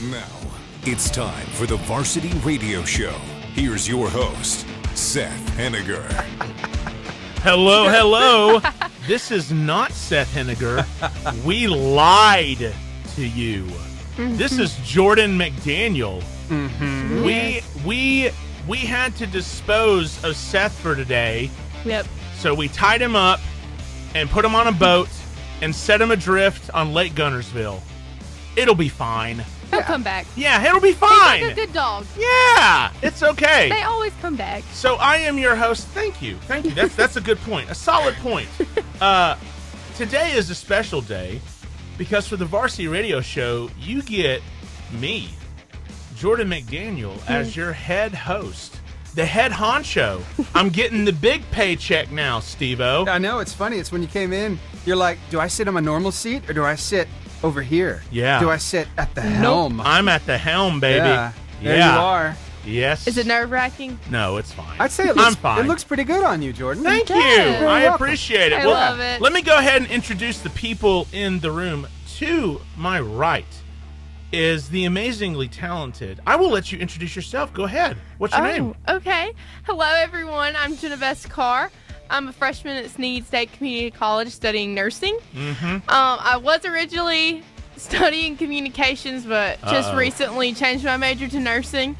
Now, it's time for the Varsity Radio Show. Here's your host, Seth Henniger. Hello. This is not Seth Henniger. We lied to you. This is Jordan McDaniel. We had to dispose of Seth for today. Yep. So we tied him up and put him on a boat and set him adrift on Lake Gunnersville. It'll be fine. He'll come back. Yeah, it'll be fine. He's like a good dog. Yeah, it's okay. They always come back. So I am your host. Thank you. That's a good point. A solid point. Today is a special day because for the Varsity Radio Show, you get me, Jordan McDaniel, as your head host. The head honcho. I'm getting the big paycheck now, Steve-O. I know, it's funny. It's when you came in, you're like, do I sit on my normal seat or do I sit over here? Yeah. Do I sit at the helm? I'm at the helm, baby. Yeah. There you are. Yes. Is it nerve-wracking? No, it's fine. I'd say I'm fine. It looks pretty good on you, Jordan. Thank you. Very I welcome. appreciate it. I love it. Let me go ahead and introduce the people in the room. To my right is the amazingly talented. I will let you introduce yourself. Go ahead. What's your name? Okay. Hello, everyone. I'm Ginna Bess Carr. I'm a freshman at Sneed State Community College studying nursing. I was originally studying communications, but just recently changed my major to nursing.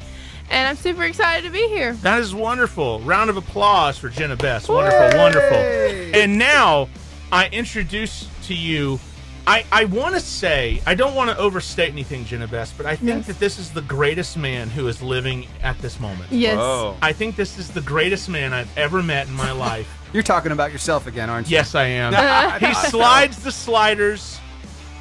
And I'm super excited to be here. That is wonderful. Round of applause for Ginna Bess. Wonderful, wonderful. And now I introduce to you, I want to say, I don't want to overstate anything, Ginna Bess, but I think that this is the greatest man who is living at this moment. Yes. Whoa. I think this is the greatest man I've ever met in my life. You're talking about yourself again, aren't you? Yes, I am. He slides the sliders.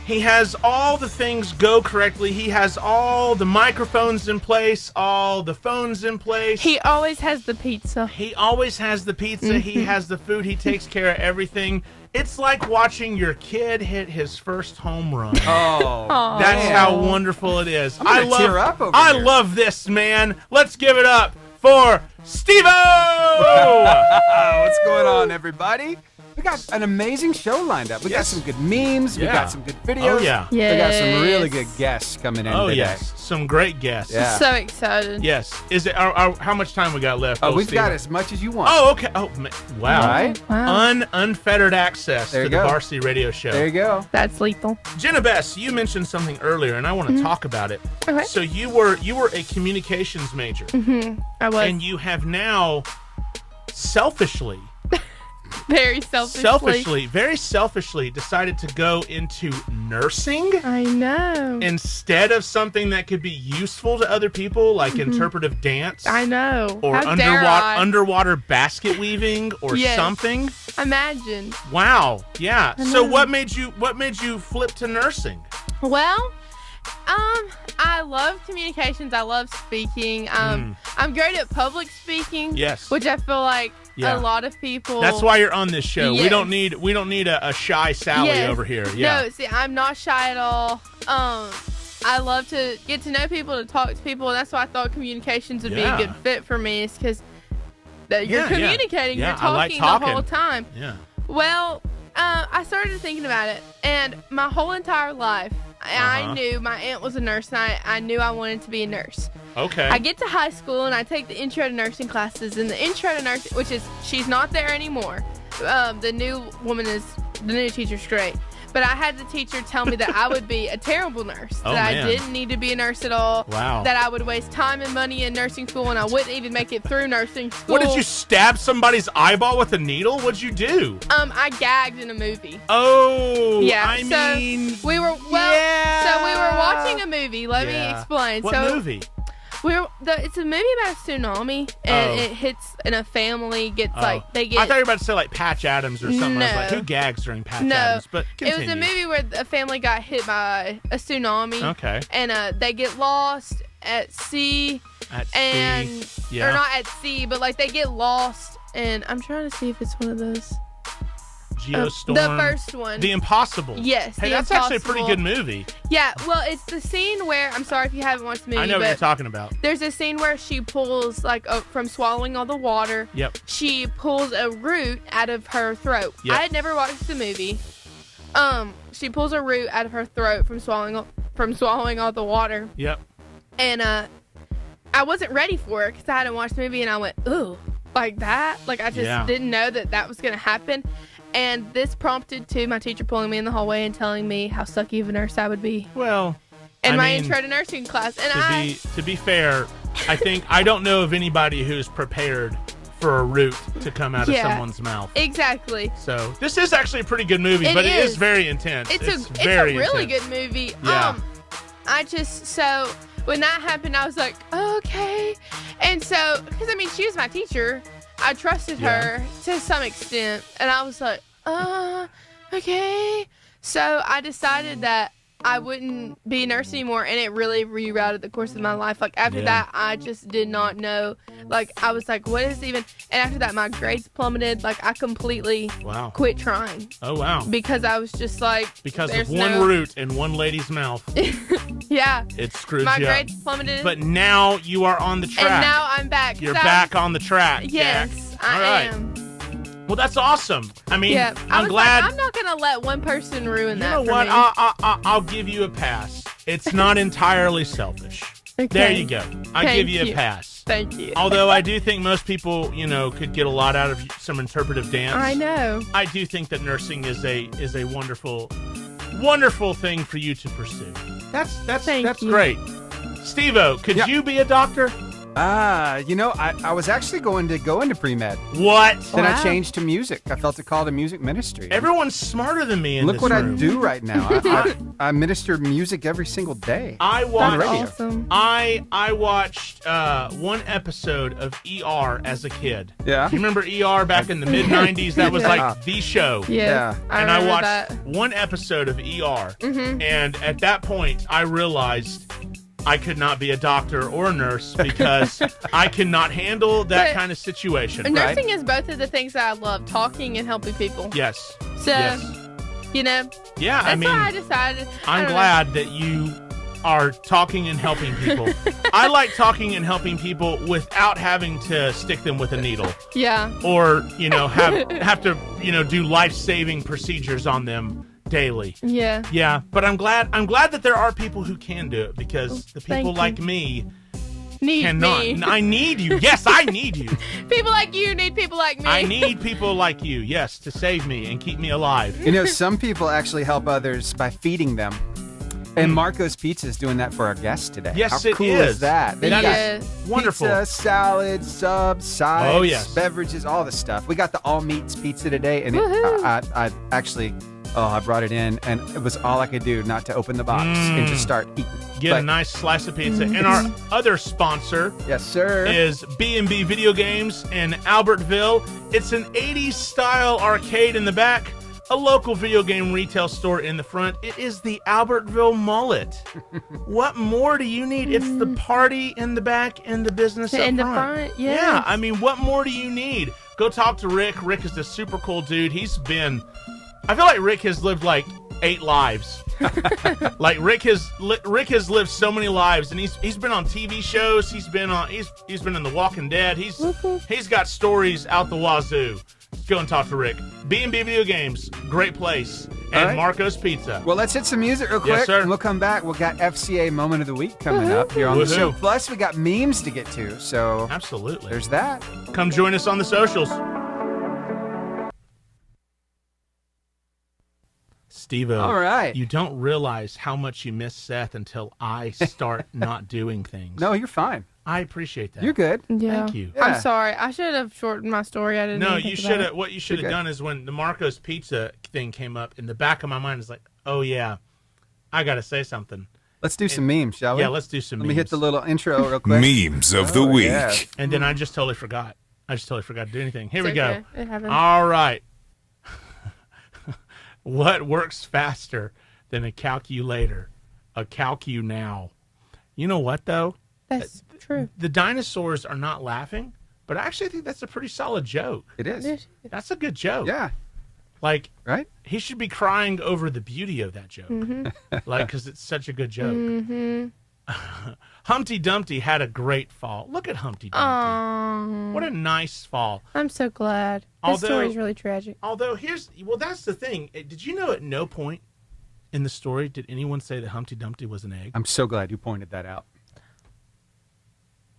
He has all the things go correctly. He has all the microphones in place, all the phones in place. He always has the pizza. He always has the pizza. He has the food. He takes care of everything. It's like watching your kid hit his first home run. Oh, That's man. how wonderful it is. I'm gonna tear up over I here. love this, man. Let's give it up for Steve-O! What's going on, everybody? We got an amazing show lined up. We got some good memes. We Yeah. got some good videos. Oh, yeah. We got some Yes. really good guests coming in Oh, today. yes. Some great guests. Yeah. So excited. Yes. Is it? How much time we got left? We've Steve? got as much as you want. Oh, okay. Oh, wow. Right? Wow. Unfettered access There to you the go. Varsity Radio Show. There you go. That's lethal. Ginna Bess, you mentioned something earlier, and I want to talk about it. Okay. So you were a communications major, I was and you have now selfishly, very selfishly decided to go into nursing I know. instead of something that could be useful to other people, like interpretive dance. I know. Or How dare I? underwater basket weaving or Yes. something. Imagine. Wow. Yeah. I So know. what made you flip to nursing? Well, I love communications. I love speaking. I'm great at public speaking. Yes. Which I feel like Yeah. a lot of people. That's why you're on this show. We Yes. don't need a shy Sally Yes. over here. Yeah. No, see, I'm not shy at all. I love to get to know people, to talk to people, and that's why I thought communications would be Yeah. a good fit for me. Is because you're Yeah, communicating, yeah. you're Yeah, I like talking the whole talking. time. Yeah. Well, I started thinking about it, and my whole entire life, I knew my aunt was a nurse, and I knew I wanted to be a nurse. Okay. I get to high school, and I take the intro to nursing classes, and the intro to nursing, she's not there anymore. The new teacher's great. But I had the teacher tell me that I would be a terrible nurse, Oh, that man. I didn't need to be a nurse at all, Wow. that I would waste time and money in nursing school, and I wouldn't even make it through nursing school. What, did you stab somebody's eyeball with a needle? What'd you do? I gagged in a movie. Oh, Yeah, I so mean, we were watching a movie. Let me explain. What so movie? it's a movie about a tsunami, and it hits, and a family gets they get. I thought you were about to say like Patch Adams or something. I was like, No. who gags during Patch No, Adams? But it continue. was a movie where a family got hit by a tsunami. Okay. And they get lost at sea, At and sea. Yeah. or not at sea, but like they get lost. And I'm trying to see if it's one of those. Geostorm. The first one. The Impossible. Yes, Hey, The that's actually a pretty Impossible. good movie. Yeah, well, it's the scene where, I'm sorry if you haven't watched the movie, I know what but you're talking about. there's a scene where she pulls, from swallowing all the water, Yep. she pulls a root out of her throat. Yep. I had never watched the movie. She pulls a root out of her throat from swallowing all the water. Yep. And I wasn't ready for it because I hadn't watched the movie, and I went, ooh, like that? Like, I just didn't know that was going to happen. And this prompted to my teacher pulling me in the hallway and telling me how sucky of a nurse I would be. Well, in my intro to nursing class. And to be fair, I don't know of anybody who's prepared for a root to come out of someone's mouth. Exactly. So this is actually a pretty good movie, but it is very intense. It's a very really intense. good movie. Yeah. So when that happened, I was like, okay. And so, because I mean, she was my teacher, I trusted her to some extent, and I was like, okay. So I decided that I wouldn't be a nurse anymore, and it really rerouted the course of my life. Like, after that, I just did not know. Like, I was like, what is even... And after that, my grades plummeted. Like, I completely quit trying. Oh, wow. Because I was just like... Because of one root in one lady's mouth. Yeah. It screwed my you up. My grades plummeted. But now you are on the track. And now I'm back. You're back on the track, Yes, Jack. All right. am. Well, that's awesome. I mean, I'm glad. Like, I'm not going to let one person ruin that for me. You know what? Me. I'll give you a pass. It's not entirely selfish. Okay. There you go. I give you a pass. Thank you. Although I do think most people, could get a lot out of some interpretive dance. I know. I do think that nursing is a wonderful, wonderful thing for you to pursue. That's great. Steve-O, could you be a doctor? I was actually going to go into pre-med. What? Then I changed to music. I felt a call to music ministry. Everyone's smarter than me in this room. Look what I do right now. I minister music every single day. I watched. on the radio. Awesome. I watched one episode of ER as a kid. Yeah. You remember ER back in the mid '90s? That was like the show. Yes, Yeah. And I watched that. one episode of ER, and at that point, I realized I could not be a doctor or a nurse because I cannot handle that kind of situation. Nursing is both of the things that I love, talking and helping people. Yes. So, Yeah, that's why I decided. I'm glad that you are talking and helping people. I like talking and helping people without having to stick them with a needle. Yeah. Or, have to, do life-saving procedures on them daily. Yeah. Yeah, but I'm glad that there are people who can do it, because the people like me cannot. Me. I need you. Yes, I need you. People like you need people like me. I need people like you, yes, to save me and keep me alive. Some people actually help others by feeding them. And Marco's Pizza is doing that for our guests today. Yes, How cool is that? They've got wonderful. Pizza, salad, subs, sides, yes. beverages, all the stuff. We got the all meats pizza today, and I actually, I brought it in, and it was all I could do not to open the box and just start eating. Get a nice slice of pizza. And our other sponsor, yes, sir, is B&B Video Games in Albertville. It's an 80s style arcade in the back, a local video game retail store in the front. It is the Albertville Mullet. What more do you need? It's the party in the back and the business up in the front. front, yes. Yeah, I mean, what more do you need? Go talk to Rick. Rick is a super cool dude. I feel like Rick has lived like 8 lives. Like Rick has lived so many lives, and he's been on TV shows. He's been in The Walking Dead. He's got stories out the wazoo. Go and talk to Rick. B&B Video Games, great place, and Marco's Pizza. Well, let's hit some music real quick, Yes, sir. and we'll come back. We'll got FCA Moment of the Week coming up here on the show. Plus, we got memes to get to, so Absolutely. there's that. Come join us on the socials. Steve-O, All right. you don't realize how much you miss Seth until I start not doing things. No, you're fine. I appreciate that. You're good. Yeah. Thank you. Yeah. I'm sorry. I should have shortened my story. I didn't. No, even you think about should it. have. What you should have You're good. done is when the Marco's Pizza thing came up, in the back of my mind is like, oh yeah, I got to say something. Let's do some memes, shall we? Yeah, let's do some Let memes. me hit the little intro real quick. Memes of the week. yeah. And then I just totally forgot. I just totally forgot to do anything. Here we It's go. okay. It happens. All right. What works faster than a calculator? A calcu now. You know what, though? That's true. The dinosaurs are not laughing, but I actually think that's a pretty solid joke. It is. That's a good joke. Yeah. Like, Right? he should be crying over the beauty of that joke. Like, because it's such a good joke. Humpty Dumpty had a great fall. Look at Humpty Dumpty. What a nice fall. I'm so glad. The story's really tragic. Although that's the thing. Did you know at no point in the story did anyone say that Humpty Dumpty was an egg? I'm so glad you pointed that out.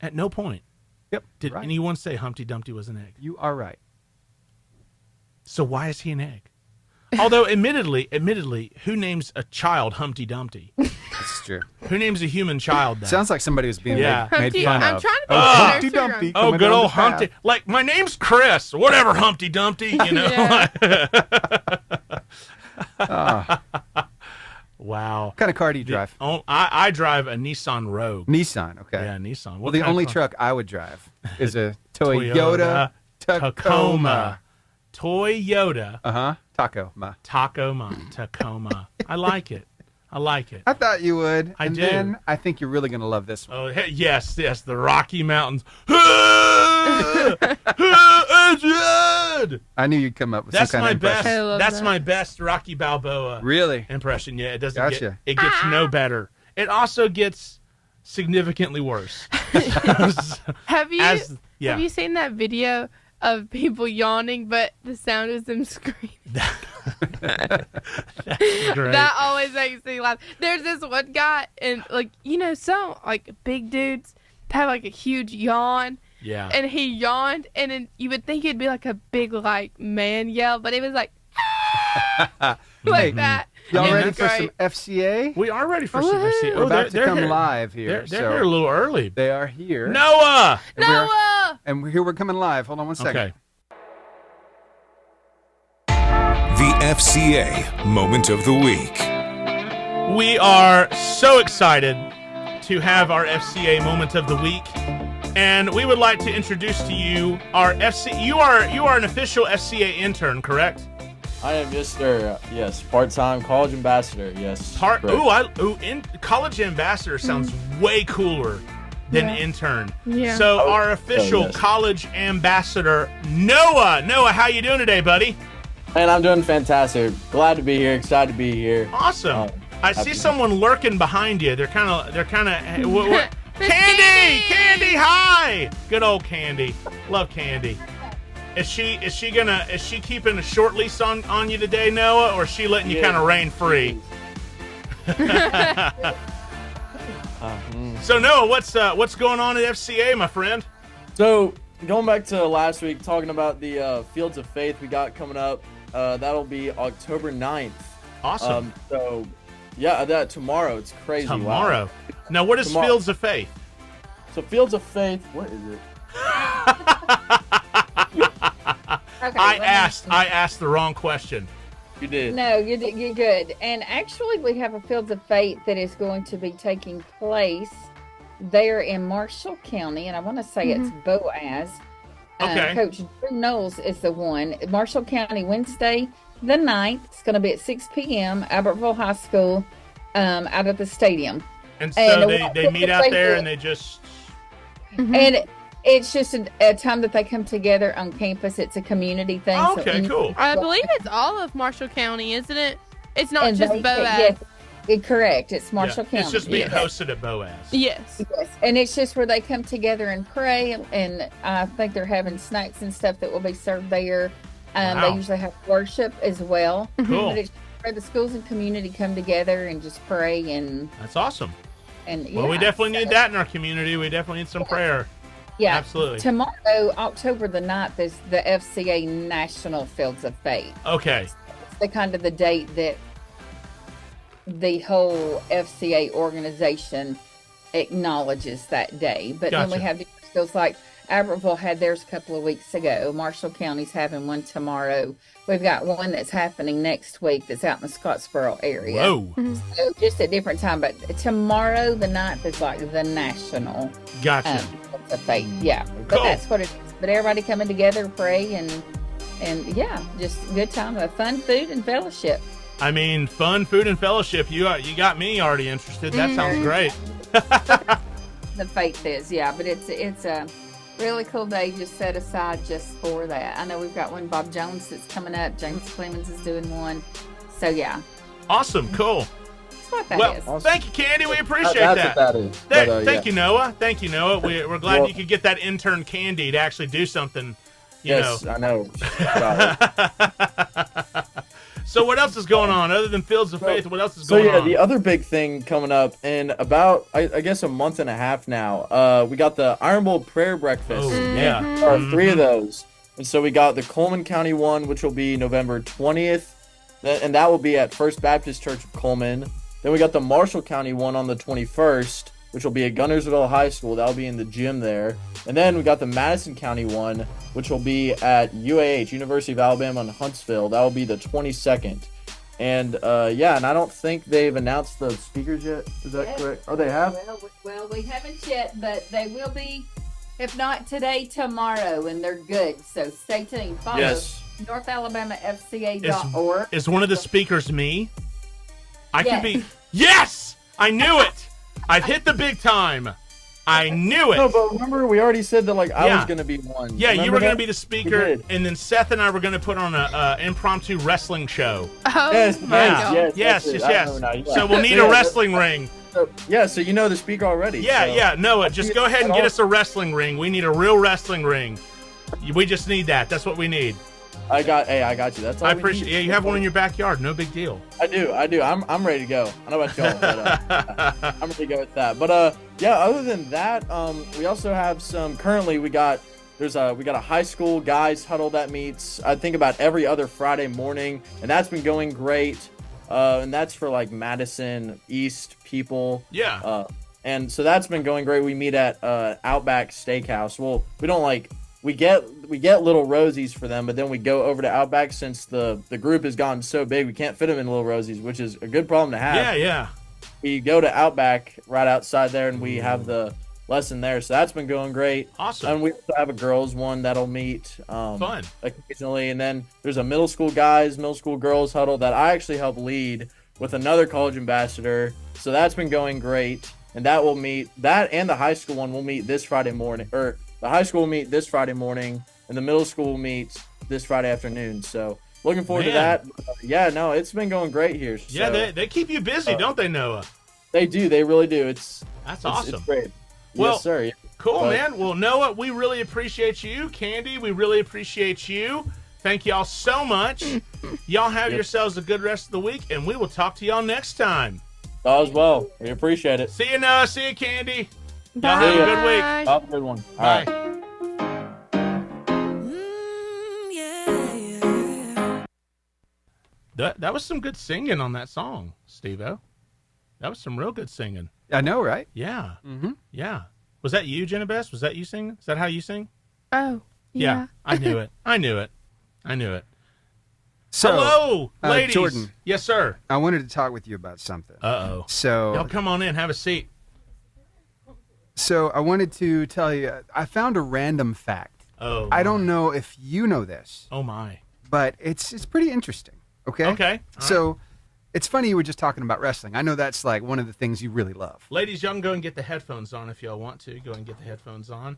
At no point. Yep. Did anyone say Humpty Dumpty was an egg? You are right. So why is he an egg? Although, admittedly, who names a child Humpty Dumpty? That's true. Who names a human child that? Sounds like somebody was being made fun I'm of. trying to be Humpty Dumpty. Oh, good old Humpty. Like, my name's Chris. Whatever, Humpty Dumpty, you know. Wow. What kind of car do you drive? I drive a Nissan Rogue. Nissan, okay. Yeah, Nissan. Well, the only truck I would drive is a Toyota Tacoma. Toyota. Tacoma. Tacoma. I like it. I thought you would. I do. Then I think you're really going to love this one. Oh, yes, the Rocky Mountains. I knew you'd come up with some kind of impression. That's my best Rocky Balboa Really? impression. Yeah, it doesn't Gotcha. it gets no better. It also gets significantly worse. Have you seen that video of people yawning, but the sound is them screaming? That's great. That always makes me laugh. There's this one guy, and some big dudes have a huge yawn. Yeah. And he yawned, and then you would think it'd be a big man yell, but it was like that. Y'all ready for some FCA? We are ready for some FCA. We're about to come here. live here. They're here a little early. They are here. Noah! And here we're coming live. Hold on one second. Okay. The FCA Moment of the Week. We are so excited to have our FCA Moment of the Week. And we would like to introduce to you our FCA. You are an official FCA intern, correct? I am, yes, sir. Yes, part-time college ambassador. Yes. College ambassador sounds way cooler than intern. Yeah. So our official college ambassador, Noah. Noah, how you doing today, buddy? And I'm doing fantastic. Glad to be here. Excited to be here. Awesome. I see someone lurking behind you. They're kind of. Candy, hi. Good old Candy. Love Candy. Is she keeping a short leash on you today, Noah, or is she letting you kind of reign free? So Noah, what's going on at FCA, my friend? So going back to last week, talking about the Fields of Faith we got coming up, that'll be October 9th. Awesome. So yeah, that tomorrow. It's crazy. Tomorrow. Wow. Now, what is Fields of Faith? So Fields of Faith, what is it? Okay, I asked the wrong question. You did. No, you're good. And actually, we have a Fields of Faith that is going to be taking place there in Marshall County, and I want to say it's Boaz. Okay. Coach Drew Knowles is the one. Marshall County, Wednesday the 9th. It's going to be at 6 p.m. Albertville High School, out at the stadium. And so they meet out there and they just... And it's just a time that they come together on campus. It's a community thing. Oh, okay, cool. I believe it's all of Marshall County, isn't it? It's not just Boaz. Yes, correct. It's Marshall County. It's just being hosted at Boaz. Yes. And it's just where they come together and pray. And I think they're having snacks and stuff that will be served there. They usually have worship as well. Cool. But it's where the schools and community come together and just pray. And that's awesome. And well, we definitely need that in our community. We definitely need some prayer. Yeah, absolutely. Tomorrow, October the 9th, is the FCA National Fields of Faith. Okay. It's the kind of the date that the whole FCA organization acknowledges that day. But then we have different schools, like Albertville had theirs a couple of weeks ago. Marshall County's having one tomorrow. We've got one that's happening next week that's out in the Scottsboro area. Whoa. So just a different time. But tomorrow, the 9th, is like the national. Gotcha. Of faith. Yeah. But cool. That's what it is. But everybody coming together, pray, and yeah, just good time of fun, food, and fellowship. I mean, fun, food, and fellowship. You got me already interested. That sounds great. The faith is, yeah. But it's a really cool day just set aside just for that. I know we've got one, Bob Jones, that's coming up. James Clemens is doing one. So, yeah. Awesome. Cool. what that is. Well, thank you, Candy. We appreciate That's that. what that is. Thank you, Noah. Thank you, Noah. We're glad you could get that intern Candy to actually do something. Yes, I know. So what else is going on other than Fields of Faith? What else is going on? So the other big thing coming up in about I guess a month and a half now. We got the Iron Bowl prayer breakfast. Oh, yeah. Three of those. And so we got the Coleman County one, which will be November 20th, and that will be at First Baptist Church of Coleman. Then we got the Marshall County one on the 21st, which will be at Gunnersville High School. That'll be in the gym there. And then we got the Madison County one, which will be at UAH, University of Alabama in Huntsville. That will be the 22nd. And and I don't think they've announced the speakers yet. Is that correct? Oh, they have? Well, we haven't yet, but they will be, if not today, tomorrow, and they're good. So stay tuned. Follow NorthAlabamaFCA.org. Is one of the speakers me? I could be. Yes! I knew it! I've hit the big time. I knew it. No, but remember we already said that I was going to be one. Yeah, remember you were going to that? be the speaker, and then Seth and I were going to put on a impromptu wrestling show. Oh, Yes, Yes. Yeah. So we'll need a wrestling ring. So you know the speaker already. Yeah. Noah, just go ahead and get us a wrestling ring. We need a real wrestling ring. We just need that. That's what we need. I got you. That's all I we appreciate. need. Yeah, you have one in your backyard. No big deal. I do. I'm ready to go. I don't know about y'all, but I'm ready to go with that. But other than that, we also have some. Currently, we got a high school guys huddle that meets, I think, about every other Friday morning, and that's been going great. And that's for Madison East people. Yeah. And so that's been going great. We meet at Outback Steakhouse. Well, we don't we get Little Rosie's for them, but then we go over to Outback since the group has gotten so big we can't fit them in Little Rosie's, which is a good problem to have. Yeah. We go to Outback right outside there, and we have the lesson there. So that's been going great. Awesome. And we also have a girls one that'll meet Fun. occasionally. And then there's a middle school guys, middle school girls huddle that I actually help lead with another college ambassador. So that's been going great. And that will meet, that and the high school one will meet this Friday morning, or the high school will meet this Friday morning, and the middle school will meet this Friday afternoon. So looking forward to that. It's been going great here. So, Yeah, they keep you busy, don't they, Noah? They do. They really do. That's awesome. It's great. Well, yes, sir. Cool, man. Well, Noah, we really appreciate you. Candy, we really appreciate you. Thank y'all so much. Y'all have yourselves a good rest of the week, and we will talk to y'all next time. All as well. We appreciate it. See you, Noah. See you, Candy. Bye. Y'all have a good week. Have a good one. All Bye. right. That was some good singing on that song, Steve-O. That was some real good singing. I know, right? Yeah. Mm-hmm. Yeah. Was that you, Ginna Bess? Was that you singing? Is that how you sing? Oh, yeah. I knew it. I knew it. So, hello, ladies. Jordan. Yes, sir. I wanted to talk with you about something. Uh-oh. So, Y'all come on in. Have a seat. So I wanted to tell you, I found a random fact. Oh. I don't know if you know this. Oh, my. But it's pretty interesting. Okay? Okay. All So right. it's funny you were just talking about wrestling. I know that's one of the things you really love. Ladies, y'all can go and get the headphones on if y'all want to. Go and get the headphones on.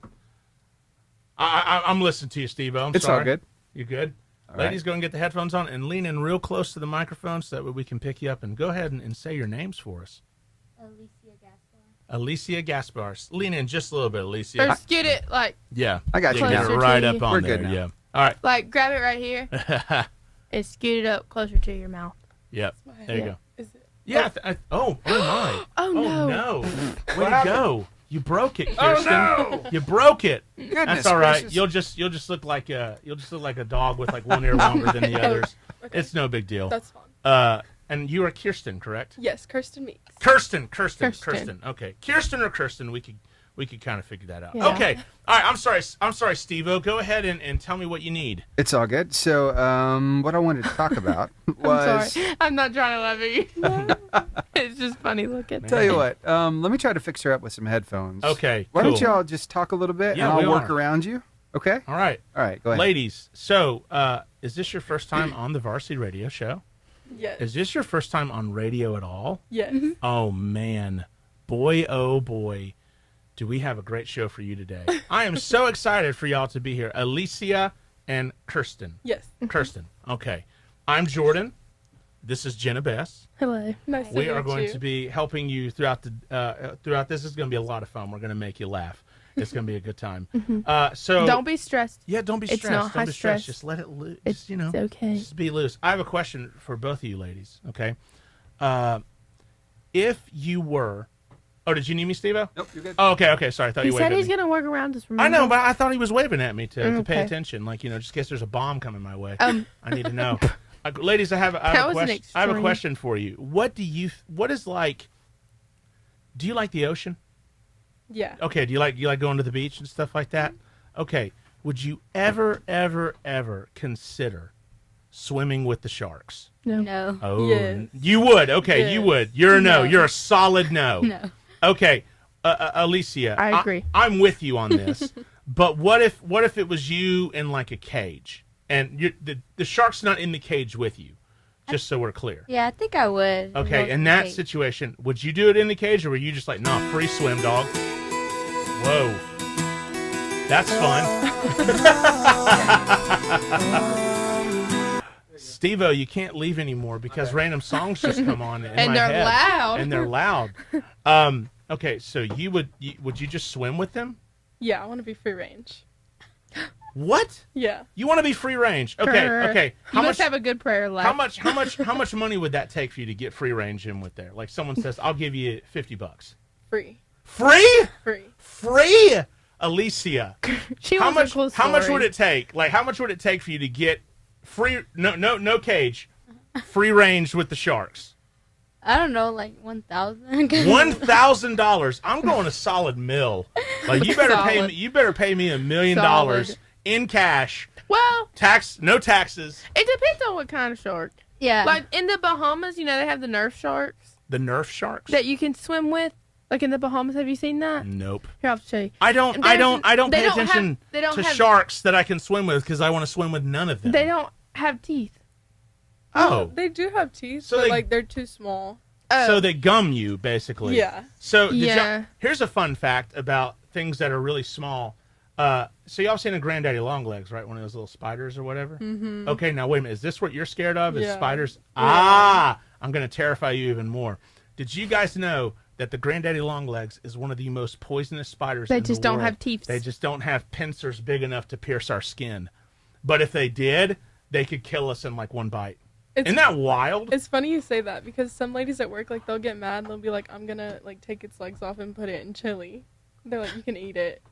I'm listening to you, Steve-O. It's sorry. all good. You good? All Ladies, right. go and get the headphones on and lean in real close to the microphone so that way we can pick you up. And go ahead and say your names for us. Alicia Gaspar. Lean in just a little bit, Alicia. Or scoot it, Yeah. I got you Get now. it right to up you. on We're there. good now. Yeah. All right. grab it right here and scoot it up closer to your mouth. Yep. There you go. Is it? Yeah. Oh my. Oh, no. no. Way to go. You broke it, Kirsten. Oh, no. You broke it. Goodness That's all right. gracious. You'll just look like a dog with one ear longer than the others. Okay. It's no big deal. That's fine. And you are Kirsten, correct? Yes, Kirsten Meeks. Kirsten. Kirsten. Okay. Kirsten or Kirsten, we could kind of figure that out. Yeah. Okay. All right. I'm sorry, Steve-O. Go ahead and tell me what you need. It's all good. So what I wanted to talk about was... I'm sorry. I'm not trying to laugh at you. It's just funny looking. Tell you what, let me try to fix her up with some headphones. Okay. Why don't cool. y'all just talk a little bit, Yeah, and we I'll work are. around you? Okay? All right. All right, go ahead. Ladies, so is this your first time on the Varsity Radio Show? Yes. Is this your first time on radio at all? Yes. Oh, man. Boy, oh, boy. Do we have a great show for you today. I am so excited for y'all to be here. Alicia and Kirsten. Yes. Kirsten. Okay. I'm Jordan. This is Ginna Bess. Hello. Nice to We meet are going you. to be helping you throughout the throughout this. Is going to be a lot of fun. We're going to make you laugh. It's going to be a good time. So Don't be stressed. yeah, don't be It's stressed. not Don't high be stressed. stress. Just let it loose. It's okay. Just be loose. I have a question for both of you ladies. Okay, if you were, did you need me, Steve-O? Nope, you're good. Oh, okay. Sorry, I thought He you waved said at he's me. going to work around us. I know, but I thought he was waving at me to pay Okay. attention, like just in case there's a bomb coming my way. Um, I need to know. Ladies, I have a That was an question. I have a extreme. question for you. What is like? Do you like the ocean? Yeah. Okay. Do you like going to the beach and stuff like that? Okay. Would you ever consider swimming with the sharks? No. Oh, Yes. you would. Okay, you Yes. would. You're a no. No. You're a solid no. No. Okay, Alicia. I agree. I'm with you on this. But what if it was you in like a cage and the shark's not in the cage with you? Just so we're clear. Yeah, I think I would. Okay, in that situation, would you do it in the cage or were you just like, nah, free swim, dog? Whoa. That's fun. Steve-O, you can't leave anymore because random songs just come on in And my they're head. loud. And they're loud. Okay, so would you just swim with them? Yeah, I want to be free range. What? Yeah. You want to be free range? Okay, Grr. okay. You must have a good prayer life. How much money would that take for you to get free range in with there? Like someone says, I'll give you $50. Free. Free? Free. Free? Alicia. She How wants a much cool how much story. would it take? Like how much would it take for you to get free no cage, free range with the sharks? I don't know, like 1,000. $1,000. I'm going a solid $1 million. Like you better pay Solid. me. You better pay me $1 million Solid. in cash. Well, No taxes. it depends on what kind of shark. Yeah. Like in the Bahamas, they have the Nerf sharks The Nerf sharks. that you can swim with. Like in the Bahamas, have you seen that? Nope. Here, I'll show you. I don't They pay don't attention have- they don't to have- sharks that I can swim with because I want to swim with none of them. They don't have teeth. Oh, They do have teeth, So but they- they're too small. Oh, so they gum you basically. Yeah. So Yeah. here's a fun fact about things that are really small. So y'all seen a granddaddy long legs, right? One of those little spiders or whatever. Mm-hmm. Okay, now wait a minute. Is this what you're scared of? Is Yeah. spiders? Ah, I'm going to terrify you even more. Did you guys know that the granddaddy long legs is one of the most poisonous spiders? They in just the don't world? have teeth. They just don't have pincers big enough to pierce our skin. But if they did, they could kill us in like one bite. Isn't that wild? It's funny you say that because some ladies at work, like, they'll get mad and they'll be like, I'm gonna, like, take its legs off and put it in chili. They're like, you can eat it.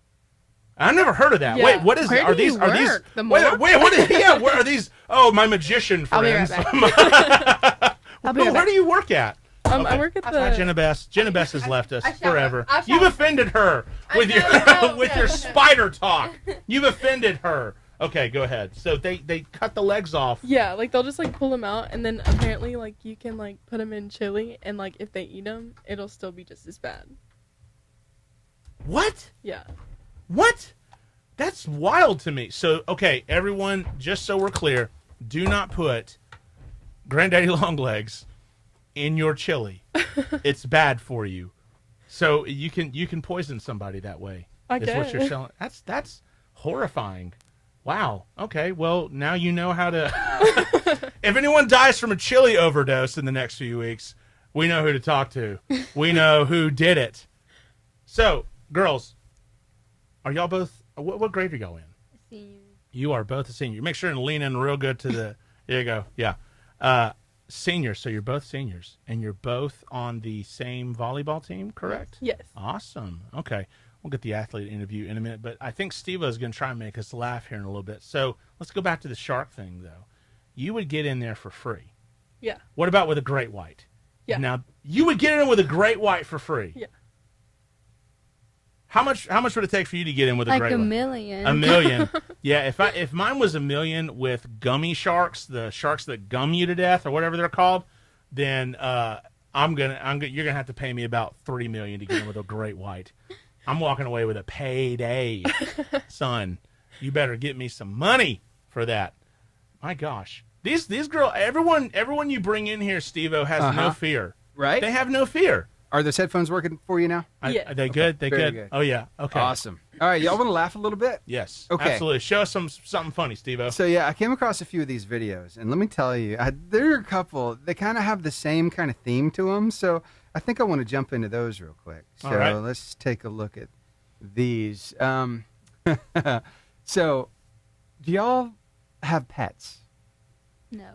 I've never heard of that. Yeah. Wait, what is? Where Are do these? you Are these? work? The Wait, morgue? what is? Yeah, where are these? Oh, my magician I'll be right friends. back. I'll be right Where back. do you work at? I Okay. work at Hi, the... Ginna Bess. Ginna Bess has left us I shall- forever. I shall- You've offended her with know, your no, with no, your no. spider talk. You've offended her. Okay, go ahead. So they cut the legs off. Yeah, like, they'll just, like, pull them out, and then apparently, like, you can, like, put them in chili, and, like, if they eat them, it'll still be just as bad. What? Yeah. What? That's wild to me. So, okay, everyone, just so we're clear, do not put Granddaddy Longlegs in your chili. It's bad for you. So you can poison somebody that way. I Is what you're guess. selling. That's horrifying. Wow. Okay. Well, now you know how to. If anyone dies from a chili overdose in the next few weeks, we know who to talk to. We know who did it. So, girls, are y'all both? What grade are y'all in? Senior. You are both a senior. Make sure and lean in real good to the. There you go. Yeah. Seniors. So you're both seniors, and you're both on the same volleyball team, correct? Yes. Awesome. Okay. We'll get the athlete interview in a minute, but I think Steve is going to try and make us laugh here in a little bit. So let's go back to the shark thing, though. You would get in there for free. Yeah. What about with a great white? Yeah. Now, you would get in with a great white for free. Yeah. How much would it take for you to get in with a Like great a white? million. $1 million. Yeah, if mine was $1 million with gummy sharks, the sharks that gum you to death or whatever they're called, then you're gonna have to pay me about $3 million to get in with a great white. I'm walking away with a payday, son. You better get me some money for that. My gosh, these girls, everyone you bring in here, Steve-O, has no fear. Right? They have no fear. Are those headphones working for you now? Yeah. Are they good? They Very good? good. Oh yeah. Okay. Awesome. All right, y'all want to laugh a little bit? Yes. Okay. Absolutely. Show us something funny, Steve-O. So yeah, I came across a few of these videos, and let me tell you, there are a couple. They kind of have the same kind of theme to them, so I think I want to jump into those real quick. So All right. let's take a look at these. So, do y'all have pets? No, I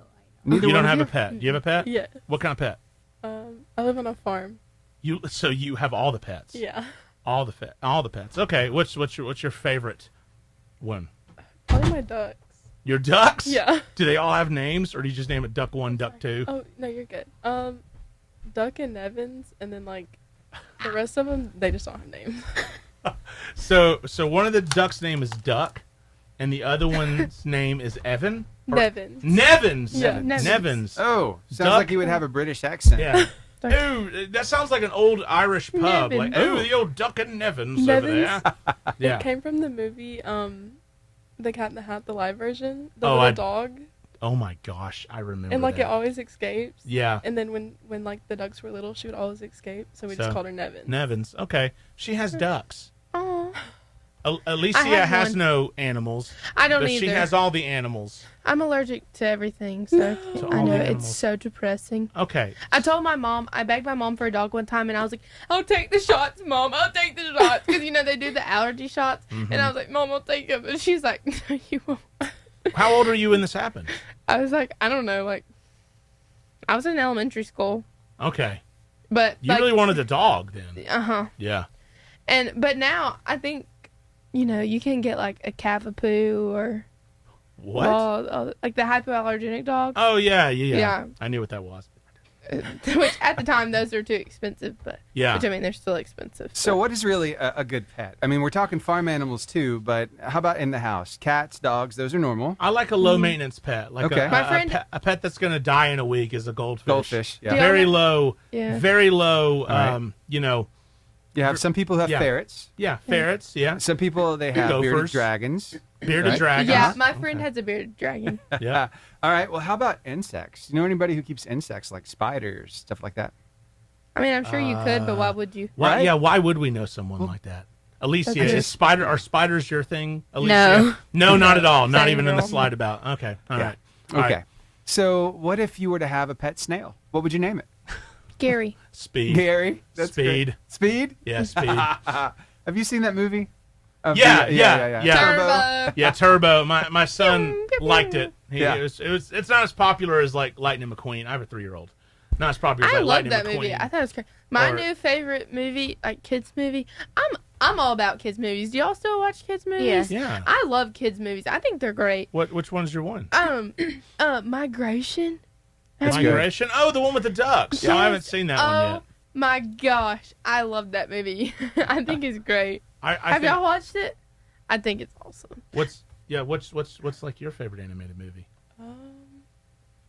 Neither You one don't of have a pet. Do you have a pet? Yeah. What kind of pet? I live on a farm. So you have all the pets. Yeah. All the pets. Okay. What's your favorite one? Probably my ducks. Your ducks? Yeah. Do they all have names, or do you just name it Duck 1, Duck 2? Oh no, you're good. Duck and Evans, and then like the rest of them, they just don't have names. So one of the ducks' name is Duck, and the other one's name is Evan. Nevins. Nevins. Yeah. Nevins. Oh, sounds Duck? like you would have a British accent. Yeah. Ooh, that sounds like an old Irish pub. Nevins. Like, ooh, the old Duck and Nevins over Nevins? there. Yeah. It came from the movie, The Cat in the Hat, the live version. The Oh, little I- dog, Oh my gosh, I remember. and like that. it always escapes. Yeah. And then when like the ducks were little, she would always escape. So we just So, called her Nevins. Nevins. Okay. She has ducks. Oh, Alicia I have has one. no animals. I don't but either. she has all the animals. I'm allergic to everything, so To I all know the it's animals. so depressing. Okay. I told my mom, I begged my mom for a dog one time, and I was like, I'll take the shots, Mom. I'll take the shots. Because, you know, they do the allergy shots. Mm-hmm. And I was like, Mom, I'll take them. And she's like, no, you won't. How old are you when this happened? I was like, I don't know. Like, I was in elementary school. Okay. But, You like, really wanted a dog then. Uh-huh. Yeah. But now, I think, you know, you can get, like, a Cavapoo or... What? like the hypoallergenic dogs. Oh, yeah. Yeah. I knew what that was. Which, at the time, those are too expensive. But, Yeah. which, I mean, they're still expensive. So what is really a good pet? I mean, we're talking farm animals too, but how about in the house? Cats, dogs, those are normal. I like a low maintenance pet. Like Okay. My friend- a pet that's going to die in a week is a goldfish. Goldfish, yeah. Do you Very know- low. Yeah. Very low. right. You know. You have some people who have Yeah. ferrets. Yeah. Ferrets. Yeah. Some people, they have bearded Gophers. dragons. Bearded Right. dragons. Yeah, my friend has a bearded dragon. Yeah. All right. Well, how about insects? You know anybody who keeps insects like spiders, stuff like that? I mean, I'm sure you could, but why would you? Why? Right? Yeah. Why would we know someone like that? Alicia, That's are spiders your thing? Alicia? No, not at all. Not Same even in the girl. slide about. Okay. All right. Yeah. All Okay. right. So what if you were to have a pet snail? What would you name it? Gary. Speed. Gary? That's Speed. great. Speed? Yeah. Speed. Have you seen that movie? Of Yeah, the- yeah. Turbo. Yeah, Turbo. My son liked it. Yeah. It's not as popular as like Lightning McQueen. I have a 3-year-old. Not as popular as I like love Lightning that McQueen. movie. I thought it was great. My Or- new favorite movie, like kids movie. I'm all about kids movies. Do y'all still watch kids movies? Yeah. I love kids movies. I think they're great. Which one's your one? Migration. Migration. Oh, the one with the ducks. No, I haven't seen that one Oh yet. my gosh, I love that movie. I think it's great. I Have think, y'all watched it? I think it's awesome. what's like your favorite animated movie? Oh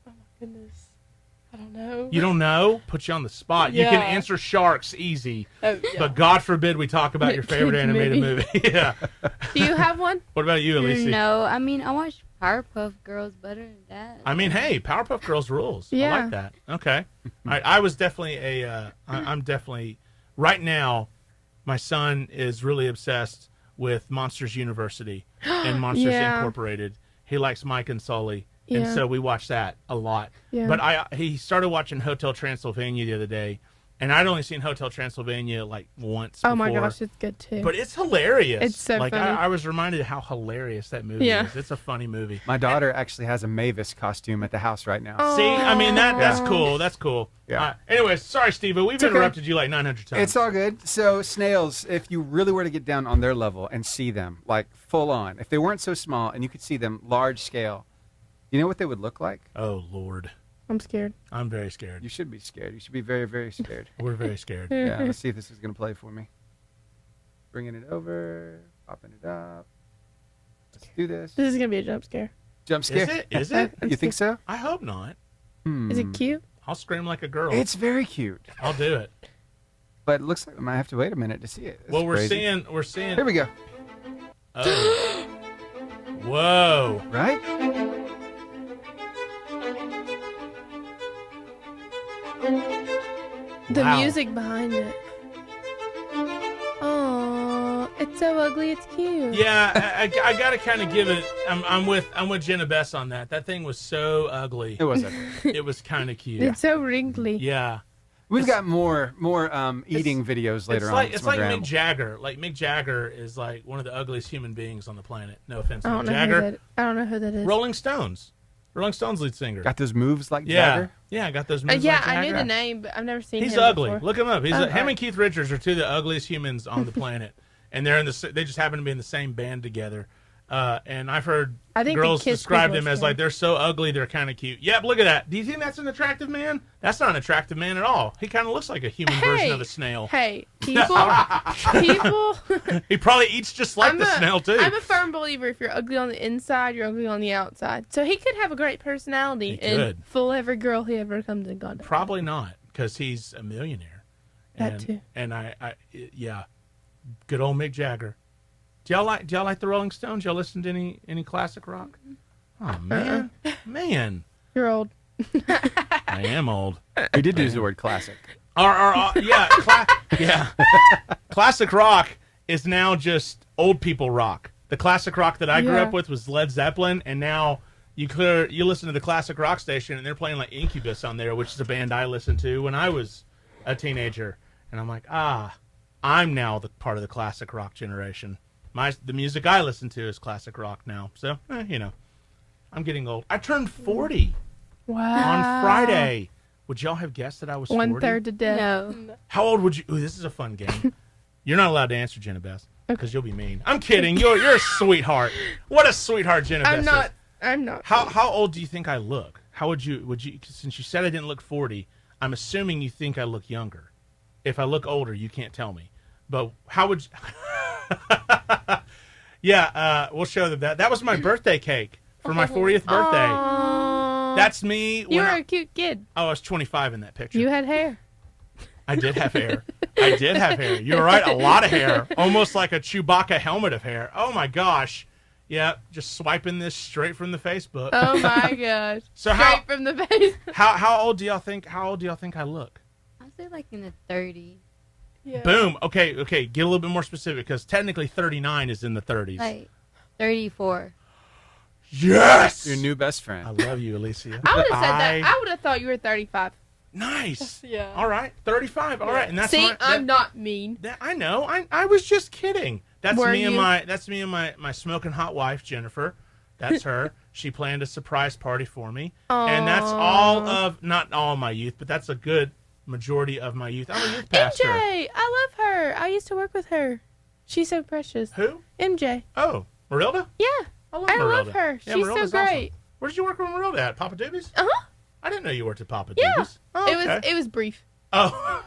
my goodness. I don't know. You don't know? Put you on the spot. You can Yeah. answer sharks easy, Oh, yeah. but God forbid we talk about your favorite Kids animated movie. movie. Yeah. Do you have one? What about you, Alicia? No, I mean, I watched Powerpuff Girls better than that. I mean, hey, Powerpuff Girls rules. I Yeah. like that. Okay. I was definitely I'm definitely, right now, my son is really obsessed with Monsters University and Monsters Yeah. Incorporated. He likes Mike and Sully. And Yeah. so we watch that a lot. Yeah. But he started watching Hotel Transylvania the other day, and I'd only seen Hotel Transylvania like once Oh my before. gosh, it's good too. But it's hilarious. It's so like funny. I was reminded how hilarious that movie Yeah. is. It's a funny movie. My daughter actually has a Mavis costume at the house right now. Oh. See, I mean that's Aw. cool. That's cool. Yeah. Anyways, sorry, Steve, we've okay. interrupted you like 900 times. It's all good. So snails, if you really were to get down on their level and see them, like full on, if they weren't so small and you could see them large scale, you know what they would look like? Oh Lord, I'm scared. I'm very scared. You should be scared. You should be very, very scared. We're very scared. Yeah, let's see if this is going to play for me. Bringing it over, popping it up. Let's do this. This is gonna be a jump scare. Jump scare. Is it? Is it? I'm You think so? I hope not. Is it cute? I'll scream like a girl. It's very cute, I'll do it. but it looks like I might have to wait a minute to see it. That's Well, we're crazy. seeing. Here we go. Oh. Whoa. Right? The Wow. music behind it. Oh, it's so ugly, it's cute. Yeah, I gotta kind of give it. I'm with Ginna Bess on that. That thing was so ugly. It was ugly. It was kind of cute. It's so wrinkly. Yeah. We've got more eating videos later on. It's like Mick Jagger. Like Mick Jagger is like one of the ugliest human beings on the planet. No offense to Mick Jagger. I don't know who that is. Rolling Stones lead singer. Got those moves like Jagger? Yeah, got those moves yeah, like Jagger. I knew the name, but I've never seen him. He's ugly. Before. Look him up. Him right. and Keith Richards are two of the ugliest humans on the planet, and they just happen to be in the same band together. And I've heard girls describe them as like they're so ugly they're kind of cute. Yep, look at that. Do you think that's an attractive man? That's not an attractive man at all. He kind of looks like a human version of a snail. Hey, people. He probably eats just like the snail too. I'm a firm believer. If you're ugly on the inside, you're ugly on the outside. So he could have a great personality and fool every girl he ever comes in contact with. Probably not, because he's a millionaire. That too. And yeah, good old Mick Jagger. Do y'all like the Rolling Stones? Y'all listen to any classic rock? Oh man, man, you're old. I am old. We did use the word classic. Classic rock is now just old people rock. The classic rock that I grew up with was Led Zeppelin, and now you listen to the classic rock station, and they're playing like Incubus on there, which is a band I listened to when I was a teenager, and I'm like, I'm now the part of the classic rock generation. The music I listen to is classic rock now. So, I'm getting old. I turned 40 on Friday. Would y'all have guessed that I was 40? 1/3 to death. No. How old would you? Ooh, this is a fun game. You're not allowed to answer, Ginna Bess, because you'll be mean. I'm kidding. You're a sweetheart. What a sweetheart Ginna Bess is. I'm not. How old do you think I look? How would you, since you said I didn't look 40, I'm assuming you think I look younger. If I look older, you can't tell me. But how would you... we'll show them that. That was my birthday cake for my 40th birthday. Aww. That's me. You were a cute kid. I was 25 in that picture. You had hair. I did have hair. You're right, a lot of hair. Almost like a Chewbacca helmet of hair. Oh my gosh. Yeah, just swiping this straight from the Facebook. Oh my gosh. So straight from the face. How old do y'all think I look? I'd say like in the 30s. Yeah. Boom. Okay. Get a little bit more specific, because technically 39 is in the 30s. Like 34. Yes. Your new best friend. I love you, Alicia. I would have said that. I would have thought you were 35. Nice. Yeah. All right. 35. All right. And that's I'm not mean. I know. I was just kidding. That's Were me you? and my smoking hot wife, Jennifer. That's her. She planned a surprise party for me. And that's not all of my youth, but that's a good majority of my youth. I'm a youth pastor. MJ, I love her. I used to work with her. She's so precious. Who? MJ. Oh, Marilda? Yeah. I love I Marilda. love her. Yeah, She's Marilda's so great. Awesome. Where did you work with Marilda at? Papa Doobie's? Uh-huh. I didn't know you worked at Papa Yeah. Doobie's. Oh, okay. It was brief. Oh.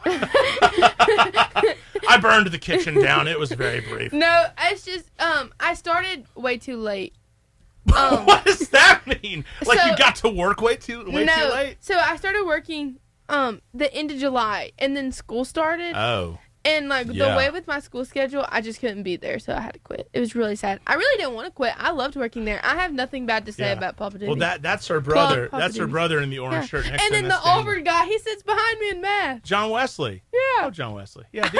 I burned the kitchen down. It was very brief. No, it's just I started way too late. What does that mean? Like you got to work way too late? So I started working the end of July, and then school started. Oh. And the way with my school schedule, I just couldn't be there, so I had to quit. It was really sad. I really didn't want to quit. I loved working there. I have nothing bad to say about Papa Doobie. Well, that's her brother. That's her brother in the orange shirt next to and him. then the Auburn guy, he sits behind me in math. John Wesley. Yeah. Oh, John Wesley. Yeah.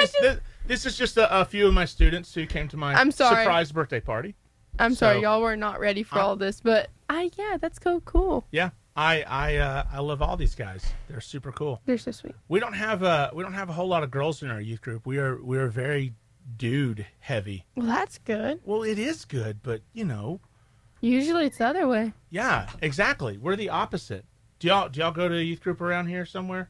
This is just a few of my students who came to my surprise birthday party. I'm sorry, y'all were not ready for all this, but that's so cool. Yeah. I love all these guys. They're super cool. They're so sweet. We don't have a whole lot of girls in our youth group. We are very dude heavy. Well, that's good. Well, it is good, but usually it's the other way. Yeah, exactly. We're the opposite. Do y'all go to a youth group around here somewhere?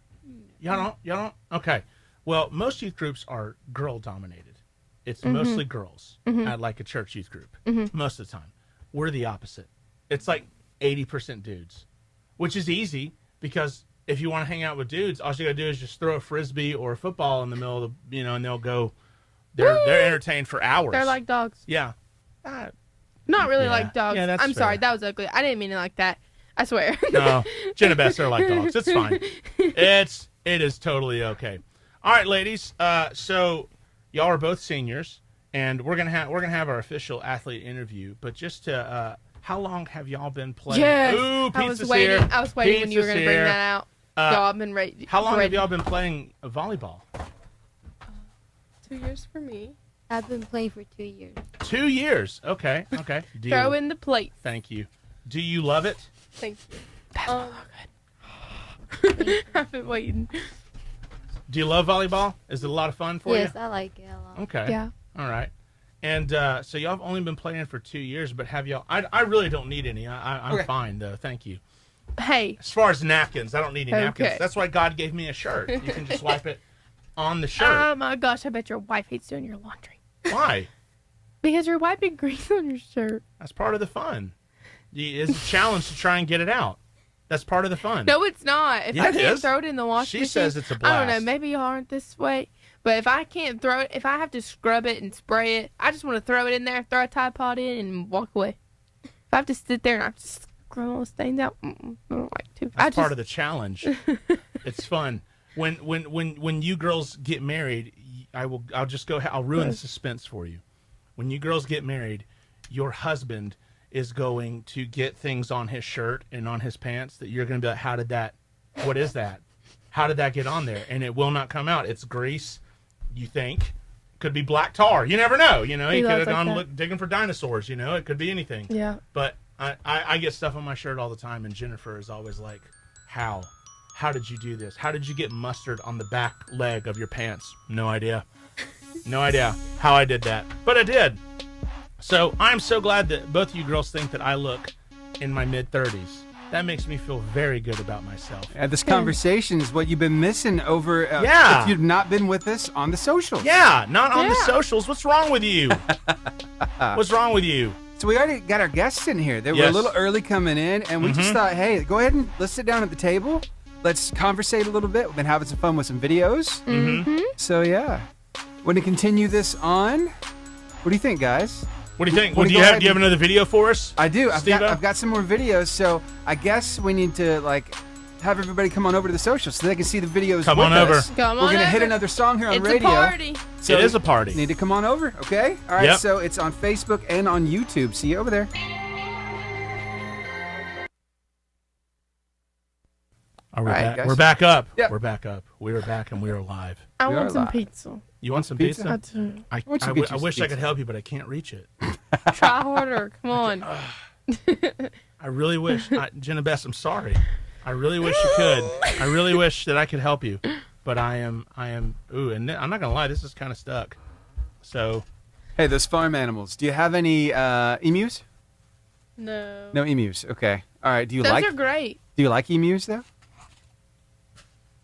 Y'all don't? Okay. Well, most youth groups are girl dominated. It's mostly girls at like a church youth group. Most of the time. We're the opposite. It's like 80% dudes. Which is easy, because if you want to hang out with dudes, all you gotta do is just throw a frisbee or a football in the middle of the, and they'll go. They're entertained for hours. They're like dogs. Yeah. Not really like dogs. Yeah, that's I'm sorry, fair. that was ugly. I didn't mean it like that. I swear. No, Ginna Bess are like dogs. It's fine. It is totally okay. All right, ladies. So y'all are both seniors, and we're gonna have our official athlete interview. But just to how long have y'all been playing? Yes. Ooh, I was pizza's waiting. here. I was waiting when you were going to bring Pizza's that out. Y'all have been ready. How long have y'all been playing volleyball? 2 years for me. I've been playing for 2 years. 2 years. Okay. Throw in the plate. Thank you. Do you love it? Thank you. That's good. I've been waiting. Do you love volleyball? Is it a lot of fun for you? Yes, I like it a lot. Okay. Yeah. All right. And so y'all have only been playing for 2 years, but have y'all? I really don't need any. I'm fine though. Thank you. Hey. As far as napkins, I don't need any napkins. Okay. That's why God gave me a shirt. You can just wipe it on the shirt. Oh my gosh! I bet your wife hates doing your laundry. Why? Because you're wiping grease on your shirt. That's part of the fun. It's a challenge to try and get it out. That's part of the fun. No, it's not. If Yeah, I it can't is. throw it in the washing machine, She says it's a I don't know. blast. Maybe y'all aren't this way, but if I can't throw it, if I have to scrub it and spray it, I just want to throw it in there, throw a Tide Pod in, and walk away. If I have to sit there and I have to scrub all the stains out, I don't like to. That's part of the challenge. It's fun. When you girls get married, I'll ruin the suspense for you. When you girls get married, your husband is going to get things on his shirt and on his pants that you're going to be like, what is that? How did that get on there? And it will not come out. It's grease, you think. Could be black tar. You never know. He could have gone digging for dinosaurs. It could be anything. Yeah. But I get stuff on my shirt all the time, and Jennifer is always like, how? How did you do this? How did you get mustard on the back leg of your pants? No idea. No idea how I did that. But I did. So I'm so glad that both of you girls think that I look in my mid-30s. That makes me feel very good about myself. And this conversation is what you've been missing over Yeah. if you've not been with us on the socials. Yeah, not on the socials. What's wrong with you? What's wrong with you? So we already got our guests in here. They were Yes. a little early coming in, and we just thought, hey, go ahead and let's sit down at the table. Let's conversate a little bit. We've been having some fun with some videos. Mm-hmm. So, yeah. Want to continue this on? What do you think, guys? What do you think? Wanna Do go you ahead have another video for us? I do. I've Steve-o? got some more videos, so I guess we need to have everybody come on over to the socials so they can see the videos. Come with on over. us. Come We're on gonna hit over. another song here on It's radio. a party. So it is a party. Need to come on over, okay? All right. Yep. So it's on Facebook and on YouTube. See you over there. Are we All right, back? guys. We're back up. Yep. We're back up. We are back and we are live. I We want are some live. pizza. You want some Pizza? I pizza? do. I Why don't you get you some wish I could pizza? help you, but I can't reach it. Try harder. Come on. I really wish. Ginna Bess, I'm sorry. I really wish you could. I really wish that I could help you. But I am, ooh, and I'm not going to lie, this is kind of stuck. So, Hey, those farm animals. Do you have any emus? No. No emus. Okay. All right. Do you Those like are great. emus though?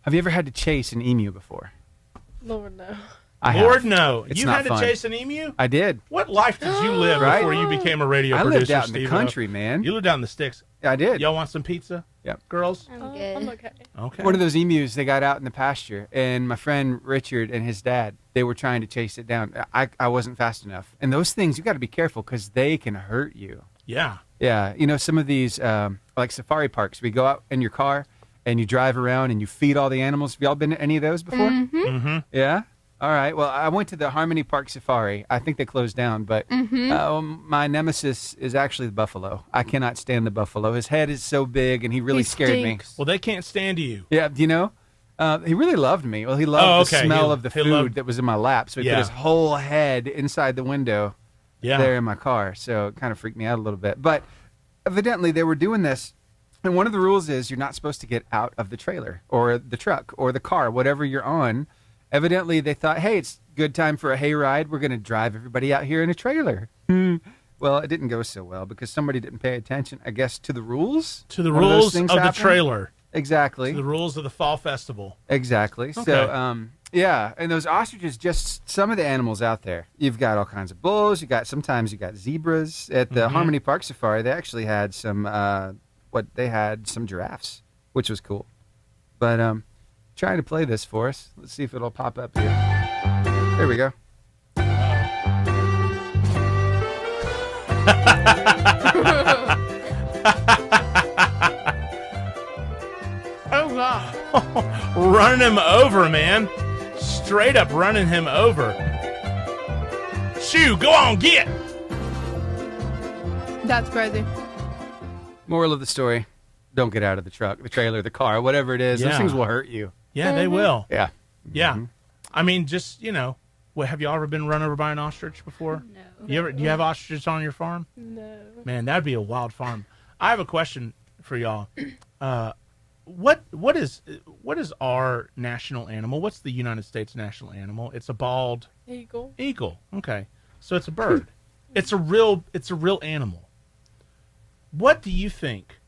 Have you ever had to chase an emu before? Lord, no. I have. Lord, no. It's You not had to fun. chase an emu? I did. What life did you live Right? before you became a radio I producer, lived out in the Steve-o? country, man. You lived out in the sticks. I did. Y'all want some pizza? Yep. Girls? I'm good. I'm okay. Okay. One of those emus they got out in the pasture, and my friend Richard and his dad, they were trying to chase it down. I wasn't fast enough. And those things, you got to be careful because they can hurt you. Yeah. Yeah. Some of these, like safari parks, we go out in your car and you drive around and you feed all the animals. Have y'all been to any of those before? Mm-hmm. Yeah? All right. Well, I went to the Harmony Park Safari. I think they closed down, but my nemesis is actually the buffalo. I cannot stand the buffalo. His head is so big, and he really scared me. stinks. Well, they can't stand you. Yeah, do you know? He really loved me. Well, he loved the okay. smell He- of the he food loved- that was in my lap, so he Yeah. put his whole head inside the window Yeah. there in my car. So it kind of freaked me out a little bit. But evidently they were doing this, and one of the rules is you're not supposed to get out of the trailer or the truck or the car, whatever you're on. Evidently they thought, hey, it's good time for a hayride. We're going to drive everybody out here in a trailer. Well, it didn't go so well because somebody didn't pay attention, I guess, to the rules. To the One of those rules of things the happen. trailer. Exactly. To the rules of the fall festival. Exactly. Okay. So, yeah, and those ostriches, just some of the animals out there. You've got all kinds of bulls. Sometimes you got zebras. At the Harmony Park Safari, they actually had some some giraffes, which was cool. But trying to play this for us. Let's see if it'll pop up here. There we go. Oh god. Running him over, man. Straight up running him over. Shoo, go on, get. That's crazy. Moral of the story: don't get out of the truck, the trailer, the car, whatever it is. Yeah. Those things will hurt you. Yeah, they will. Yeah. Yeah. I mean, just, have you ever been run over by an ostrich before? No. Do you have ostriches on your farm? No. Man, that'd be a wild farm. I have a question for y'all. What is our national animal? What's the United States national animal? It's a bald Eagle. eagle. Okay, so it's a bird. It's a real animal. What do you think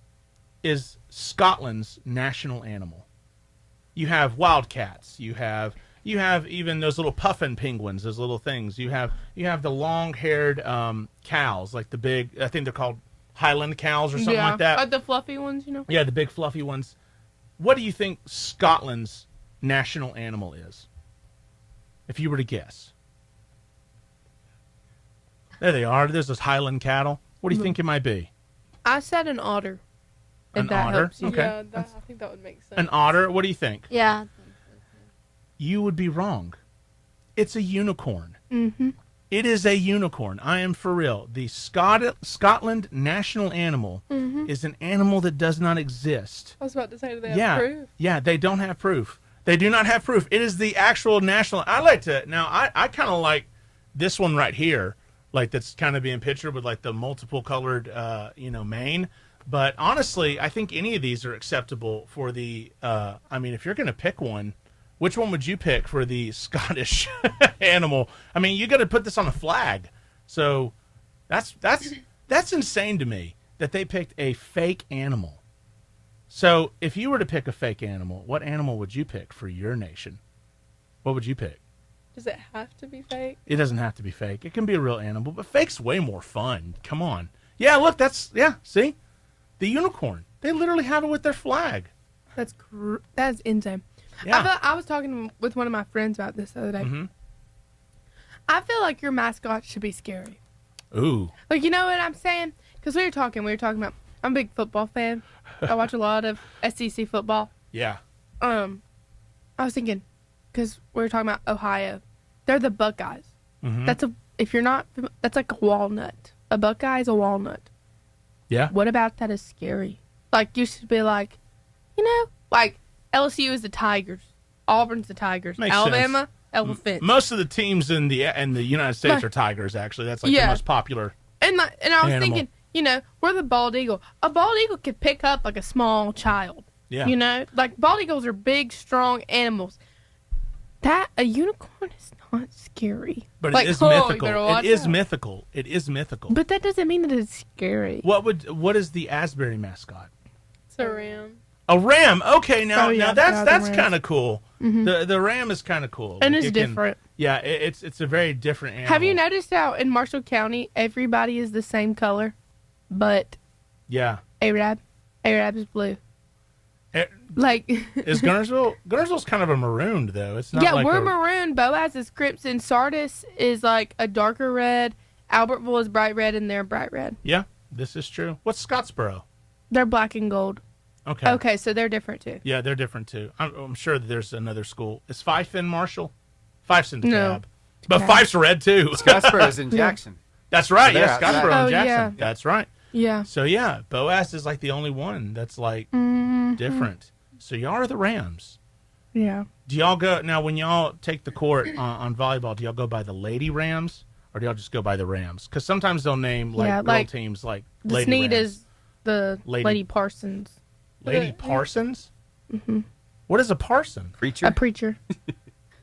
is Scotland's national animal? You have wildcats. You have even those little puffin penguins, those little things. You have the long-haired cows, like the big. I think they're called Highland cows or something like that. Like the fluffy ones, you know. Yeah, the big fluffy ones. What do you think Scotland's national animal is? If you were to guess. There they are. There's those Highland cattle. What do you think it might be? I said an otter. If An that otter? helps you. Okay. Yeah, I think that would make sense. An otter? What do you think? Yeah. I think so, too. You would be wrong. It's a unicorn. Mm-hmm. It is a unicorn. I am for real. The Scotland national animal is an animal that does not exist. I was about to say, do they have proof? Yeah, they don't have proof. They do not have proof. It is the actual national. I like to now. I kind of like this one right here, like that's kind of being pictured with like the multiple colored, mane. But honestly, I think any of these are acceptable for the. I mean, if you're going to pick one, which one would you pick for the Scottish animal? I mean, you got to put this on a flag. So that's insane to me that they picked a fake animal. So if you were to pick a fake animal, what animal would you pick for your nation? What would you pick? Does it have to be fake? It doesn't have to be fake. It can be a real animal, but fake's way more fun. Come on. Yeah, look, see? The unicorn. They literally have it with their flag. That's insane. Yeah. I was talking with one of my friends about this the other day. Mm-hmm. I feel like your mascot should be scary. Ooh. Like, you know what I'm saying? Because we were talking about, I'm a big football fan. I watch a lot of SEC football. Yeah. I was thinking, because we were talking about Ohio, they're the Buckeyes. Mm-hmm. That's like a walnut. A Buckeye is a walnut. Yeah. What about that is scary? Like, you should be like, like LSU is the Tigers. Auburn's the Tigers. Makes Alabama, sense. Elephants. Most of the teams in the United States are tigers, actually. That's like the most popular. And I was animal. thinking, we're the bald eagle. A bald eagle could pick up like a small child. Yeah. Like bald eagles are big, strong animals. A unicorn is not scary. But like, it is mythical. mythical. It is mythical. It is mythical. But that doesn't mean that it's scary. What is the Asbury mascot? It's a ram. A ram. Okay, now that's the kind of cool. Mm-hmm. The ram is kind of cool. And Like, it's different. It's a very different animal. Have you noticed how in Marshall County everybody is the same color, but Arab is blue. Like Is Gunnersville's kind of a marooned though. It's not. Yeah, like we're maroon. Boaz is crimson. Sardis is like a darker red. Albertville is bright red, and they're bright red. Yeah, this is true. What's Scottsboro? They're black and gold. Okay. Okay, so they're different too. Yeah, they're different too. I'm sure that there's another school. Is Fife in Marshall? Fife's in the No. cab. But Fife's red too. Scottsboro is in Jackson. That's right. So Yeah, they're outside. Scottsboro and Oh, Jackson. yeah. That's right. Yeah. So yeah, Boaz is like the only one that's like different. So y'all are the Rams. Yeah. Do y'all go now when y'all take the court on volleyball? Do y'all go by the Lady Rams or do y'all just go by the Rams? Because sometimes they'll name girl teams like The Lady Sneed Rams. is the Lady Parsons. Lady Parsons. Mm-hmm. What is a parson? Preacher. A preacher.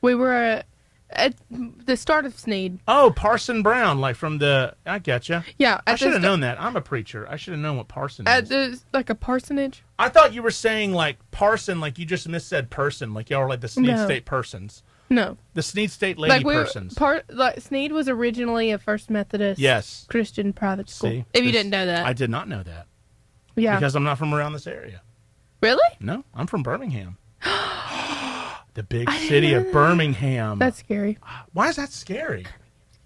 We were at the start of Sneed. Oh, Parson Brown, like from the. I getcha. Yeah. I should have known that. I'm a preacher. I should have known what parson At is. like a parsonage. I thought you were saying like parson, like you just missaid person, like y'all are like the Sneed No. State persons. No. The Sneed State Lady persons. Sneed was originally a First Methodist Yes. Christian private school. See, if you didn't know that. I did not know that. Yeah. Because I'm not from around this area. Really? No, I'm from Birmingham. The big city of Birmingham. That's scary. Why is that scary?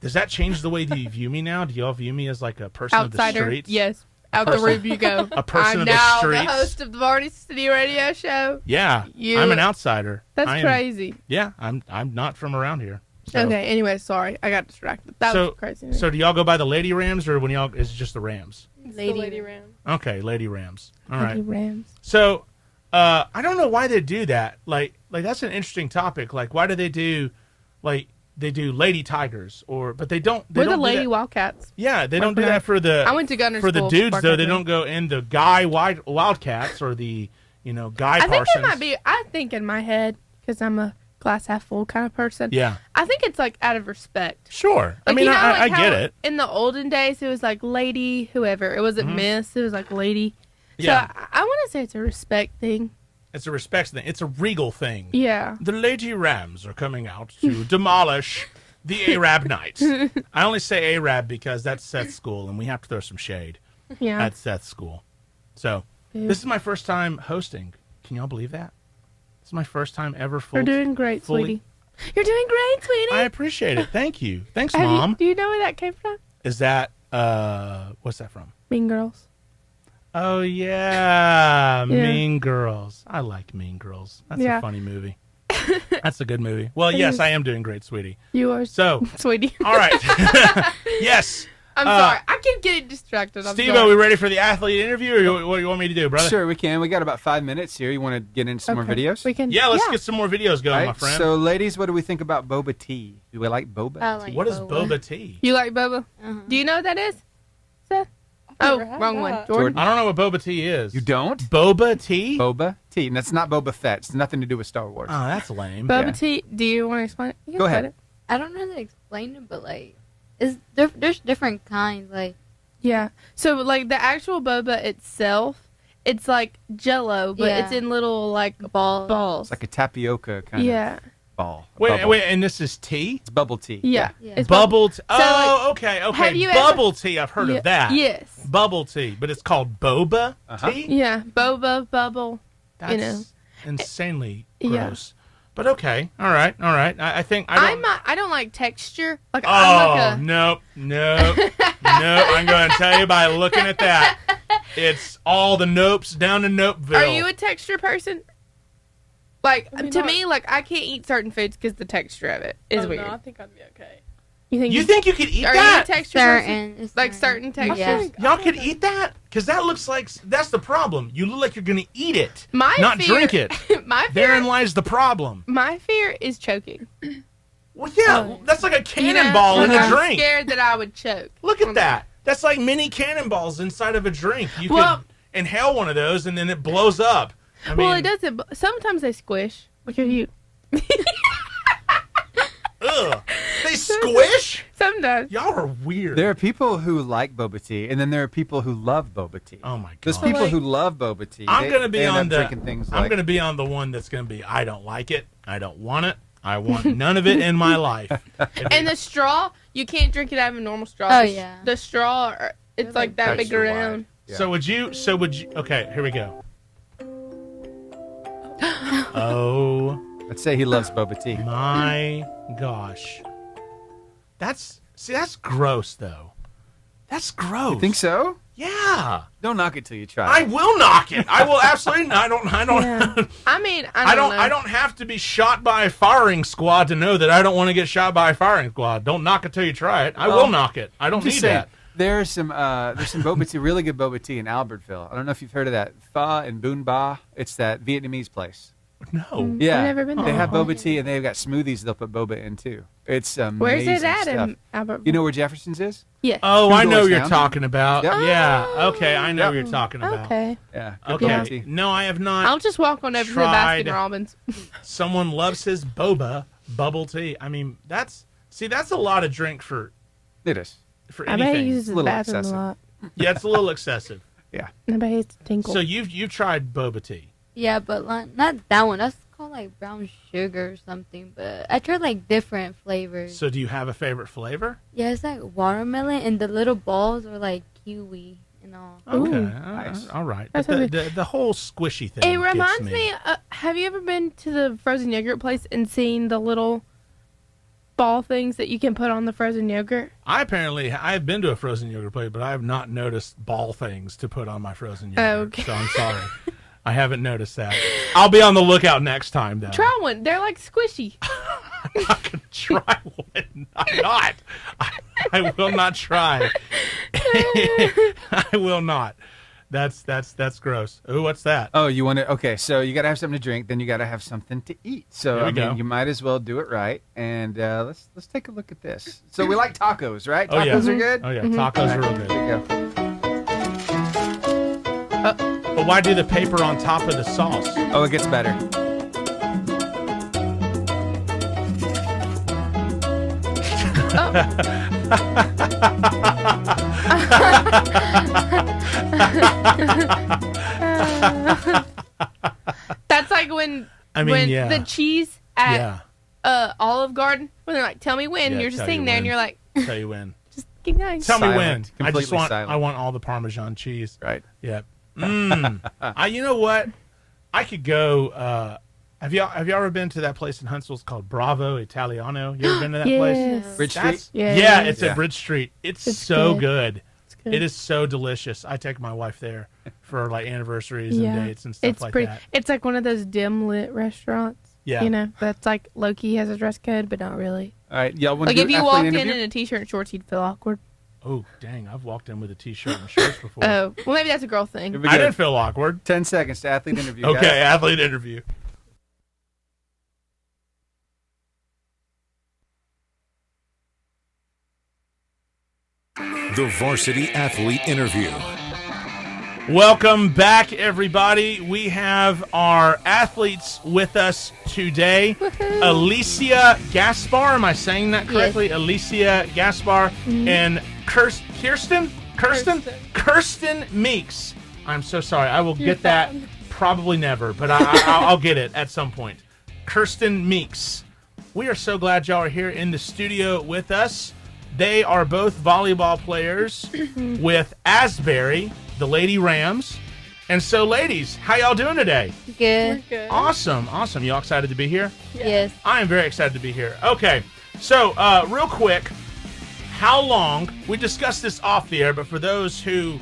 Does that change the way that you view me now? Do y'all view me as like a person Outsider. of the streets? Yes. Out the roof you go. A person I'm of the now streets. the host of the Varney City Radio Show. Yeah. I'm an outsider. That's crazy. Yeah, I'm not from around here. So. Okay, anyway, sorry. I got distracted. That was crazy. So do y'all go by the Lady Rams or when y'all is it just the Rams? It's the Lady Ram. Okay, Lady Rams. All Lady right. Rams. So I don't know why they do that. Like that's an interesting topic. Like why do they do like they do Lady Tigers, but they don't. We're the don't do Lady that. Wildcats. Yeah, they don't do that for the. I went to Gunner for the School dudes for though. They Parkland. don't go in the guy Wildcats or the Guy I think Parsons. it might be. I think in my head, because I'm a glass half full kind of person. Yeah. I think it's like out of respect. Sure. I Like, mean, you know, I like get how it. In the olden days, it was like Lady whoever. It wasn't Miss. It was like Lady. Yeah. So I want to say it's a respect thing. It's a respect thing. It's a regal thing. Yeah. The Lady Rams are coming out to demolish the Arab Knights. I only say Arab because that's Seth's school, and we have to throw some shade Yeah. at Seth's school. So this is my first time hosting. Can y'all believe that? This is my first time ever You're doing great, fully- sweetie. You're doing great, sweetie. I appreciate it. Thank you. Thanks, Mom. Do you know where that came from? Is that, what's that from? Mean Girls. Oh, yeah. Mean Girls. I like Mean Girls. That's a funny movie. That's a good movie. Well, yes, I am doing great, sweetie. You are So, sweetie. all right. Yes. I'm sorry. I keep getting distracted. I'm Steve, sorry. are we ready for the athlete interview, or what do you want me to do, brother? Sure, we can. We got about 5 minutes here. You want to get into some more videos? We can. Yeah, let's get some more videos going, All my right, friend. so, ladies, what do we think about boba tea? Do we like boba? I like What is boba. boba tea? You like boba? Do you know what that is, Seth? Oh, never had wrong that. one. Jordan. I don't know what boba tea is. You don't? Boba tea? Boba tea. And that's not Boba Fett. It's nothing to do with Star Wars. Oh, that's lame. Boba Yeah. tea. Do you want to explain it? You can Go explain ahead. it. I don't know how to explain it, but like, there's different kinds. Like, Yeah. So like the actual boba itself, it's like Jello, but Yeah. it's in little like balls. balls. It's like a tapioca kind Yeah. of ball. a Wait, bubble. wait, and this is tea? It's bubble tea. Yeah. Yeah. It's Bubble tea. So, Oh, okay. have you Bubble tea. I've heard Yeah. of that. Yes. Bubble tea, but it's called boba tea? Yeah. Boba bubble. That's you know. insanely Yeah. gross. But okay. All right. I think I don't. I don't like texture. Like Oh, I'm like nope. I'm going to tell you by looking at that. It's all the nopes down to Nopeville. Are you a texture person? Like I mean, to not- me, like I can't eat certain foods because the texture of it is Oh, weird. No, I think I'd be okay. You think you could eat Are that? you a texture person? Certain, Like certain textures? Yeah. Y'all could eat that? Because that looks like, that's the problem. You look like you're going to eat it, My not fear, drink it. my fear. Therein lies the problem. My fear is choking. Well, yeah, that's like a You know, cannonball in like a I'm drink. scared that I would choke. Look at that. That's like mini cannonballs inside of a drink. You Well- could inhale one of those and then it blows up. I mean, Well, it doesn't. But sometimes they squish. Look at you. Ugh. They squish? Sometimes. Y'all are weird. There are people who like boba tea, and then there are people who love boba tea. Oh my god. There's people like- who love boba tea. I'm gonna be they end on up the. drinking things I'm like gonna be on the one that's gonna be. I don't like it. I don't want it. I want none of it in my life. And the straw, you can't drink it out of a normal straw. Oh, The yeah. The straw, it's like that big extra wide. around. Yeah. So would you? Okay, here we go. Oh Let's say he loves boba tea. my gosh, that's gross though. That's gross. You think so? Yeah. Don't knock it till you try. I it. will knock it. I will absolutely not. I don't. Yeah. I mean, I don't know. I don't have to be shot by a firing squad to know that I don't want to get shot by a firing squad. Don't knock it till you try it. I will knock it. I don't need Just saying, that. there's some boba tea, really good boba tea in Albertville. I don't know if you've heard of that. Pho and Boon Ba. It's that Vietnamese place. No. Yeah, I've never been they there have before. boba tea, and they've got smoothies they'll put boba in too. It's amazing Where's it at stuff. in Albert? You know where Jefferson's is? Yes. Oh, Two I know doors what you're down. talking about. Yep. Yeah. Okay, I know Yep. what you're talking about. Okay. Yeah. good Okay. boba tea. No, I have not. I'll just walk on over to the tried- Baskin Robbins. Someone loves his boba bubble tea. I mean, that's a lot of drink for It is. I bet he anything. uses the little bathroom excessive. a lot. Yeah, it's a little excessive. Yeah. I bet he's tinkle. So you've tried boba tea. Yeah, but like, not that one. That's called like brown sugar or something. But I tried like different flavors. So do you have a favorite flavor? Yeah, it's like watermelon, and the little balls are like kiwi and all. Okay, Ooh. Nice. all right. That's But okay. the whole squishy thing. It gets reminds me. Have you ever been to the frozen yogurt place and seen the little ball things that you can put on the frozen yogurt? I've been to a frozen yogurt place, but I have not noticed ball things to put on my frozen yogurt. Oh, okay. So I'm sorry. I haven't noticed that. I'll be on the lookout next time, though. Try one. They're like squishy. I'm not going to try one. I'm not. I will not try. I will not. That's gross. Ooh, what's that? Oh, you want to? Okay, so you got to have something to drink, then you got to have something to eat. So There we go. you might as well do it right. And let's take a look at this. So we like tacos, right? Oh, yeah. Tacos are good. Oh yeah, tacos are real good. There you go. But why do the paper on top of the sauce? Oh, it gets better. That's like when the cheese at Olive Garden, when they're like, "Tell me when," Yeah, you're just tell sitting you there when. and you're like, Tell you when. "Just keep going." Tell me when. Silent. I just Completely want. silent. I want all the Parmesan cheese. Right. Yep. You know what? I could go. Have y'all ever been to that place in Huntsville? It's called Bravo Italiano. You ever been to that place? Bridge Street? Yeah, it's Yeah. at Bridge Street. It's It's so good. good. It's good. It is so delicious. I take my wife there for like anniversaries and dates and stuff It's like pretty. that. It's like one of those dim lit restaurants. Yeah. You know, that's like low-key has a dress code, but not really. All right. Y'all want Like to if do you athlete walked interview? in a t-shirt and shorts, you'd feel awkward. Oh, dang. I've walked in with a t-shirt and shorts before. Oh, well, maybe that's a girl thing. Here we I go. didn't feel awkward. 10 seconds to athlete interview. Okay, guys. athlete interview. The Varsity Athlete Interview. Welcome back, everybody. We have our athletes with us today. Alicia Gaspar, am I saying that correctly? Yes. Alicia Gaspar and Kirsten Meeks. I'm so sorry. I will get that probably never, but I'll get it at some point. Kirsten Meeks. We are so glad y'all are here in the studio with us. They are both volleyball players with Asbury, the Lady Rams. And so, ladies, how y'all doing today? Good. Good. Awesome. Youall excited to be here? Yes. I am very excited to be here. Okay, so real quick, how long, we discussed this off the air, but for those who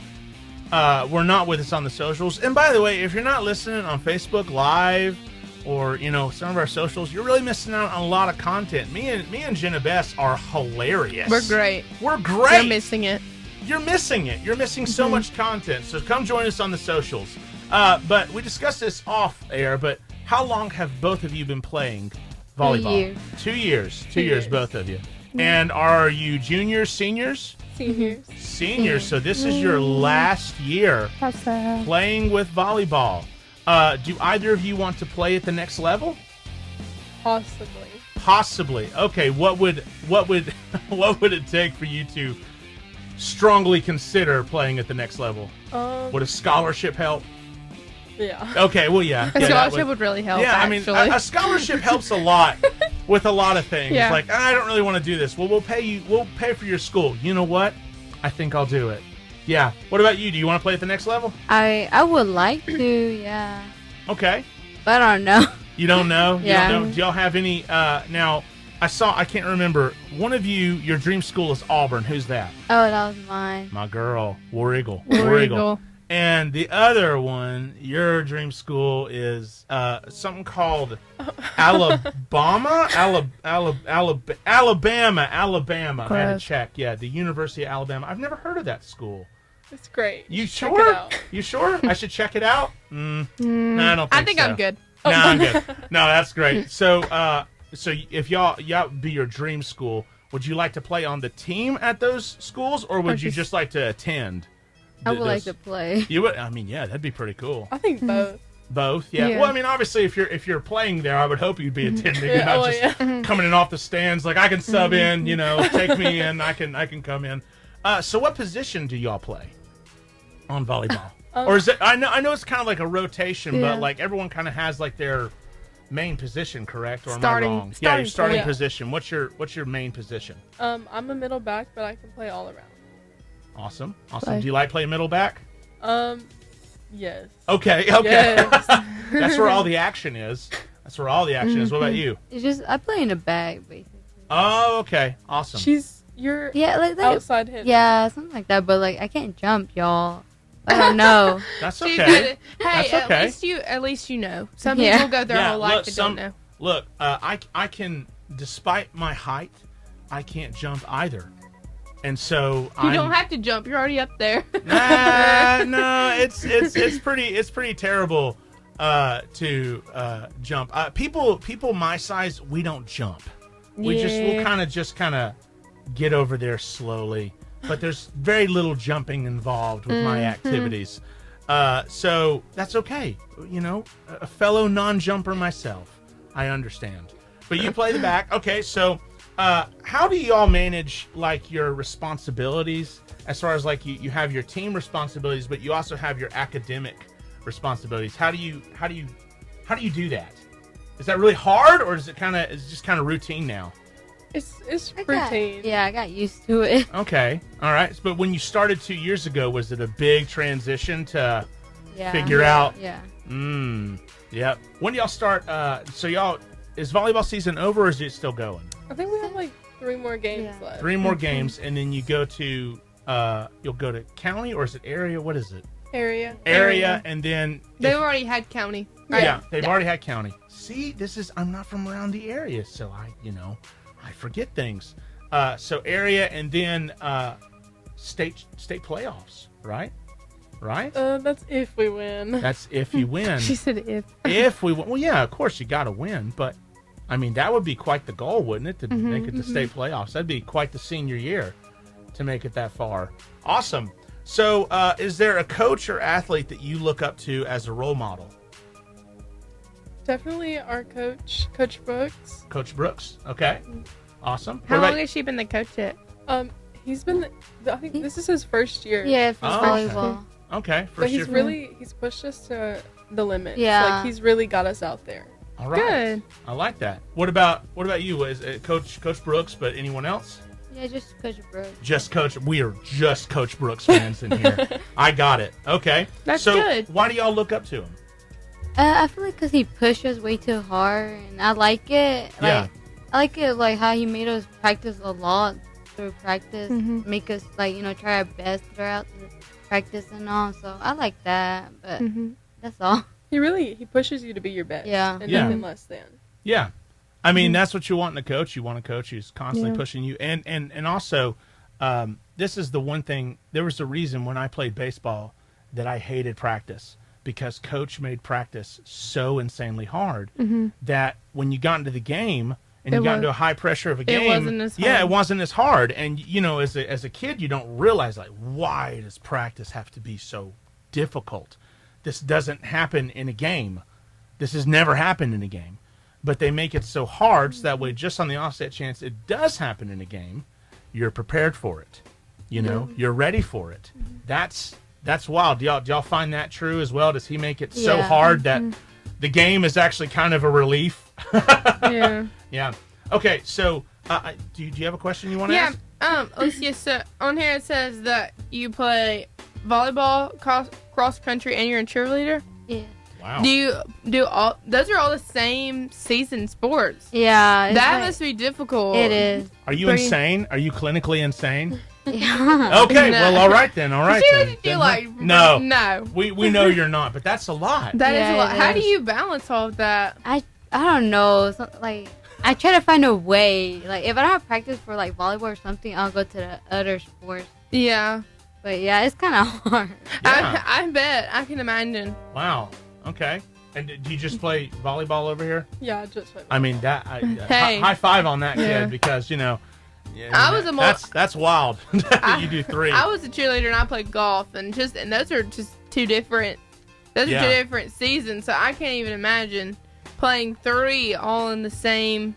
were not with us on the socials, and by the way, if you're not listening on Facebook Live or, some of our socials, you're really missing out on a lot of content. Me and Ginna Bess are hilarious. We're great. We're great. You're missing it. You're missing it. You're missing so much content. So come join us on the socials. But we discussed this off air, but how long have both of you been playing volleyball? 2 years. 2 years. 2 years, years. both of you. And are you juniors, seniors? Seniors. Seniors. So this is your last year How sad. playing with volleyball. Do either of you want to play at the next level? Possibly. Possibly. Okay. What would it take for you to strongly consider playing at the next level? Would a scholarship help? Yeah. Okay, well, yeah. A that scholarship would really help. Yeah, actually. I mean, a scholarship helps a lot with a lot of things. Yeah. Like, I don't really want to do this. Well, we'll pay for your school. You know what? I think I'll do it. Yeah. What about you? Do you want to play at the next level? I would like to, yeah. Okay. But I don't know. You don't know? You Yeah. don't know? Do y'all have any, now, I can't remember. One of you, your dream school is Auburn. Who's that? Oh, that was mine. My girl, War Eagle. War Eagle. And the other one, your dream school is something called Alabama. Alabama. I had to Close. check. Yeah, the University of Alabama. I've never heard of that school. It's great. You Check sure? it out. You sure? I should check it out? No, I don't think I think so. I'm good. No, I'm good. No, that's great. So, if y'all be your dream school, would you like to play on the team at those schools, or would you just like to attend? I would like to play. You would. I mean, yeah, that'd be pretty cool. I think both. Both, yeah. Yeah. Well, I mean, obviously, if you're playing there, I would hope you'd be attending, and Yeah, not oh, just coming in off the stands. Like, I can sub in, take me in. I can come in. So, what position do y'all play on volleyball? Or is it? I know it's kind of like a rotation, Yeah. but like everyone kind of has like their main position, correct? Or Starting- am I wrong? Yeah, your starting starting point. position. What's your main position? I'm a middle back, but I can play all around. Awesome. Play. Do you like playing middle back? Yes. Okay. Yes. That's where all the action is. What about you? It's just, I play in the bag, basically. Oh, okay. Awesome. She's your Yeah, like outside hit. yeah, something like that. But, like, I can't jump, y'all. I don't know. That's She's okay. good. Hey, That's okay. at least you know. Some Yeah. people go their whole life and don't know. Look, I can, despite my height, I can't jump either. And so You don't have to jump. You're already up there. no, it's pretty terrible to jump. People my size, we don't jump. We'll kind of get over there slowly. But there's very little jumping involved with my activities. So that's okay. You know, a fellow non-jumper myself, I understand. But you play the back. Okay, so how do y'all manage like your responsibilities as far as like you have your team responsibilities, but you also have your academic responsibilities? How do you do that? Is that really hard, or is it just kind of routine now? It's routine. I got used to it. Okay, all right. But when you started 2 years ago, was it a big transition to figure out? Yeah. Yep. When do y'all start? Is volleyball season over, or is it still going? I think we have like 3 more games left. 3 more games, and then you go to you'll go to county, or is it area? What is it? Area, and then They've already had county. Right? Yeah, they've already had county. See, I'm not from around the area, so I forget things. So area, and then state playoffs, right? Right? That's if we win. That's if you win. She said if. If we win. Well, yeah, of course you got to win, but I mean that would be quite the goal, wouldn't it, to make it to state playoffs? That'd be quite the senior year to make it that far. Awesome. So, is there a coach or athlete that you look up to as a role model? Definitely our coach, Coach Brooks. Coach Brooks. Okay. Awesome. How long has she been the coach at? He's been. I think this is his first year. Yeah, for volleyball. Okay. But he's pushed us to the limit. Yeah. Like he's really got us out there. All right. Good. I like that. What about you? Is it Coach Brooks? But anyone else? Yeah, just Coach Brooks. Just Coach. We are just Coach Brooks fans in here. I got it. Okay. That's so good. Why do y'all look up to him? I feel like because he pushes way too hard, and I like it. Yeah. I like it like how he made us practice a lot through practice, make us try our best throughout the practice and all. So I like that, but that's all. He pushes you to be your best. Yeah. And nothing less than. Yeah. I mean, that's what you want in a coach. You want a coach who's constantly pushing you. And also, this is the one thing. There was a reason when I played baseball that I hated practice, because coach made practice so insanely hard that when you got into the game and you got into a high pressure of a game, it wasn't as hard. Yeah, it wasn't as hard. And, as a kid, you don't realize, like, why does practice have to be so difficult? This doesn't happen in a game. This has never happened in a game. But they make it so hard so that way, just on the offset chance it does happen in a game, you're prepared for it. You're ready for it. That's wild. Do y'all find that true as well? Does he make it so hard that the game is actually kind of a relief? Yeah. Yeah. Okay, so do you have a question you want to ask? Alicia, so on here it says that you play volleyball, cross country, and you're a cheerleader. Yeah. Wow. Do you do all? Those are all the same season sports. Yeah. That must be difficult. It is. Are you insane? Are you clinically insane? Yeah. Okay, No. well, all right then. All right She then. doesn't feel like No. We know you're not, but that's a lot. That is Yeah, a lot. it How do is. you balance all of that? I don't know. I try to find a way. Like if I don't have practice for like volleyball or something, I'll go to the other sports. Yeah. But yeah, it's kind of hard. Yeah. I bet. I can imagine. Wow. Okay. And do you just play volleyball over here? Yeah, just like I mean, Hey. high five on that Yeah. kid, because I was that's wild. You do 3. I was a cheerleader and I played golf, and those are just two different. Those are Yeah. two different seasons, so I can't even imagine playing 3 all in the same.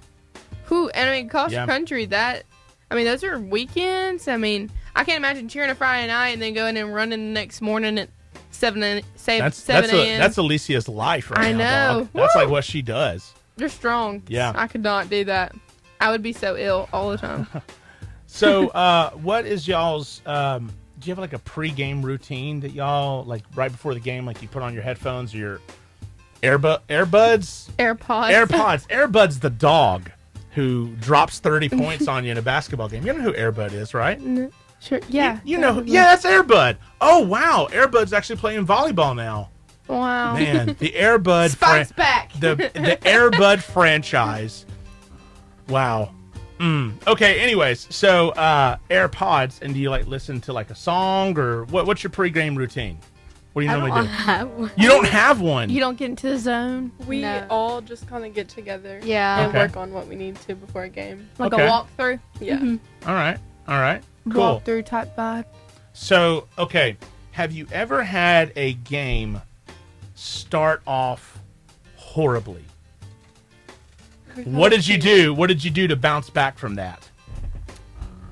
And I mean, cross country. Those are weekends. I mean, I can't imagine cheering a Friday night and then going and running the next morning at 7 a.m. That's Alicia's life right I now. know. Dog. That's Woo! like what she does. They're strong. Yeah. I could not do that. I would be so ill all the time. So, what is y'all's? Do you have like a pre-game routine that y'all like right before the game? Like you put on your headphones or your earbuds? AirPods. Airbud's the dog who drops 30 points on you in a basketball game. You know who Airbud is, right? Sure. Yeah. You know. Yeah, that's Airbud. Oh wow, Airbud's actually playing volleyball now. Wow. Man, the Airbud Spike's back. the Airbud franchise. Wow. Okay, anyways, so AirPods, and do you like listen to like a song or what's your pregame routine? What do you normally do? Have one. You don't have one. You don't get into the zone. We No. all just kind of get together Yeah. and work on what we need to before a game. Like Okay. a walkthrough. Yeah. All right. Cool. Walkthrough type vibe. So, okay, have you ever had a game start off horribly? What did you do? What did you do to bounce back from that?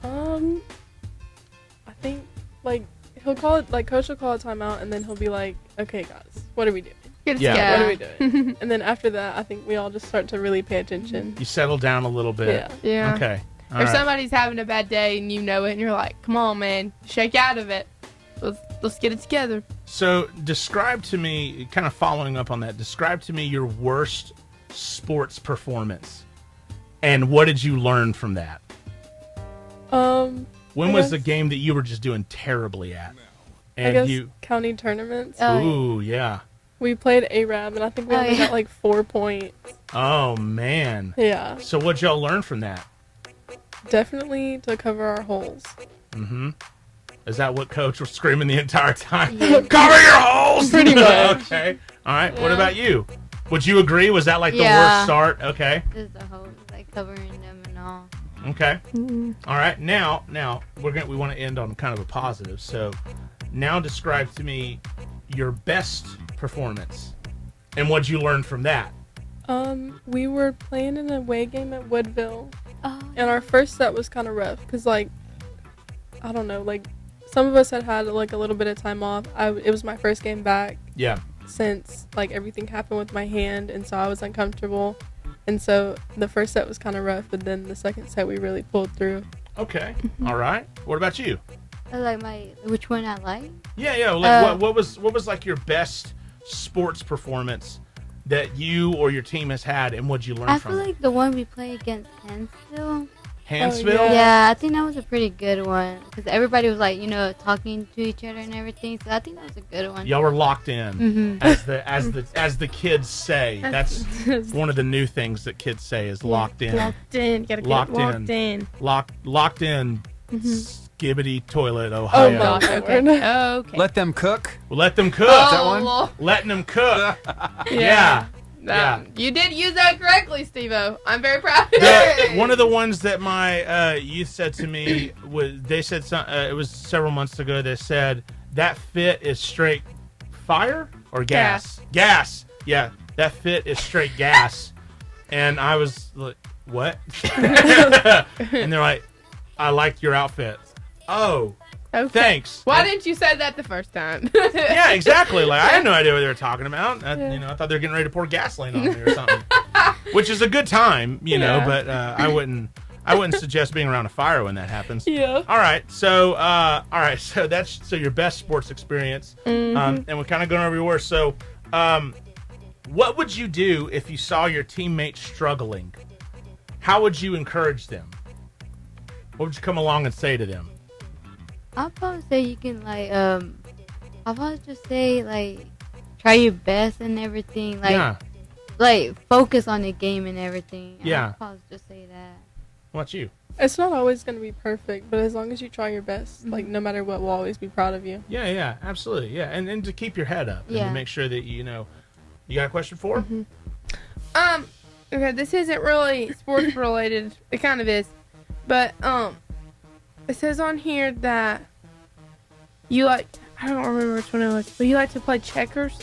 I think like he'll call it like coach will call a timeout and then he'll be like, "Okay, guys, what are we doing? Get it Yeah. together. What are we doing?" And then after that, I think we all just start to really pay attention. You settle down a little bit. Yeah. Yeah. Okay. All Or right. somebody's having a bad day and you know it, and you're like, "Come on, man, shake out of it. Let's get it together." So, describe to me, kind of following up on that, describe to me your worst sports performance. And what did you learn from that? When I was guess- the game that you were just doing terribly at? I And guess you, county tournaments. ooh, yeah. We played Arab, and I think we only got like 4 points. Oh, man. Yeah, So, what'd y'all learn from that? definitely to cover our holes. Is that what Coach was screaming the entire time? Cover your holes! Pretty much. Okay. All right. What about you? Would you agree? Was that like the worst start? Okay. Just the whole like covering them and all. Okay. All right. Now we want to end on kind of a positive. So now describe to me your best performance and what'd you learn from that? We were playing an away game at Woodville, Oh. and our first set was kind of rough because like I don't know, like some of us had like a little bit of time off. It was my first game back Yeah. since like everything happened with my hand, and so I was uncomfortable, and so the first set was kind of rough, but then the second set we really pulled through. Okay. All right. What about you? I like which one I like. Yeah. Like what was like your best sports performance that you or your team has had, and what'd you learn I from feel it? like the one we played against Hansville. Hansville? Oh, Yeah, I think that was a pretty good one because everybody was like, talking to each other and everything. So I think that was a good one. Y'all were locked in, as the kids say. That's one of the new things that kids say is locked in. Locked in. Gotta get Locked locked in. in. Locked in. Skibbity toilet, Oh Ohio. my Okay. word. Okay. Let them cook. Let them cook. that one? Lord. Letting them cook. Yeah. Yeah. You did use that correctly, Steve-O. I'm very proud of you. One of the ones that my youth said to me was, they said it was several months ago. They said that fit is straight fire or gas. Gas. Yeah, that fit is straight gas. And I was like, what? And they're like, I liked your outfit. Oh, Okay. thanks. Why didn't you say that the first time? Yeah, exactly. Like I had no idea what they were talking about. I thought they were getting ready to pour gasoline on me or something. Which is a good time, Yeah. but I wouldn't suggest being around a fire when that happens. Yeah. All right. So that's your best sports experience. And we're kind of going over your worst. So, what would you do if you saw your teammates struggling? How would you encourage them? What would you come along and say to them? I'll probably say you can I'll probably just say try your best and everything. Focus on the game and everything. Yeah. I'll probably just say that. What about you? It's not always going to be perfect, but as long as you try your best, like no matter what, we'll always be proud of you. Yeah, absolutely. Yeah, and to keep your head up and to Yeah. make sure that you got a question for? Okay, this isn't really sports related. It kind of is. But, it says on here that you I don't remember which one it was, but you like to play checkers?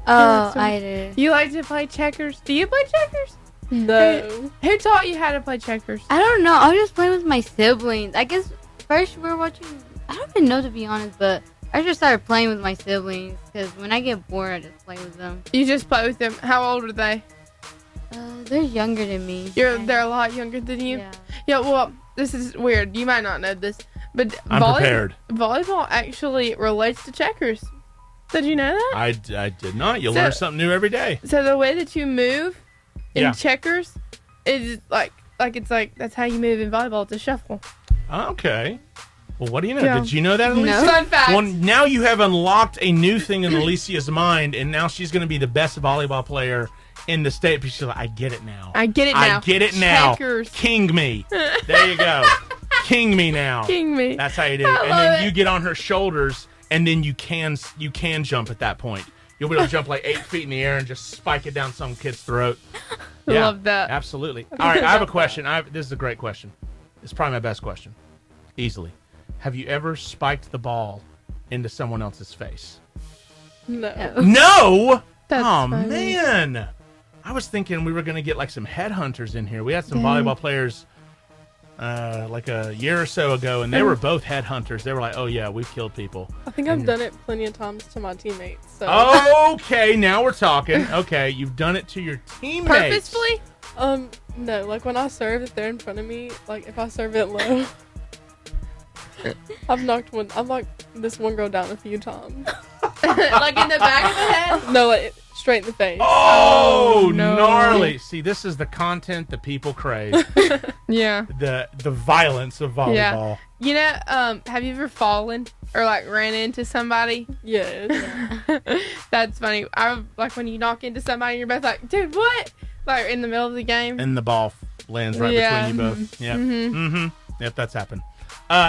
Oh, so- I did. You like to play checkers? Do you play checkers? No. Who taught you how to play checkers? I don't know. I was just playing with my siblings. I guess first we were watching. I don't even know, to be honest, but I just started playing with my siblings because when I get bored, I just play with them. You just play with them. How old are they? They're younger than me. They're a lot younger than you? Yeah. Yeah, well, this is weird. You might not know this, but I'm prepared. volleyball actually relates to checkers. Did you know that? I did not. You So- learn something new every day. So the way that you move in Yeah. checkers is that's how you move in volleyball. It's a shuffle. Okay. Well, what do you know? Yeah. Did you know that, Alicia? Fun fact. Well, now you have unlocked a new thing in Alicia's mind, and now she's going to be the best volleyball player in the state. But she's like, I get it now. I get it now. I get it now. Checkers. King me. There you go. King me now. King me. That's how you do it. And then you get on her shoulders, and then you can jump at that point. You'll be able to jump like 8 feet in the air and just spike it down some kid's throat. Yeah, love that. Absolutely. All right, I have a question. This is a great question. It's probably my best question. Easily. Have you ever spiked the ball into someone else's face? No. No? That's oh, funny. man. I was thinking we were going to get like some headhunters in here. We had some volleyball players like a year or so ago, and they were both headhunters. They were like, oh, yeah, we've killed people. I think I've done it plenty of times to my teammates. So. Okay, now we're talking. Okay, you've done it to your teammates. Purposefully? No, like when I serve, if they're in front of me, like if I serve it low, I've knocked this one girl down a few times. Like in the back of the head? No, like straight in the face. Oh, no. Gnarly. See, this is the content that people crave. Yeah. The violence of volleyball. You know, have you ever fallen or like ran into somebody? Yeah. That's funny. Like when you knock into somebody, you're both like, dude, what? Like in the middle of the game. And the ball lands right between you both. Yeah. Mm-hmm. Yep, that's happened.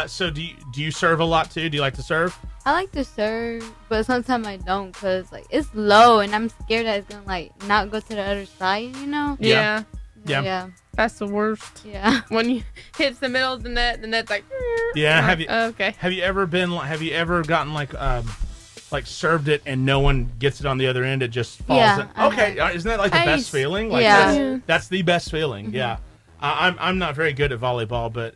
So do you serve a lot too? Do you like to serve? I like to serve, but sometimes I don't because like it's low and I'm scared that it's gonna like not go to the other side. You know? Yeah. Yeah. That's the worst. Yeah. When you hits the middle of the net's like. Yeah. Okay. Have you ever gotten like served it and no one gets it on the other end? It just falls. Yeah, Okay. Isn't that like the best feeling? Like Yeah. that's the best feeling. Yeah. I'm not very good at volleyball, but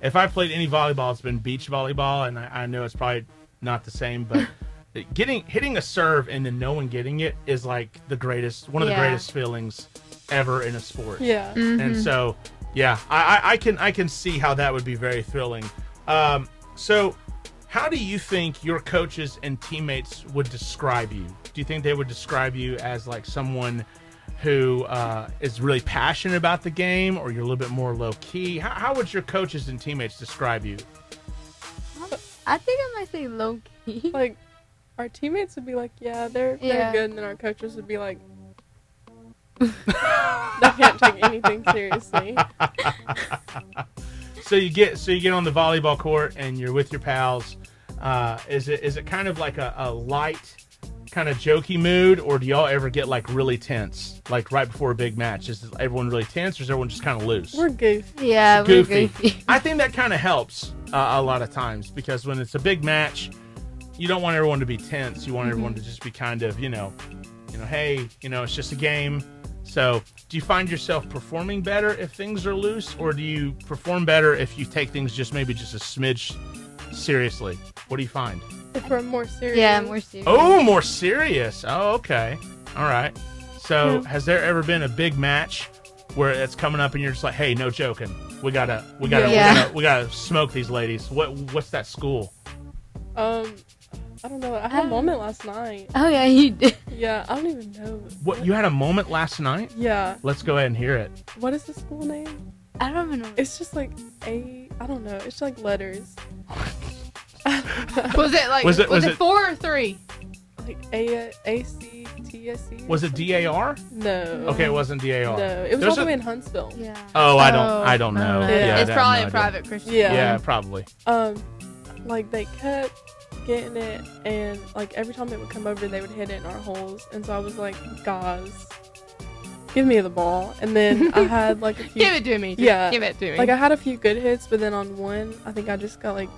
if I've played any volleyball, it's been beach volleyball, and I know it's probably not the same, but hitting a serve and then no one getting it is like one of the greatest feelings ever in a sport. Yeah. And so, yeah, I can see how that would be very thrilling. So, how do you think your coaches and teammates would describe you? Do you think they would describe you as like someone who is really passionate about the game, or you're a little bit more low key? How would your coaches and teammates describe you? I think I might say low key. Like our teammates would be like, yeah, they're good, and then our coaches would be like, they can't take anything seriously. So you get on the volleyball court and you're with your pals. Is it kind of like a light, kind of jokey mood, or do y'all ever get like really tense, like right before a big match? Is everyone really tense, or is everyone just kind of loose? We're goofy. Yeah, we're goofy. I think that kind of helps a lot of times, because when it's a big match, you don't want everyone to be tense. You want everyone to just be kind of, hey, it's just a game. So do you find yourself performing better if things are loose, or do you perform better if you take things just maybe just a smidge seriously? What do you find? If we're more serious. Yeah, more serious. Oh, more serious. Oh, okay. All right. So has there ever been a big match where it's coming up and you're just like, hey, no joking. We gotta smoke these ladies. What's that school? I don't know. I had a moment last night. Oh yeah, you did. Yeah, I don't even know. What, you had a moment last night? Yeah. Let's go ahead and hear it. What is the school name? I don't even know. It's just like I don't know. It's like letters. Was it like was it 4 or 3? Like A-C-T-S-E? Was it DAR? No. Okay, it wasn't DAR. No, it was all the way in Huntsville. Yeah. Oh, I don't know. Yeah. It's probably a private Christian. Yeah, probably. Like they kept getting it, and like every time it would come over, they would hit it in our holes, and so I was like, guys, give me the ball. And then I had like a few. Give it to me. Yeah. Give it to me. Like I had a few good hits, but then on one, I think I just got like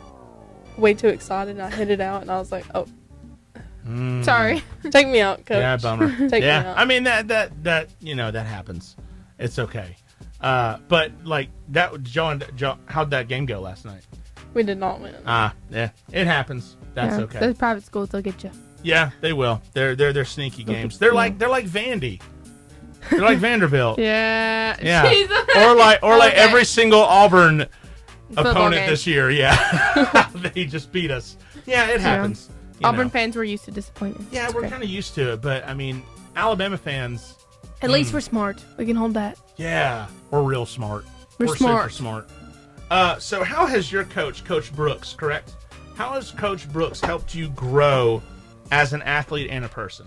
way too excited and I hit it out, and I was like, oh. Sorry. Take me out, coach. Yeah, bummer. Take me out. I mean that that happens. It's okay. But like that, John, how'd that game go last night? We did not win. Yeah, it happens. That's okay. Those private schools, they'll get you. Yeah, they will. They're sneaky games. They're like Vandy. They're like Vanderbilt. Yeah. Jeez. or like every single Auburn Football opponent game. this year. Yeah, they just beat us. Yeah, it happens. Auburn fans were used to disappointment. Yeah, we're kind of used to it, but I mean, Alabama fans. At least we're smart. We can hold that. Yeah, we're real smart. We're smart. Super smart. So how has your Coach Brooks, correct? How has Coach Brooks helped you grow as an athlete and a person?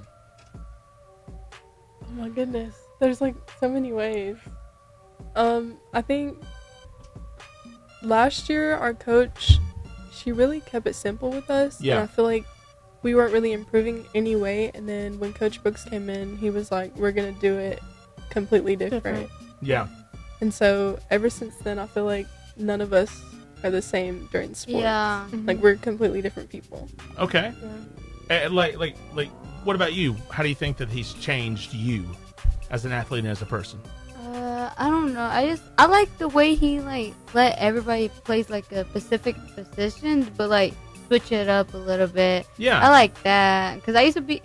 my goodness. There's like so many ways. I think last year our coach, she really kept it simple with us. Yeah. And I feel like we weren't really improving anyway. And then when Coach Brooks came in, he was like, we're going to do it completely different. Yeah. And so ever since then, I feel like none of us are the same during sports. Yeah. Like we're completely different people. Okay. Yeah. Like, what about you? How do you think that he's changed you as an athlete and as a person? I don't know. I like the way he like let everybody plays like a specific position, but like switch it up a little bit. Yeah. I like that because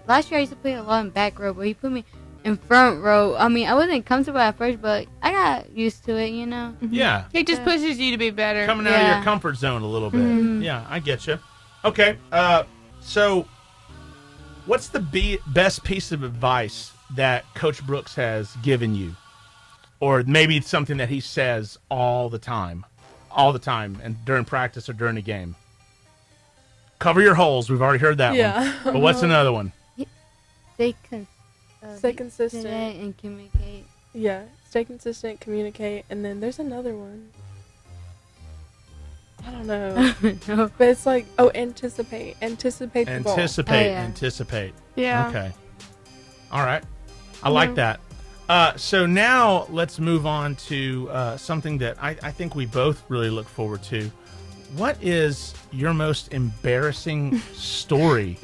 last year I used to play a lot in back row, but he put me in front row. I mean, I wasn't comfortable at first, but I got used to it, you know. Yeah. He just pushes you to be better. Coming out of your comfort zone a little bit. Yeah, I get you. Okay. So what's the best piece of advice that Coach Brooks has given you? Or maybe it's something that he says all the time, and during practice or during a game. Cover your holes. We've already heard that one. But what's another one? Stay consistent and communicate. Yeah, stay consistent, communicate, and then there's another one. I don't know. No. But it's like, anticipate the ball. Anticipate. Yeah. Okay. All right. I like that. So now let's move on to something that I think we both really look forward to. What is your most embarrassing story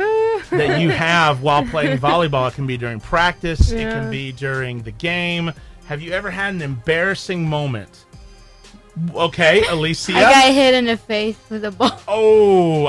that you have while playing volleyball? It can be during practice. It can be during the game. Have you ever had an embarrassing moment? Okay, Alicia. I got hit in the face with a ball. Oh,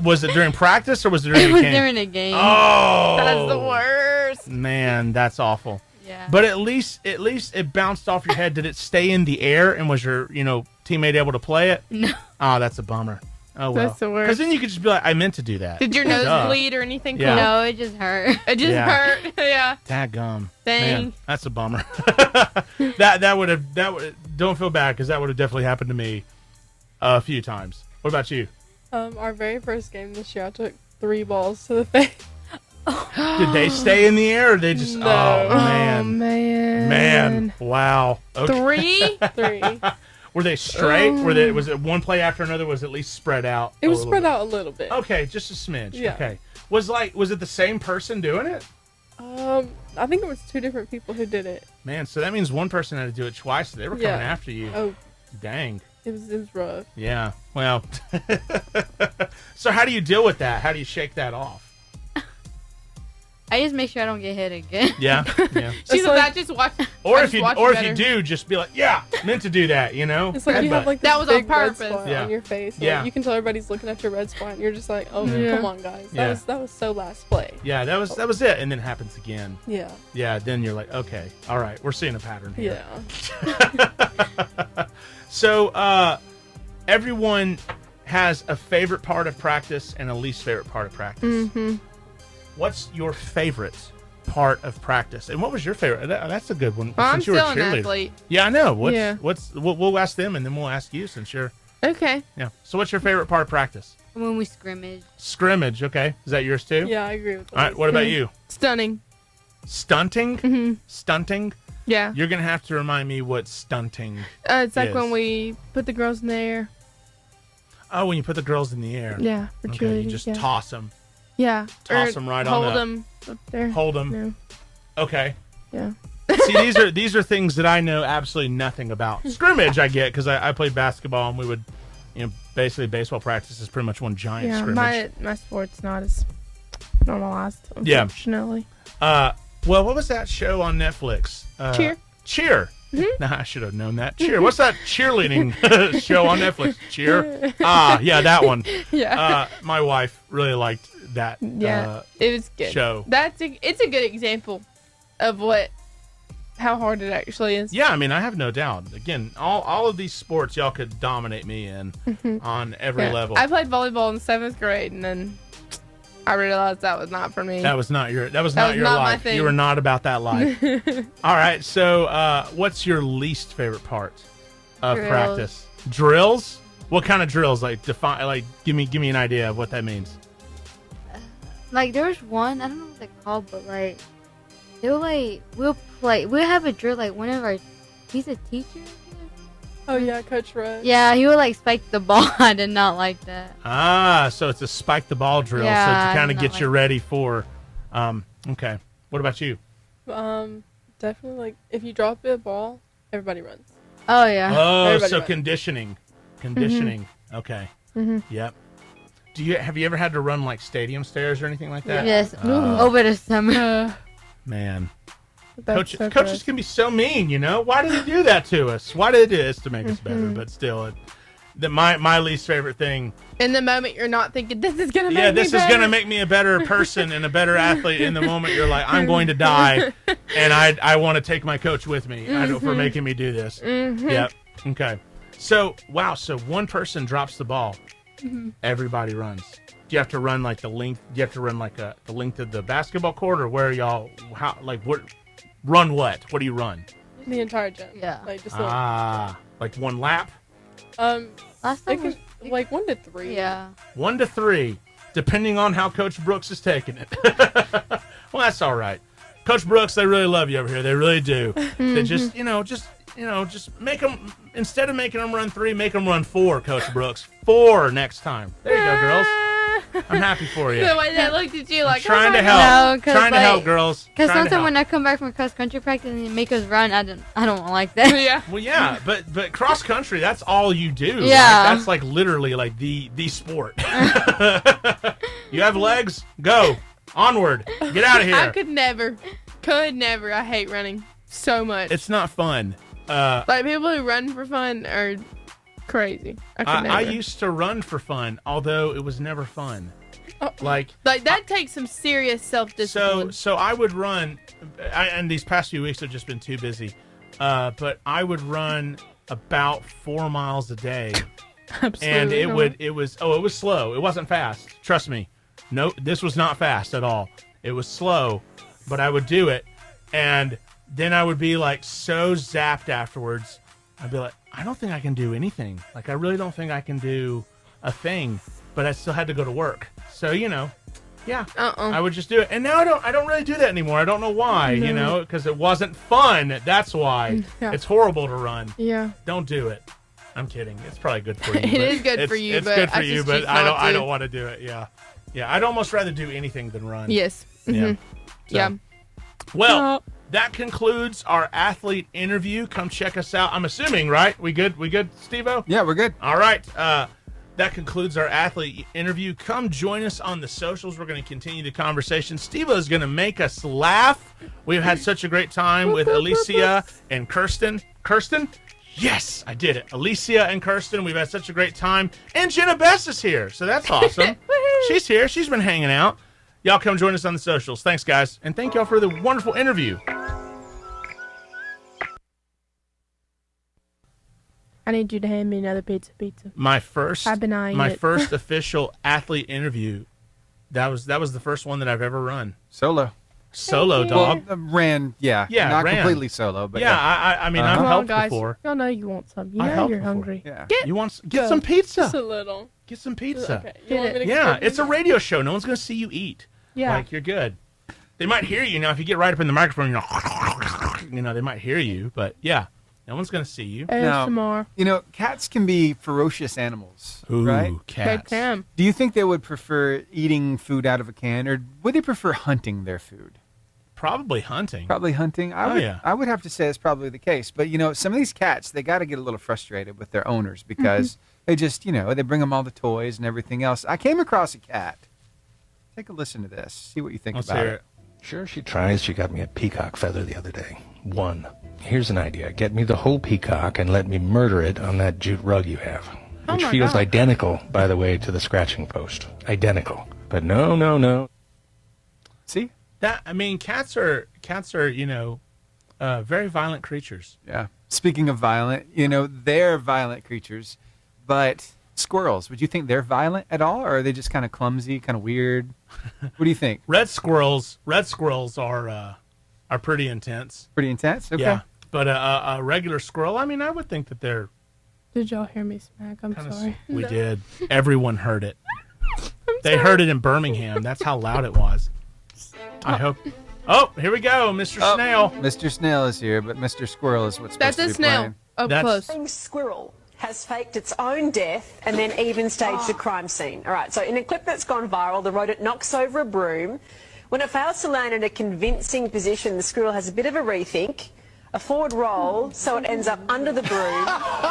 was it during practice or was it during the game? It was during the game. Oh, That's the worst. Man, that's awful. Yeah. But at least it bounced off your head. Did it stay in the air and was your teammate able to play it? No. Oh, that's a bummer. Oh well. That's the worst. Because then you could just be like, I meant to do that. Did your nose bleed or anything? Yeah. No, it just hurt. It just hurt. Yeah. Dadgum. Dang. Man, that's a bummer. that would don't feel bad because that would have definitely happened to me a few times. What about you? Our very first game this year, I took 3 balls to the face. Did they stay in the air or they just? No. Oh man. Oh man. Man. Wow. Okay. 3. Were they straight? Was it one play after another? Was it at least spread out? It was spread out a little bit. Okay, just a smidge. Yeah. Okay. Was it the same person doing it? I think it was 2 different people who did it. Man, so that means one person had to do it twice. So they were coming after you. Oh, dang. It was rough. Yeah. Well. So how do you deal with that? How do you shake that off? I just make sure I don't get hit again. Yeah. She's like, just watch. Or if you do, just be like, yeah, meant to do that. It's like you have like this that was on big red purpose. spot on your face. Yeah. You can tell everybody's looking at your red spot, and you're just like, oh, come on, guys. That was so last play. Yeah, that was it, and then it happens again. Yeah. Yeah. Then you're like, okay, all right, we're seeing a pattern here. Yeah. So everyone has a favorite part of practice and a least favorite part of practice. Mm-hmm. What's your favorite part of practice, and what was your favorite? That's a good one. Well, I'm since you were a still an cheerleader. athlete. Yeah, I know. We'll ask them, and then we'll ask you since you're. Okay. Yeah. So, what's your favorite part of practice? When we scrimmage. Scrimmage. Okay. Is that yours too? Yeah, I agree with that. All right. What about you? Stunting. Stunting. Mm-hmm. Stunting. Yeah. You're gonna have to remind me what stunting. It's like is. when we put the girls in the air. Oh, when you put the girls in the air. Yeah. For Okay. You cheerleading, just yeah. toss them. Yeah. Toss them right on hold up. them up there. Hold them. Yeah. Okay. Yeah. See, these are things that I know absolutely nothing about. Scrimmage, I get because I played basketball and we would, basically baseball practice is pretty much one giant scrimmage. My sport's not as normalized, unfortunately. Well, what was that show on Netflix? Cheer. Mm-hmm. Nah, I should have known that. Cheer. What's that cheerleading show on Netflix? Cheer. Yeah, that one. Yeah. My wife really liked that. Yeah, it was good. Show. It's a good example of how hard it actually is. Yeah, I mean, I have no doubt. Again, all of these sports, y'all could dominate me in on every level. I played volleyball in 7th grade, and then I realized that was not for me. That was not your life. My thing. You were not about that life. All right. So, what's your least favorite part of practice? Drills? What kind of drills? Like define. Like give me an idea of what that means. Like there was one. I don't know what they're called, but like they'll like we'll have a drill like one of our he's a teacher. Oh yeah, Coach Rudd. Yeah, he would like spike the ball. I did not like that. Ah, so it's a spike the ball drill, Yeah, so I to kind did of not get you ready for. Okay. What about you? Definitely like if you drop a ball, everybody runs. Oh yeah. Oh, Everybody so runs. conditioning. Okay. Yep. Have you ever had to run like stadium stairs or anything like that? Yes. Over the summer. Man. That's so Coaches gross. can be so mean, you know? Why do they do that to us? Why do they do this to make us better? But still, my least favorite thing. In the moment, you're not thinking, this is going to make Yeah, me this is better. going to make me a better person and a better athlete. In the moment, you're like, I'm going to die, and I want to take my coach with me for making me do this. Yep. Okay. So, wow. So one person drops the ball. Everybody runs. Do you have to run like the length? Do you have to run like the length of the basketball court, or where y'all? How like what? Run what? What do you run? The entire gym. Yeah. Like just Like one lap. Last time it could, like 1 to 3. yeah. 1 to 3, depending on how Coach Brooks is taking it. Well, that's all right. Coach Brooks, they really love you over here. They really do. They just make them, instead of making them run 3, make them run 4, Coach Brooks. 4 next time. There you go, girls. I'm happy for you. The way they looked at you like, Trying to oh my help. No, 'cause, Trying to help, like- girls. Because Trying to sometimes help. when I come back from cross country practice and they make us run, I don't like that. Yeah. Well, yeah, but cross country, that's all you do. Yeah. Like, that's like literally like the sport. You have legs? Go. Onward. Get out of here. I could never. I hate running so much. It's not fun. Like people who run for fun are crazy. I could never. I used to run for fun, although it was never fun. Like that takes some serious self-discipline. so I would run, and these past few weeks have just been too busy. But I would run about 4 miles a day, and it was slow. It wasn't fast. Trust me. No, this was not fast at all. It was slow, but I would do it, and then I would be like so zapped afterwards. I'd be like, I don't think I can do anything. Like I really don't think I can do a thing. But I still had to go to work. So, yeah, I would just do it. And now I don't really do that anymore. I don't know why, because it wasn't fun. That's why. Yeah. It's horrible to run. Yeah. Don't do it. I'm kidding. It's probably good for you. It is good for you, It's but good for I you, just but choose I not to. don't want to do it. Yeah. Yeah, I'd almost rather do anything than run. Yes. Yeah. So, yeah. Well, that concludes our athlete interview. Come check us out. I'm assuming, right? We good, Steve-O? Yeah, we're good. All right. That concludes our athlete interview. Come join us on the socials. We're going to continue the conversation. Steve is going to make us laugh. We've had such a great time with Alicia and Kirsten. Kirsten? Yes, I did it. Alicia and Kirsten. We've had such a great time. And Ginna Bess is here, so that's awesome. She's here. She's been hanging out. Y'all come join us on the socials. Thanks, guys. And thank y'all for the wonderful interview. I need you to hand me another pizza. My first I've been eyeing it. first official athlete interview. That was the first one that I've ever run. Solo. Solo, you. dog. Ran, yeah. Yeah, Not ran. completely solo, but Yeah, I mean, I've Come on, helped guys. before. Y'all know you want some. You I know helped you're before. hungry. Yeah. Get You want get Go. some pizza? Just a little. Get some pizza. Okay. You want me to Yeah, cook it's a it? radio show. No one's gonna see you eat. Yeah. Like you're good. They might hear you now if you get right up in the microphone. They might hear you, but yeah, no one's gonna see you. ASMR. Cats can be ferocious animals, Ooh, right? cats. Good time. Do you think they would prefer eating food out of a can, or would they prefer hunting their food? Probably hunting. Probably hunting. I would have to say it's probably the case. But, some of these cats, they got to get a little frustrated with their owners because they just, they bring them all the toys and everything else. I came across a cat. Take a listen to this. See what you think Let's about hear it. it. Sure she tries. She got me a peacock feather the other day. 1. Here's an idea. Get me the whole peacock and let me murder it on that jute rug you have. Which my feels God. identical, by the way, to the scratching post. Identical. But no. See? Cats are very violent creatures. Yeah. Speaking of violent, they're violent creatures. But squirrels, would you think they're violent at all? Or are they just kind of clumsy, kind of weird? What do you think? Red squirrels are pretty intense. Pretty intense? Okay. Yeah, but a regular squirrel, I would think that they're Did y'all hear me smack? I'm kind of. sorry. We did. Everyone heard it. They heard it in Birmingham. That's how loud it was. I hope Oh, here we go, Mr. Snail. Mr. Snail is here, but Mr. Squirrel is what's supposed That's to a be snail. playing. Up That's- close. Squirrel has faked its own death and then even staged a crime scene. All right, so in a clip that's gone viral, the rodent knocks over a broom. When it fails to land in a convincing position, the squirrel has a bit of a rethink, a forward roll, so it ends up under the broom.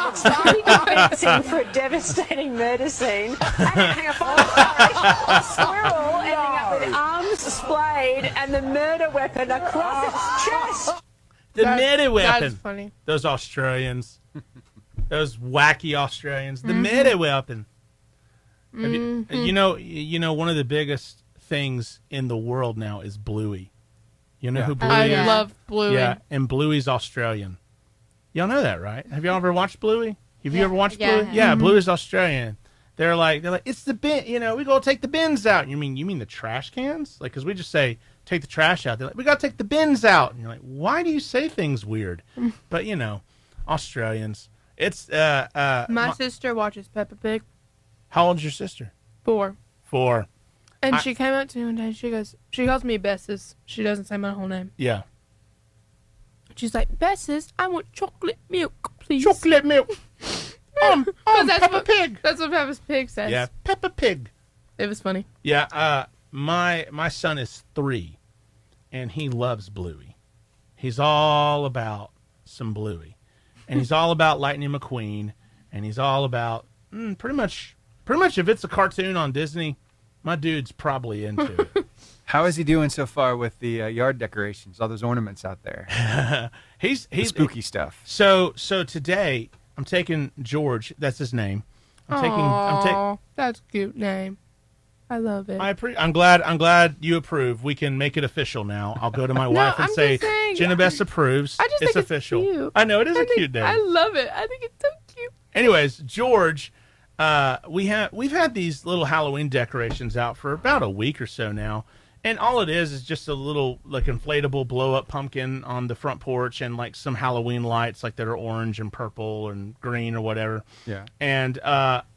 It's finally convincing for a devastating murder scene. Hang on, the squirrel ending up with arms splayed and the murder weapon across its chest. The murder weapon. That's funny. Those Australians. Those wacky Australians. The murder weapon. You know, one of the biggest things in the world now is Bluey. You know who Bluey I is? love Bluey. Yeah, and Bluey's Australian. Y'all know that, right? Have y'all ever watched Bluey? Have you ever watched Bluey? Yeah, Bluey's Australian. They're like, it's the bin. You know, we go take the bins out. You mean the trash cans? Like, because we just say take the trash out. They're like, we got to take the bins out. And you're like, why do you say things weird? But you know, Australians. It's My sister watches Peppa Pig. How old's your sister? 4. 4. And she came up to me one day and she calls me Besses. She doesn't say my whole name. Yeah. She's like, Besses, I want chocolate milk, please. Chocolate milk. That's Peppa Pig. That's what Peppa Pig says. Yeah, Peppa Pig. It was funny. Yeah, my son is 3, and he loves Bluey. He's all about some Bluey, and he's all about Lightning McQueen, and he's all about pretty much if it's a cartoon on Disney, my dude's probably into it. How is he doing so far with the yard decorations, all those ornaments out there? He's spooky stuff. So today I'm taking George. That's his name. That's a cute name. I love it. I'm glad you approve. We can make it official now. I'll go to my wife and say, Ginna Bess approves. I just it's think official. It's cute. I know it is a cute name. I love it. I think it's so cute. Anyways, George, we've had these little Halloween decorations out for about a week or so now. And all it is just a little like inflatable blow up pumpkin on the front porch and like some Halloween lights like that are orange and purple and green or whatever. Yeah. And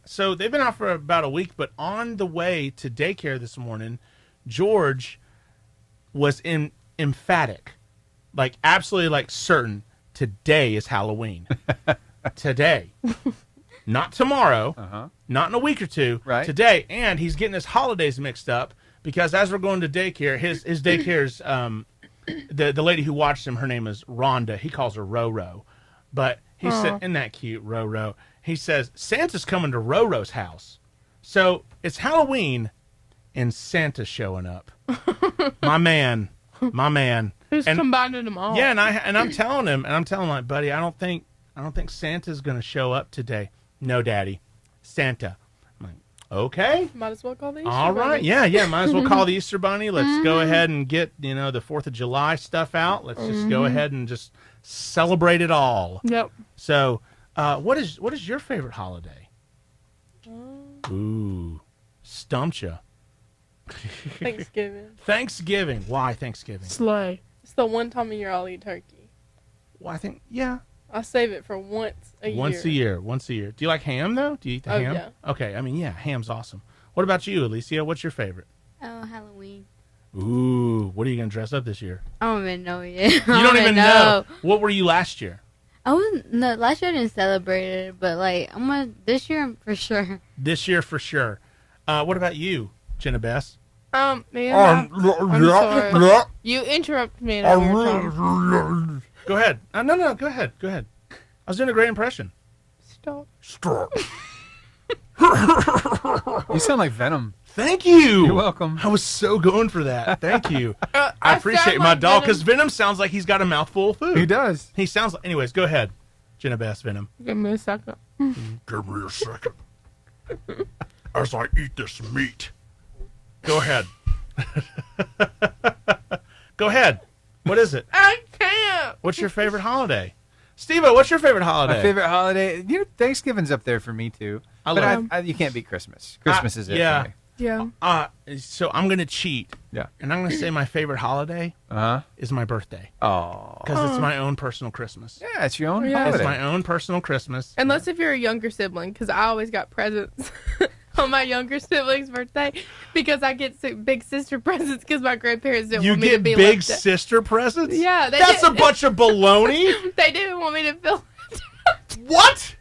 so they've been out for about a week, but on the way to daycare this morning, George was emphatic, like absolutely like certain today is Halloween. Today. Not tomorrow, not in a week or two, right? Today. And he's getting his holidays mixed up. Because as we're going to daycare, his daycare's the lady who watched him, her name is Rhonda. He calls her Roro. But he said, isn't that cute, Roro? He says, Santa's coming to Roro's house. So it's Halloween and Santa's showing up. My man. Who's combining them all? Yeah, and I'm telling him, like, buddy, I don't think Santa's gonna show up today. No, Daddy. Santa. Okay. Might as well call the Easter All right. Bunny. Yeah. Might as well call the Easter Bunny. Let's go ahead and get, the 4th of July stuff out. Let's just go ahead and just celebrate it all. Yep. So, what is your favorite holiday? Ooh, stumped ya. Thanksgiving. Thanksgiving. Why Thanksgiving? Slay. It's the one time of year I'll eat turkey. Well, I think, yeah. I save it for once a year. Once a year. Do you like ham, though? Do you eat the ham? Yeah. Okay. I mean, yeah, ham's awesome. What about you, Alicia? What's your favorite? Oh, Halloween. Ooh, what are you going to dress up this year? I don't even know yet. You don't even know. What were you last year? Last year I didn't celebrate it, but this year for sure. This year for sure. What about you, Ginna Bess? I'm sorry. You interrupted me. Go ahead. No, go ahead. I was doing a great impression. Stop. You sound like Venom. Thank you. You're welcome. I was so going for that. Thank you. I appreciate my dog because Venom sounds like he's got a mouthful of food. He does. He sounds like. Anyways, go ahead, Ginna Bess, Venom. Give me a second. Give me a second. As I eat this meat. Go ahead. Go ahead. What is it? I can't. What's your favorite holiday? Steve-O, what's your favorite holiday? My favorite holiday, Thanksgiving's up there for me too. You can't beat Christmas. Christmas is it for me. Yeah. So I'm going to cheat. Yeah. And I'm going to say my favorite holiday is my birthday. Oh. Because it's my own personal Christmas. Yeah, it's your own holiday. It's my own personal Christmas. Unless if you're a younger sibling, because I always got presents. on my younger sibling's birthday because I get big sister presents because my grandparents didn't want me to be You get big sister presents? Yeah. That's a bunch of baloney. They didn't want me to feel What?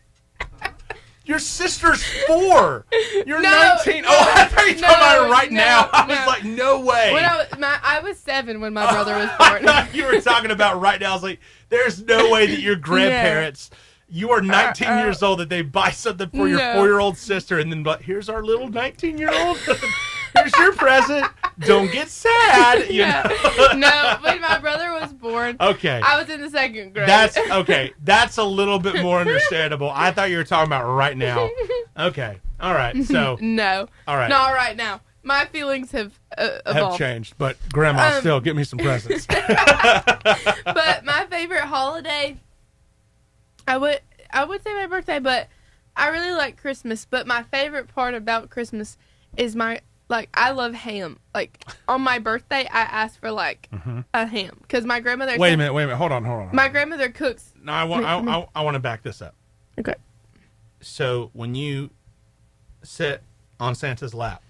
Your sister's 4. You're No, 19. no, I thought you were talking about it right no, now. I was no. like, no way. When I was 7 when my brother was I born. thought you were talking about right now. I was like, there's no way that your grandparents, you are 19 years old, that they buy something for your 4-year-old sister and then, but here's our little 19-year-old. Here's your present. Don't get sad. You know? No, when my brother was born, okay. I was in the 2nd grade. That's okay. That's a little bit more understandable. I thought you were talking about right now. Okay. All right. So no. All right. Not right now. My feelings have evolved. Have changed, but Grandma, still give me some presents. But my favorite holiday, I would say my birthday, but I really like Christmas. But my favorite part about Christmas is I love ham. Like, on my birthday, I ask for, a ham. Because my grandmother... Wait a minute. Hold on. My grandmother cooks... No, I want to back this up. Okay. So, when you sit on Santa's lap,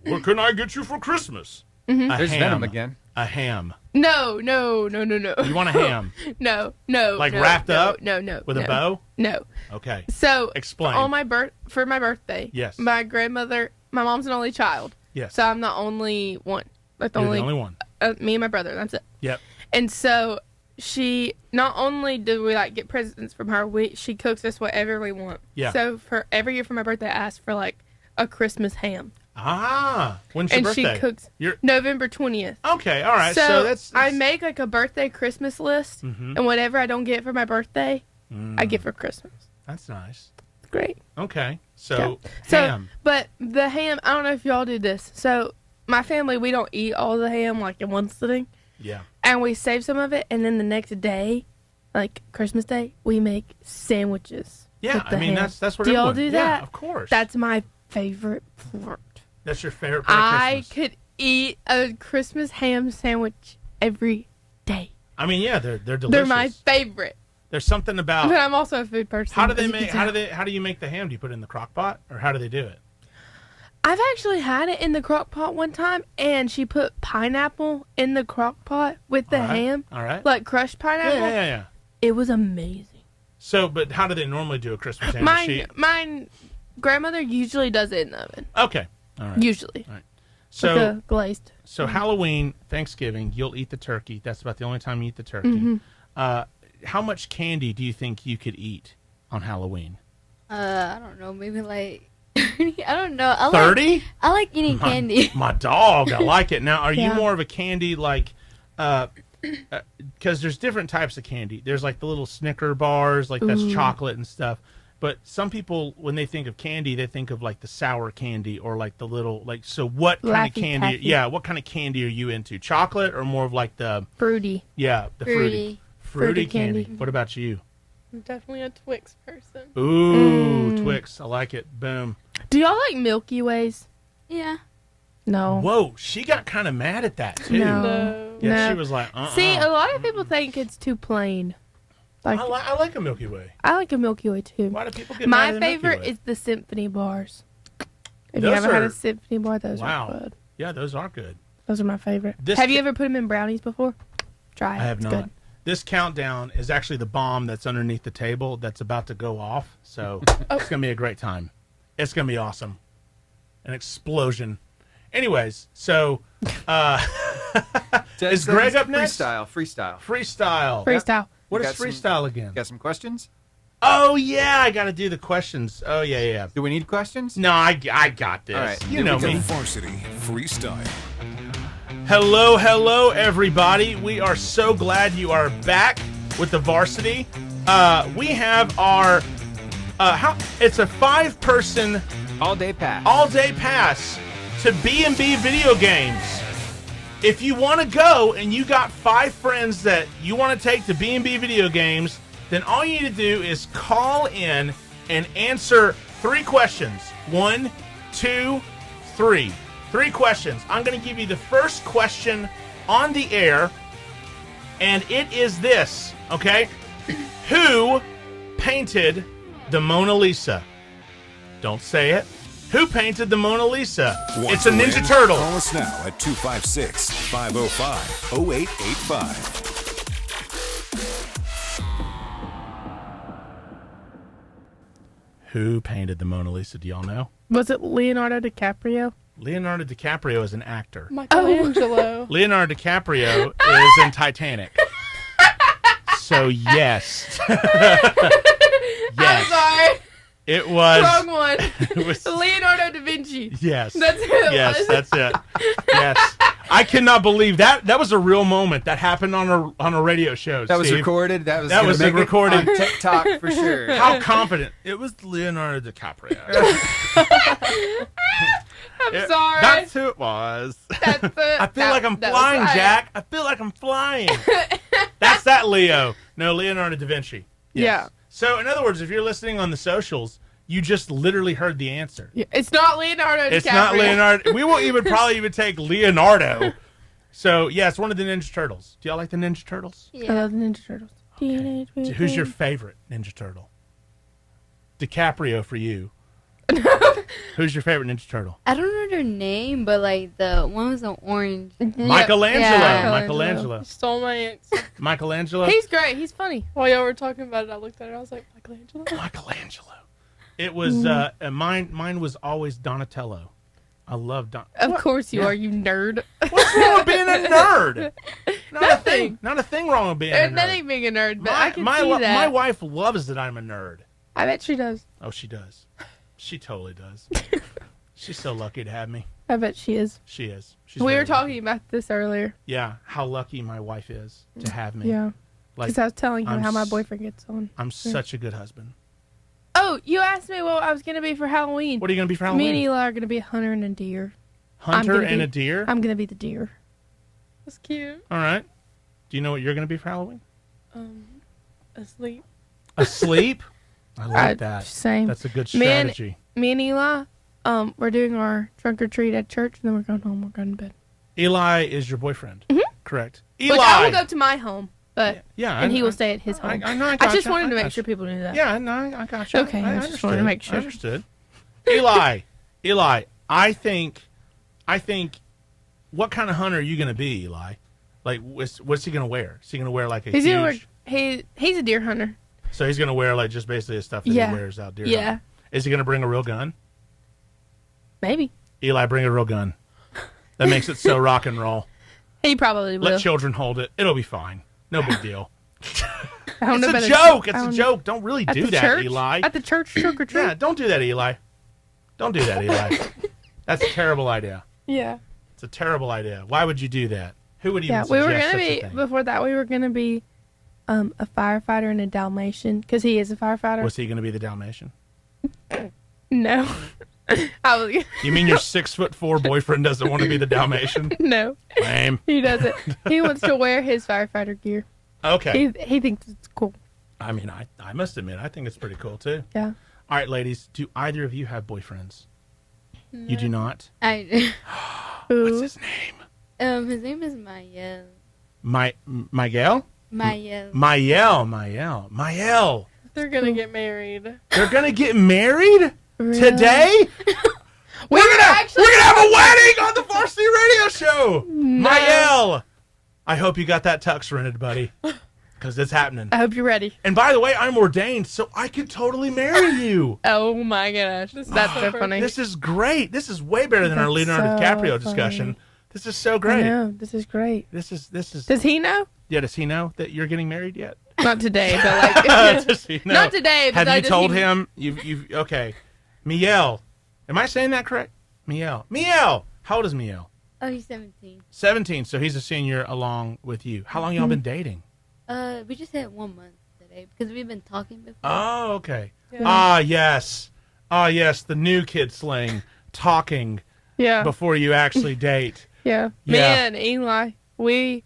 what can I get you for Christmas? There's Venom again. A ham. No. You want a ham? No. Wrapped up? No. With a bow? No. Okay. So, explain. For my birthday, yes, my mom's an only child. Yes. So I'm the only one. You're the only one. Me and my brother. That's it. Yep. And so she, not only do we get presents from her, she cooks us whatever we want. Yeah. So for every year for my birthday, I ask for a Christmas ham. When's your birthday? And she cooks November 20th. Okay. All right. So that's I make a birthday Christmas list, and whatever I don't get for my birthday, I get for Christmas. That's nice. Great. Okay. So ham. But the ham, I don't know if y'all do this. So my family, we don't eat all the ham in one sitting. Yeah. And we save some of it, and then the next day, Christmas Day, we make sandwiches. Yeah, I mean ham. that's what. Do y'all do that? Yeah, of course. That's my favorite part. That's your favorite part of Christmas. I could eat a Christmas ham sandwich every day. I mean, yeah, they're delicious. They're my favorite. There's something about. But I'm also a food person. How do they make? How do you make the ham? Do you put it in the crock pot, or how do they do it? I've actually had it in the crock pot one time, and she put pineapple in the crock pot with the ham. All right. Like crushed pineapple. Yeah. It was amazing. So, but how do they normally do a Christmas ham? My grandmother usually does it in the oven. Okay. All right. Usually. All right. So with the glazed. So Halloween, Thanksgiving, you'll eat the turkey. That's about the only time you eat the turkey. Mm-hmm. How much candy do you think you could eat on Halloween? I don't know. Maybe 30. I don't know. 30? I like eating candy. My dog. I like it. Now, are you more of a candy because there's different types of candy. There's the little Snicker bars, that's chocolate and stuff. But some people, when they think of candy, they think of the sour candy or the little so what kind of candy? Taffy. Yeah, what kind of candy are you into? Chocolate or more of the fruity? Yeah, the fruity candy. What about you? I'm definitely a Twix person. Ooh, Twix. I like it. Boom. Do y'all like Milky Ways? Yeah. No. Whoa, she got kind of mad at that too. No. Yeah, she was like, See, a lot of people think it's too plain. I like a Milky Way. I like a Milky Way too. Why do people get mad at the Milky favorite Way? is the Symphony bars. If Those you ever had are- a Symphony bar, those Wow. are good. Yeah, those are good. Those are my favorite. This Have you ca- ever put them in brownies before? Try it. I have It's not. good. This countdown is actually the bomb that's underneath the table that's about to go off. So it's going to be a great time. It's going to be awesome. An explosion. Anyways, so is Greg up next? Freestyle. Freestyle. What is Got some- freestyle again? Got some questions? Oh, yeah, I got to do the questions. Oh, yeah. Do we need questions? No, I got this. All right, You here know we go. me. Varsity Freestyle. Hello, everybody. We are so glad you are back with the varsity. We have our it's a 5-person all-day pass to B&B video games. If you want to go and you got 5 friends that you want to take to B&B video games, then all you need to do is call in and answer 3 questions. 1, 2, 3. 3 questions. I'm going to give you the first question on the air, and it is this, okay? Who painted the Mona Lisa? Don't say it. Who painted the Mona Lisa? Want It's a to Ninja win? Turtle. Call us now at 256-505-0885. Who painted the Mona Lisa? Do y'all know? Was it Leonardo DiCaprio? Leonardo DiCaprio is an actor. Michelangelo. Leonardo DiCaprio is in Titanic. So, yes. I'm sorry. It was. Wrong one. It was, Leonardo da Vinci. yes. That's who it Yes, was. that's it. Yes. I cannot believe that. That was a real moment that happened on a radio show. That was Steve. recorded. That That was gonna make it recorded. on TikTok for sure. How confident. It was Leonardo DiCaprio. I'm sorry. That's who it was. That's it. I feel like I'm flying, right. Jack. I feel like I'm flying. That's that Leo. No, Leonardo da Vinci. Yes. Yeah. So, in other words, if you're listening on the socials, you just literally heard the answer. Yeah, it's not Leonardo DiCaprio. It's not Leonardo. We won't probably even take Leonardo. So, yeah, it's one of the Ninja Turtles. Do y'all like the Ninja Turtles? I love the Ninja Turtles. Okay. Who's your favorite Ninja Turtle? DiCaprio for you. Who's your favorite Ninja Turtle? I don't know their name, but like the one was an orange. Michelangelo. Yeah. Michelangelo. Stole my answer. Michelangelo. He's great. He's funny. While y'all were talking about it, I looked at it. I was like, Michelangelo. Michelangelo. It was mine was always Donatello. I love Don. Of course you are, you nerd. What's wrong with being a nerd? Nothing. Not a thing wrong with being a There's nerd. nothing being a nerd, but I can see My that. wife loves that I'm a nerd. I bet she does. Oh, she does. She totally does. She's so lucky to have me. I bet she is. She is. She's We very were talking lucky. about this earlier. Yeah, how lucky my wife is to have me. Yeah. Like, Because I was telling him I'm how my s- boyfriend gets on. I'm such a good husband. Oh, you asked me what I was going to be for Halloween. What are you going to be for Me Halloween? and Eli are going to be a hunter and a deer. Hunter and a deer? I'm going to be the deer. That's cute. All right. Do you know what you're going to be for Halloween? Asleep. Asleep? I like that. Same. That's a good strategy. Me and Eli, we're doing our trunk or treat at church, and then we're going home. We're going to bed. Eli is your boyfriend. Correct. Eli. Like, I will go to my home, but Yeah, and he will stay at his home. I know. I just gotcha. wanted to I make gotcha. sure people knew that. Yeah, no, I got you. Okay, I just wanted to make sure. I understood. Eli, I think, what kind of hunter are you going to be, Eli? Like, what's he going to wear? Is he going to wear like a He's huge... gonna wear, he's a deer hunter. So he's going to wear like just basically the stuff that Yeah. he wears out deer Yeah. hunting. Is he going to bring a real gun? Maybe. Eli, bring a real gun. That makes it so rock and roll. He probably will. Let children hold it. It'll be fine. No big deal. I don't know It's about a joke. I It's a don't- joke. Don't really At do the that, church? Eli. At the church trunk or treat? Yeah, don't do that, Eli. Don't do that, Eli. That's a terrible idea. Yeah. It's a terrible idea. Why would you do that? Who would even Yeah, we suggest were gonna such be a thing? before that. We were gonna be a firefighter and a Dalmatian because he is a firefighter. Was he going to be the Dalmatian? No, I was You mean your 6'4" boyfriend doesn't want to be the Dalmatian? no. Lame. He doesn't. He wants to wear his firefighter gear. Okay. He thinks it's cool. I mean, I must admit, I think it's pretty cool too. Yeah. All right, ladies, do either of you have boyfriends? You do not? I do. What's his name? His name is Mayel. Miguel? Mayel. Mayel. They're gonna get married. They're gonna get married today? We're gonna have a wedding on the Varsity Radio Show. Mayel. I hope you got that tux rented, buddy, because it's happening. I hope you're ready. And by the way, I'm ordained, so I could totally marry you. Oh my gosh, that's so funny. This is great. This is way better than our That's Leonardo so DiCaprio funny. discussion. This is so I great. know, this is great. This is. Does he know? Yeah, does he know that you're getting married yet? Not today, but like Does he know? not today. But Have you does told he- him? You've okay. Miel. Am I saying that correct? Miel. How old is Miel? Oh, he's 17. 17. So he's a senior along with you. How long y'all been dating? We just had 1 month today because we've been talking before. Oh, okay. Yeah. Ah, yes. The new kid slang, talking Yeah. before you actually date. Yeah. Me Yeah. and Eli, we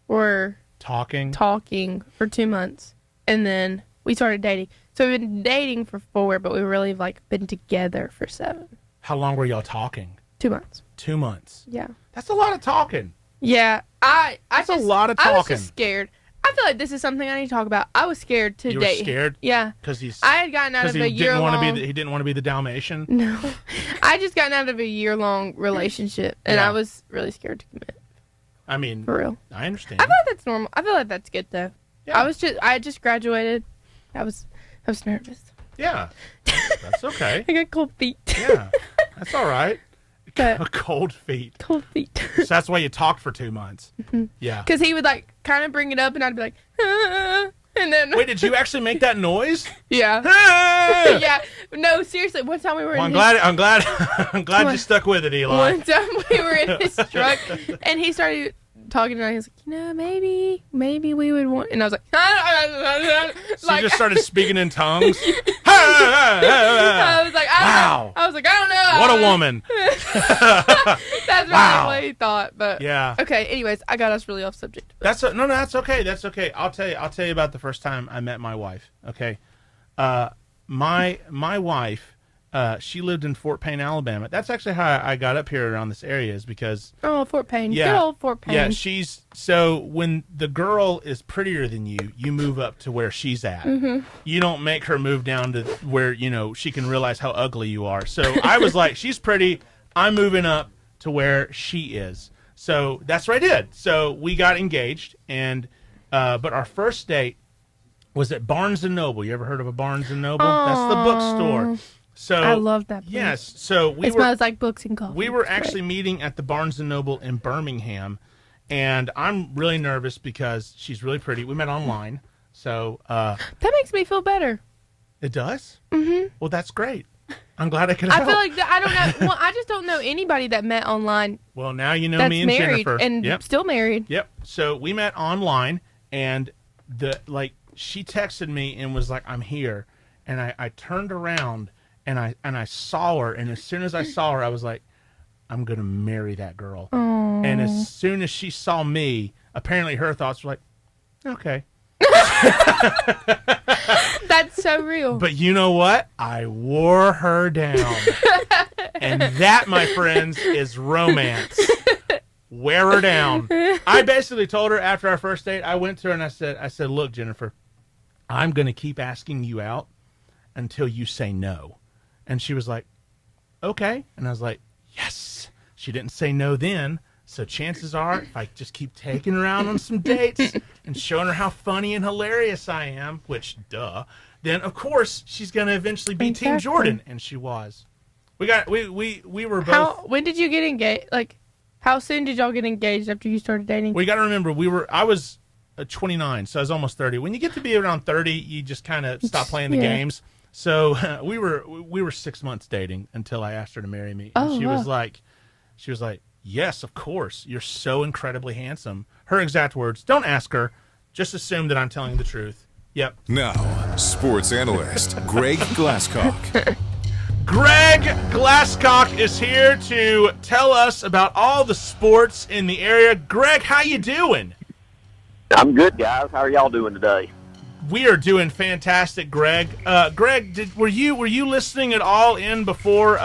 were Talking. talking for 2 months, and then we started dating. So we've been dating for 4, but we really like been together for 7. How long were y'all talking? 2 months. 2 months. Yeah. That's a lot of talking. Yeah. That's a lot of I was talking. just scared. I feel like this is something I need to talk about. I was scared to You date. were scared? Yeah. Because I had gotten out of a year-long... He didn't want to be the Dalmatian? No. I just gotten out of a year-long relationship, and I was really scared to commit. I mean... For real. I understand. I feel like that's normal. I feel like that's good, though. Yeah. I had just graduated. I was nervous. Yeah. That's okay. I got cold feet. Yeah. That's all right. But cold feet. Cold feet. So that's why you talked for 2 months. Mm-hmm. Yeah. Because he would like kind of bring it up, and I'd be like, ah, and then. Wait, did you actually make that noise? Yeah. Ah! Yeah. No, seriously. One time we were. Well, in I'm glad you stuck with it, Eli. One time we were in his truck, and he started talking, and I was like, maybe we would want, and I was like, So you just started speaking in tongues. I was like, wow. I was like, I don't know. What a woman. That's really what he thought, but yeah. Okay. Anyways, I got us really off subject. That's okay. That's okay. I'll tell you about the first time I met my wife. Okay, my wife. She lived in Fort Payne, Alabama. That's actually how I got up here around this area, is because... Oh, Fort Payne. Yeah, good old Fort Payne. Yeah, so when the girl is prettier than you move up to where she's at. Mm-hmm. You don't make her move down to where, she can realize how ugly you are. So I was like, she's pretty. I'm moving up to where she is. So that's what I did. So we got engaged, and but our first date was at Barnes & Noble. You ever heard of a Barnes & Noble? Aww. That's the bookstore. So I love that book. Yes. So it smells like books and coffee. We were actually meeting at the Barnes & Noble in Birmingham, and I'm really nervous because she's really pretty. We met online. So that makes me feel better. It does? Mm-hmm. Well, that's great. I'm glad I could help. I feel like I don't know. Well, I just don't know anybody that met online. Well, now you know that's me and married Jennifer. And still married. Yep. So we met online, and she texted me and was like, "I'm here," and I turned around. And I saw her, and as soon as I saw her, I was like, I'm going to marry that girl. Aww. And as soon as she saw me, apparently her thoughts were like, okay. That's so real. But you know what? I wore her down. And that, my friends, is romance. Wear her down. I basically told her after our first date, I went to her and I said, look, Jennifer, I'm going to keep asking you out until you say no. And she was like, okay. And I was like, yes. She didn't say no then. So chances are, if I just keep taking her out on some dates and showing her how funny and hilarious I am, which, duh, then, of course, she's going to eventually be Team Jordan. And she was. We were both. When did you get engaged? Like, how soon did y'all get engaged after you started dating? Well, you got to remember, I was 29, so I was almost 30. When you get to be around 30, you just kind of stop playing the games. So we were 6 months dating until I asked her to marry me. And she was like, yes, of course. You're so incredibly handsome. Her exact words, don't ask her. Just assume that I'm telling the truth. Yep. Now, sports analyst Greg Glasscock. Greg Glasscock is here to tell us about all the sports in the area. Greg, how you doing? I'm good, guys. How are y'all doing today? We are doing fantastic, Greg. Greg, were you listening at all in before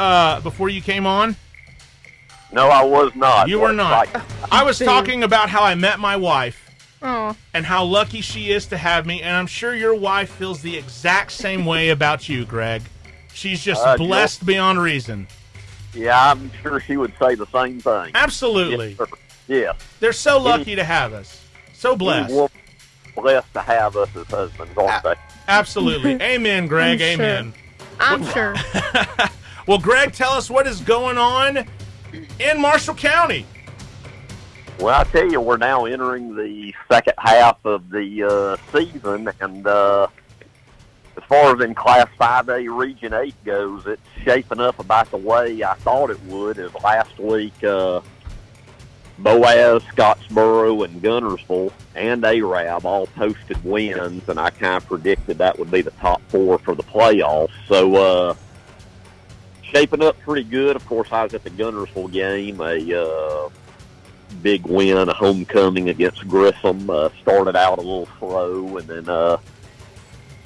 you came on? No, I was not. You were not. I was talking about how I met my wife. Oh. And how lucky she is to have me, and I'm sure your wife feels the exact same way about you, Greg. She's just blessed beyond reason. Yeah, I'm sure she would say the same thing. Absolutely. Yeah. They're so lucky to have us. So blessed. Blessed to have us as husbands, aren't they? Absolutely. Amen, Greg. Amen. I'm sure. Well, Greg, tell us what is going on in Marshall County. Well, I tell you, we're now entering the second half of the season, and as far as in Class 5A Region 8 goes, it's shaping up about the way I thought it would. As last week, Boaz, Scottsboro, and Gunnersville and Arab all posted wins, and I kind of predicted that would be the top four for the playoffs. So, shaping up pretty good. Of course, I was at the Gunnersville game, a big win, a homecoming against Grissom. Started out a little slow, and then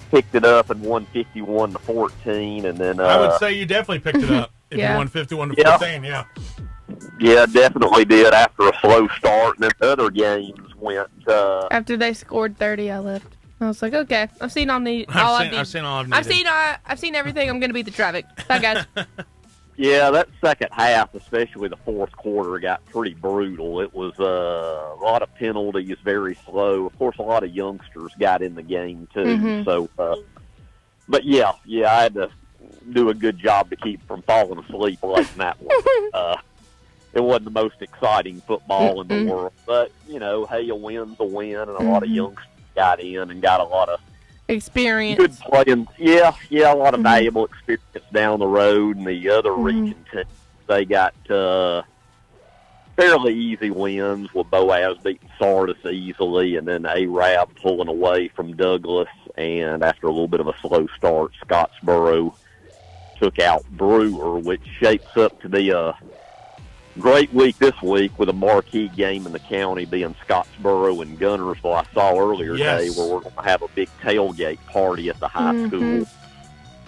picked it up and won 51-14, and then I would say you definitely picked it up if you won 51-14. Yeah. Yeah, definitely did after a slow start, and then the other games went. After they scored 30, I left. I was like, okay, I've seen all I need. I've seen all I've needed. I've seen everything. I'm gonna beat the traffic. Bye, guys. Yeah, that second half, especially the fourth quarter, got pretty brutal. It was a lot of penalties, very slow. Of course, a lot of youngsters got in the game too. Mm-hmm. So, but yeah, I had to do a good job to keep from falling asleep late in that one. It wasn't the most exciting football in the world, but hey, a win's a win, and a lot of youngsters got in and got a lot of experience. Good playing. Yeah, a lot of valuable experience down the road. And the other region teams, they got fairly easy wins with Boaz beating Sardis easily, and then Arab pulling away from Douglas. And after a little bit of a slow start, Scottsboro took out Brewer, which shapes up to be a great week this week with a marquee game in the county being Scottsboro and Gunnersville. I saw earlier today where we're going to have a big tailgate party at the high school.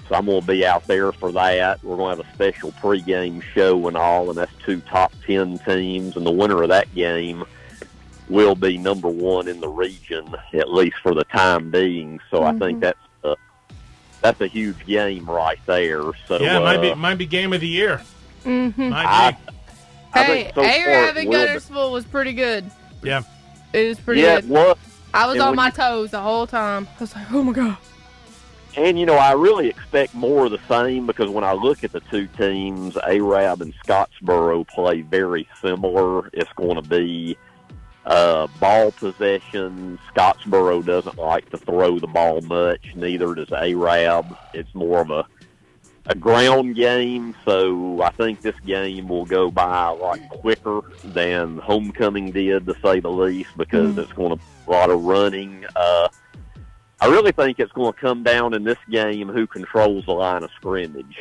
So I'm going to be out there for that. We're going to have a special pregame show and all, and that's 2 top 10 teams. And the winner of that game will be number 1 in the region, at least for the time being. So I think that's a huge game right there. So yeah, might be game of the year. Might be. Hey, Arab and Gunnersville was pretty good. Yeah. It was pretty good. It was. I was on my toes the whole time. I was like, oh, my God. And, I really expect more of the same because when I look at the 2 teams, Arab and Scottsboro play very similar. It's going to be ball possession. Scottsboro doesn't like to throw the ball much. Neither does Arab. It's more of a ground game, so I think this game will go by a lot quicker than homecoming did, to say the least, because it's going to be a lot of running. I really think it's going to come down in this game who controls the line of scrimmage.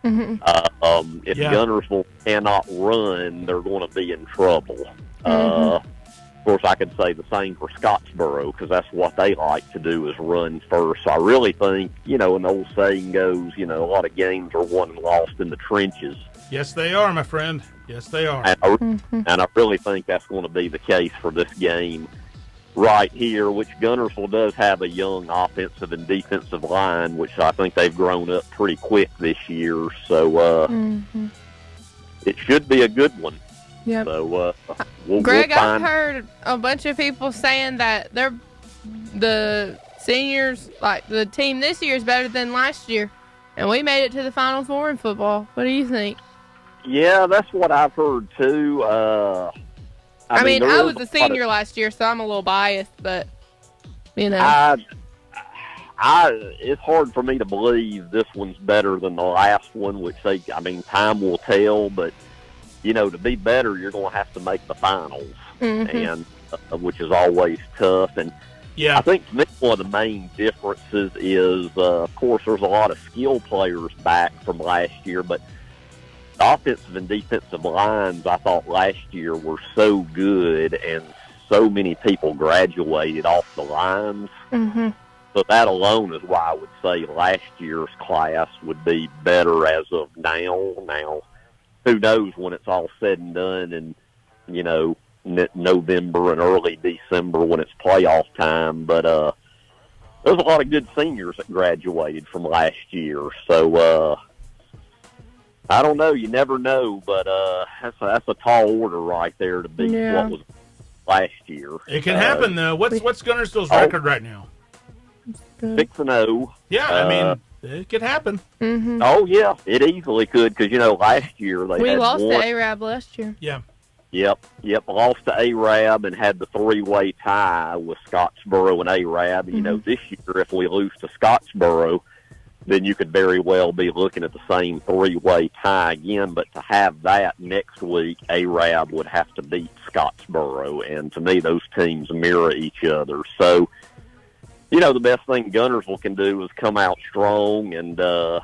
If Gunnersville cannot run, they're going to be in trouble. Of course, I could say the same for Scottsboro because that's what they like to do is run first. So I really think, an old saying goes, a lot of games are won and lost in the trenches. Yes, they are, my friend. Yes, they are. And I really think that's going to be the case for this game right here, which Gunnersville does have a young offensive and defensive line, which I think they've grown up pretty quick this year. So it should be a good one. Yep. So, Greg, I've heard a bunch of people saying that the seniors, like the team this year, is better than last year, and we made it to the Final Four in football. What do you think? Yeah, that's what I've heard too. I mean, I was a senior last year, so I'm a little biased, but it's hard for me to believe this one's better than the last one, which time will tell, but. To be better, you're going to have to make the finals, and which is always tough. And I think to me, one of the main differences is, of course, there's a lot of skill players back from last year, but the offensive and defensive lines I thought last year were so good, and so many people graduated off the lines. So that alone is why I would say last year's class would be better as of now. Now, who knows when it's all said and done in, November and early December when it's playoff time. But there's a lot of good seniors that graduated from last year. So I don't know. You never know. But that's a tall order right there to beat what was last year. It can happen, though. What's Gunnersville's record right now? 6-0. Yeah, it could happen. Oh, yeah. It easily could because, last year they had lost to Arab last year. Yeah. Yep. Lost to Arab and had the 3-way tie with Scottsboro and Arab. This year, if we lose to Scottsboro, then you could very well be looking at the same 3-way tie again. But to have that next week, Arab would have to beat Scottsboro. And to me, those teams mirror each other. So, the best thing Gunnersville can do is come out strong. And, the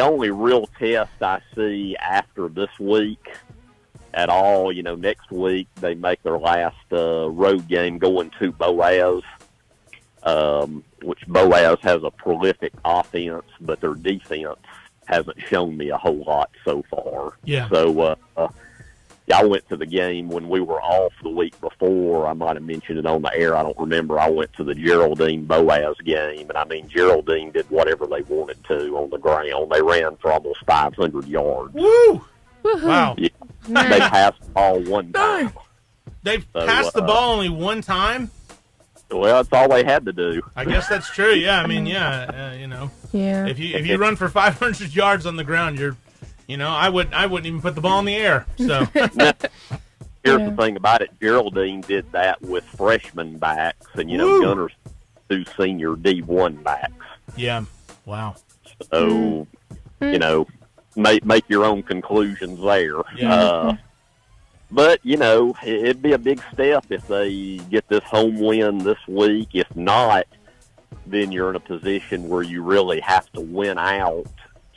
only real test I see after this week at all, next week they make their last road game going to Boaz, which Boaz has a prolific offense, but their defense hasn't shown me a whole lot so far. Yeah. So I went to the game when we were off the week before. I might have mentioned it on the air. I don't remember. I went to the Geraldine Boaz game, and I mean, Geraldine did whatever they wanted to on the ground. They ran for almost 500 yards. Woo! Wow. Yeah. They passed the ball one time. They've passed the ball only one time? Well, that's all they had to do. I guess that's true. Yeah, I mean, you know. Yeah. If you run for 500 yards on the ground, I wouldn't even put the ball in the air. So here's the thing about it: Geraldine did that with freshman backs, and Gunner's 2 senior D1 backs. Yeah. Wow. So make your own conclusions there. Yeah. But it'd be a big step if they get this home win this week. If not, then you're in a position where you really have to win out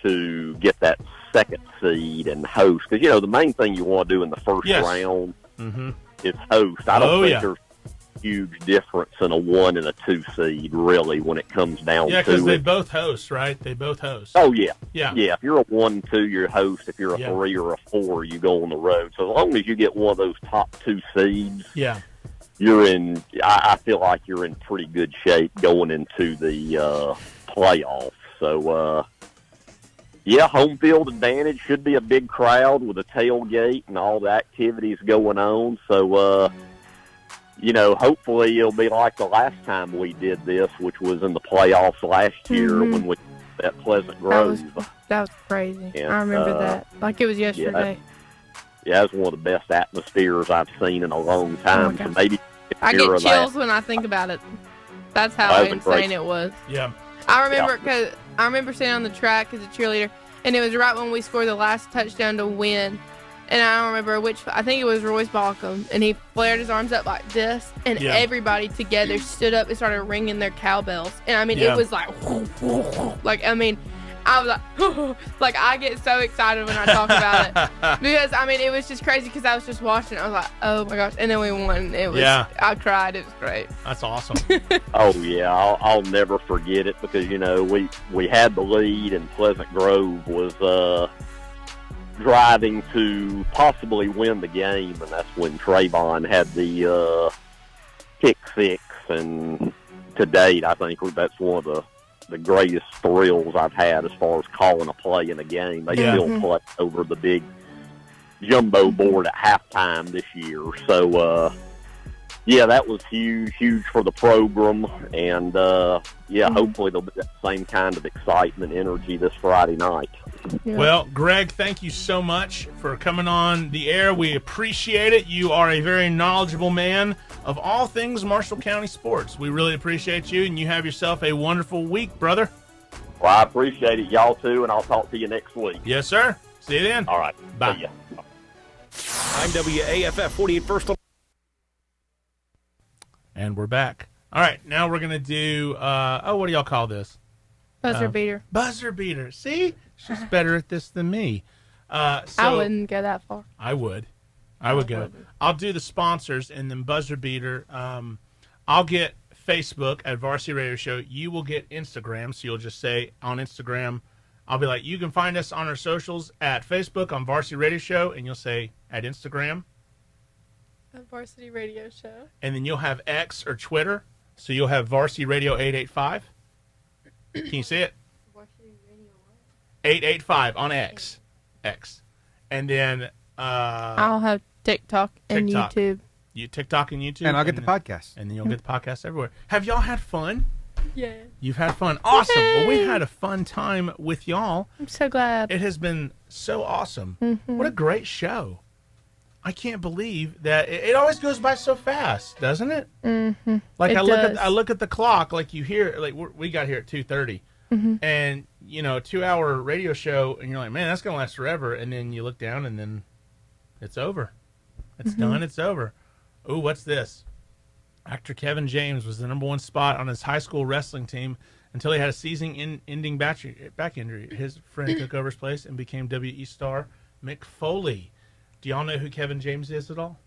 to get that second seed and host. Because, the main thing you want to do in the first round is host. I don't think there's a huge difference in a 1 and a 2 seed, really, when it comes down to it. Yeah, because they both host, right? They both host. Oh, yeah. Yeah. Yeah, if you're a 1-2, you're host. If you're a 3 or a 4, you go on the road. So as long as you get one of those top 2 seeds, you're in. I feel like you're in pretty good shape going into the playoffs. So, home field advantage. Should be a big crowd with a tailgate and all the activities going on. So, hopefully it'll be like the last time we did this, which was in the playoffs last year when we at Pleasant Grove. That was crazy. And, I remember that. Like it was yesterday. Yeah, it's one of the best atmospheres I've seen in a long time. So maybe I get chills when I think about it. That's how insane it was. Yeah. I remember because I remember standing on the track as a cheerleader, and it was right when we scored the last touchdown to win. And I don't remember I think it was Royce Balcom, and he flared his arms up like this, and everybody together stood up and started ringing their cowbells. And I mean, it was like, I was like, like I get so excited when I talk about it because I mean, it was just crazy because I was just watching. I was like, oh my gosh, and then we won. It was, I cried. It was great. That's awesome. Oh yeah, I'll never forget it because we had the lead and Pleasant Grove was driving to possibly win the game, and that's when Trayvon had the pick 6, and to date I think that's one of the greatest thrills I've had as far as calling a play in a game. They still play over the big jumbo board at halftime this year. So that was huge for the program, and hopefully there'll be that same kind of excitement, energy this Friday night. Yeah. Well, Greg, thank you so much for coming on the air. We appreciate it. You are a very knowledgeable man of all things Marshall County sports. We really appreciate you, and you have yourself a wonderful week, brother. Well, I appreciate it, y'all too, and I'll talk to you next week. Yes, sir. See you then. All right. Bye. See ya. I'm WAFF 48 First. And we're back. All right, now we're going to do, what do y'all call this? Buzzer beater. Buzzer beater. See? She's better at this than me. I wouldn't go that far. I would. I would go. I'll do the sponsors and then buzzer beater. I'll get Facebook at Varsity Radio Show. You will get Instagram, so you'll just say on Instagram, I'll be like, you can find us on our socials at Facebook on Varsity Radio Show, and you'll say at Instagram. At Varsity Radio Show. And then you'll have X or Twitter, so you'll have Varsity Radio 885. Can you see it? 885 on X. And then I'll have TikTok and YouTube. TikTok and YouTube. And I'll get the podcast. And then you'll get the podcast everywhere. Have y'all had fun? Yeah. You've had fun. Awesome. Yay. Well, we had a fun time with y'all. I'm so glad. It has been so awesome. Mm-hmm. What a great show. I can't believe that it always goes by so fast, doesn't it? Mm-hmm. Like I look at the clock, like you hear, like we got here at 2:30, and a 2-hour radio show, and you're like, man, that's gonna last forever. And then you look down, and then it's over. It's done. It's over. Ooh, what's this? Actor Kevin James was the #1 spot on his high school wrestling team until he had a season-ending back injury. His friend took over his place and became WE star Mick Foley. Do y'all know who Kevin James is at all?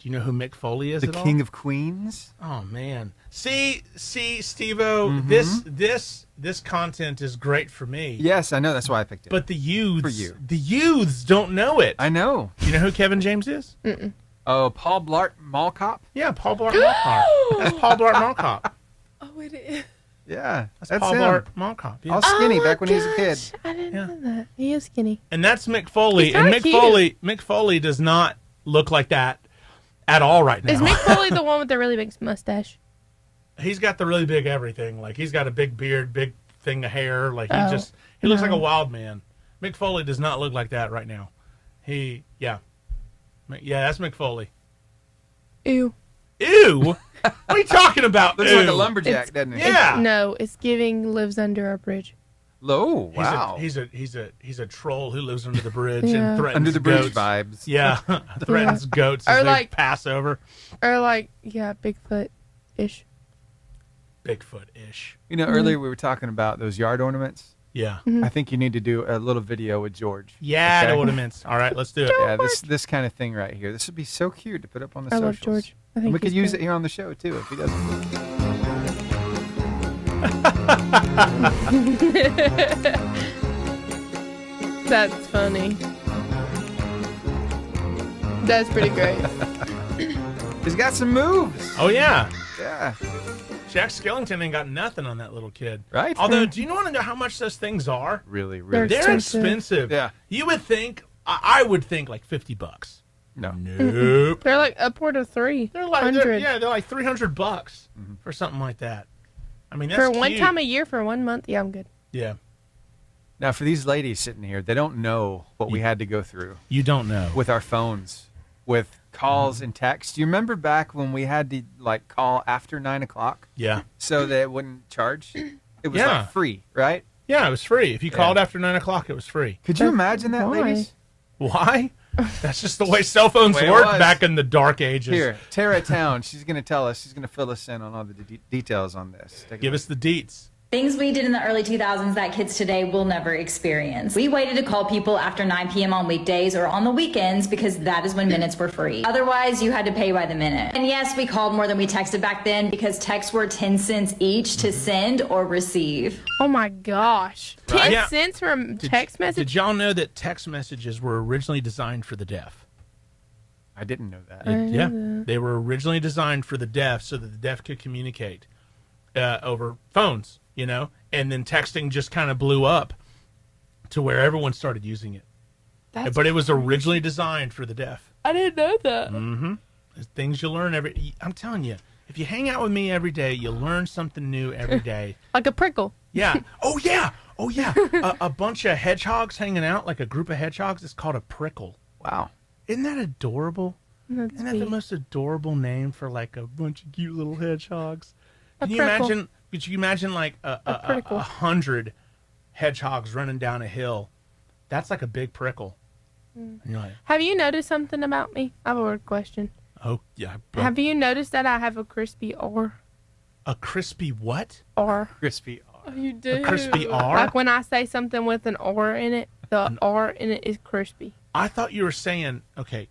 Do you know who Mick Foley is? The King of Queens. Oh man, see, Steve-O, this content is great for me. Yes, I know. That's why I picked it. But the youths, For you. the youths don't know it. I know. Do you know who Kevin James is? Mm-mm. Oh, Paul Blart Mall Cop. Yeah, Paul Blart Mall Cop. That's Paul Blart Mall Cop. Oh, it is. Yeah, That's Paul him. Blart Mall Cop. Yeah. All skinny Oh, back when he was a kid. gosh, I didn't know that. He is skinny. And that's Mick Foley. He's And kinda Mick Foley does not look like that at all right now. Is Mick Foley the one with the really big mustache? He's got the really big everything. Like he's got a big beard, big thing of hair. Like he looks like a wild man. Mick Foley does not look like that right now. Yeah, that's Mick Foley. Ew. Ew. What are you talking about? Looks Ew. like a lumberjack, doesn't he? Yeah. No, it's giving lives under a bridge. Low. Wow. He's a troll who lives under the bridge Yeah. and threatens Under the bridge goats. vibes. Yeah, threatens goats Or as they like- pass over. Or Bigfoot-ish. Bigfoot-ish. You know, earlier we were talking about those yard ornaments. Yeah. Mm-hmm. I think you need to do a little video with George. Yeah, Okay? the ornaments. All right, let's do it. Yeah, this kind of thing right here. This would be so cute to put up on the I socials. love George. I And think we could he's use great. it here on the show too if he doesn't. That's funny. That's pretty great. He's got some moves. Oh yeah. Yeah. Jack Skellington ain't got nothing on that little kid. Right. Although, do you want to know how much those things are? Really, They're really. They're expensive. expensive. Yeah. You would think, I would think like $50. No. Nope. They're like upward of 300. They're like $300 for something like that. I mean, that's For one cute. time a year, for 1 month, yeah, I'm good. Yeah. Now, for these ladies sitting here, they don't know what we had to go through You don't know. with our phones, with calls and texts. Do you remember back when we had to like call after 9 o'clock Yeah. so that it wouldn't charge? It was Yeah. like free, right? Yeah, it was free. If you called after 9 o'clock, it was free. Could you imagine that, Why? ladies? Why? That's just the way cell phones Way it worked was. back in the dark ages. Here, Tara Town, she's going to tell us, she's going to fill us in on all the details on this. Take a Give look. us the deets. Things we did in the early 2000s that kids today will never experience. We waited to call people after 9 p.m. on weekdays or on the weekends because that is when minutes were free. Otherwise, you had to pay by the minute. And yes, we called more than we texted back then because texts were 10 cents each to send or receive. Oh my gosh. 10 Yeah. cents for a text message? Did y'all know that text messages were originally designed for the deaf? I didn't know that. Yeah. They were originally designed for the deaf so that the deaf could communicate over phones, you know? And then texting just kind of blew up to where everyone started using it. But it was originally designed for the deaf. I didn't know that. Mm-hmm. There's things you learn I'm telling you, if you hang out with me every day, you learn something new every day. Like a prickle. Yeah. Oh, yeah. A bunch of hedgehogs hanging out, like a group of hedgehogs. It's called a prickle. Wow. Isn't that adorable? That's Isn't that the sweet. most adorable name for like a bunch of cute little hedgehogs? A Can you prickle. imagine? Could you imagine like a prickle. 100 hedgehogs running down a hill? That's like a big prickle. And you're like, Have you noticed something about me? I have a weird question. oh yeah. Have you noticed that I have a crispy R? A crispy what? R. Crispy. Oh, you do. A crispy R? Like when I say something with an R in it, the R in it is crispy. I thought you were saying. Okay,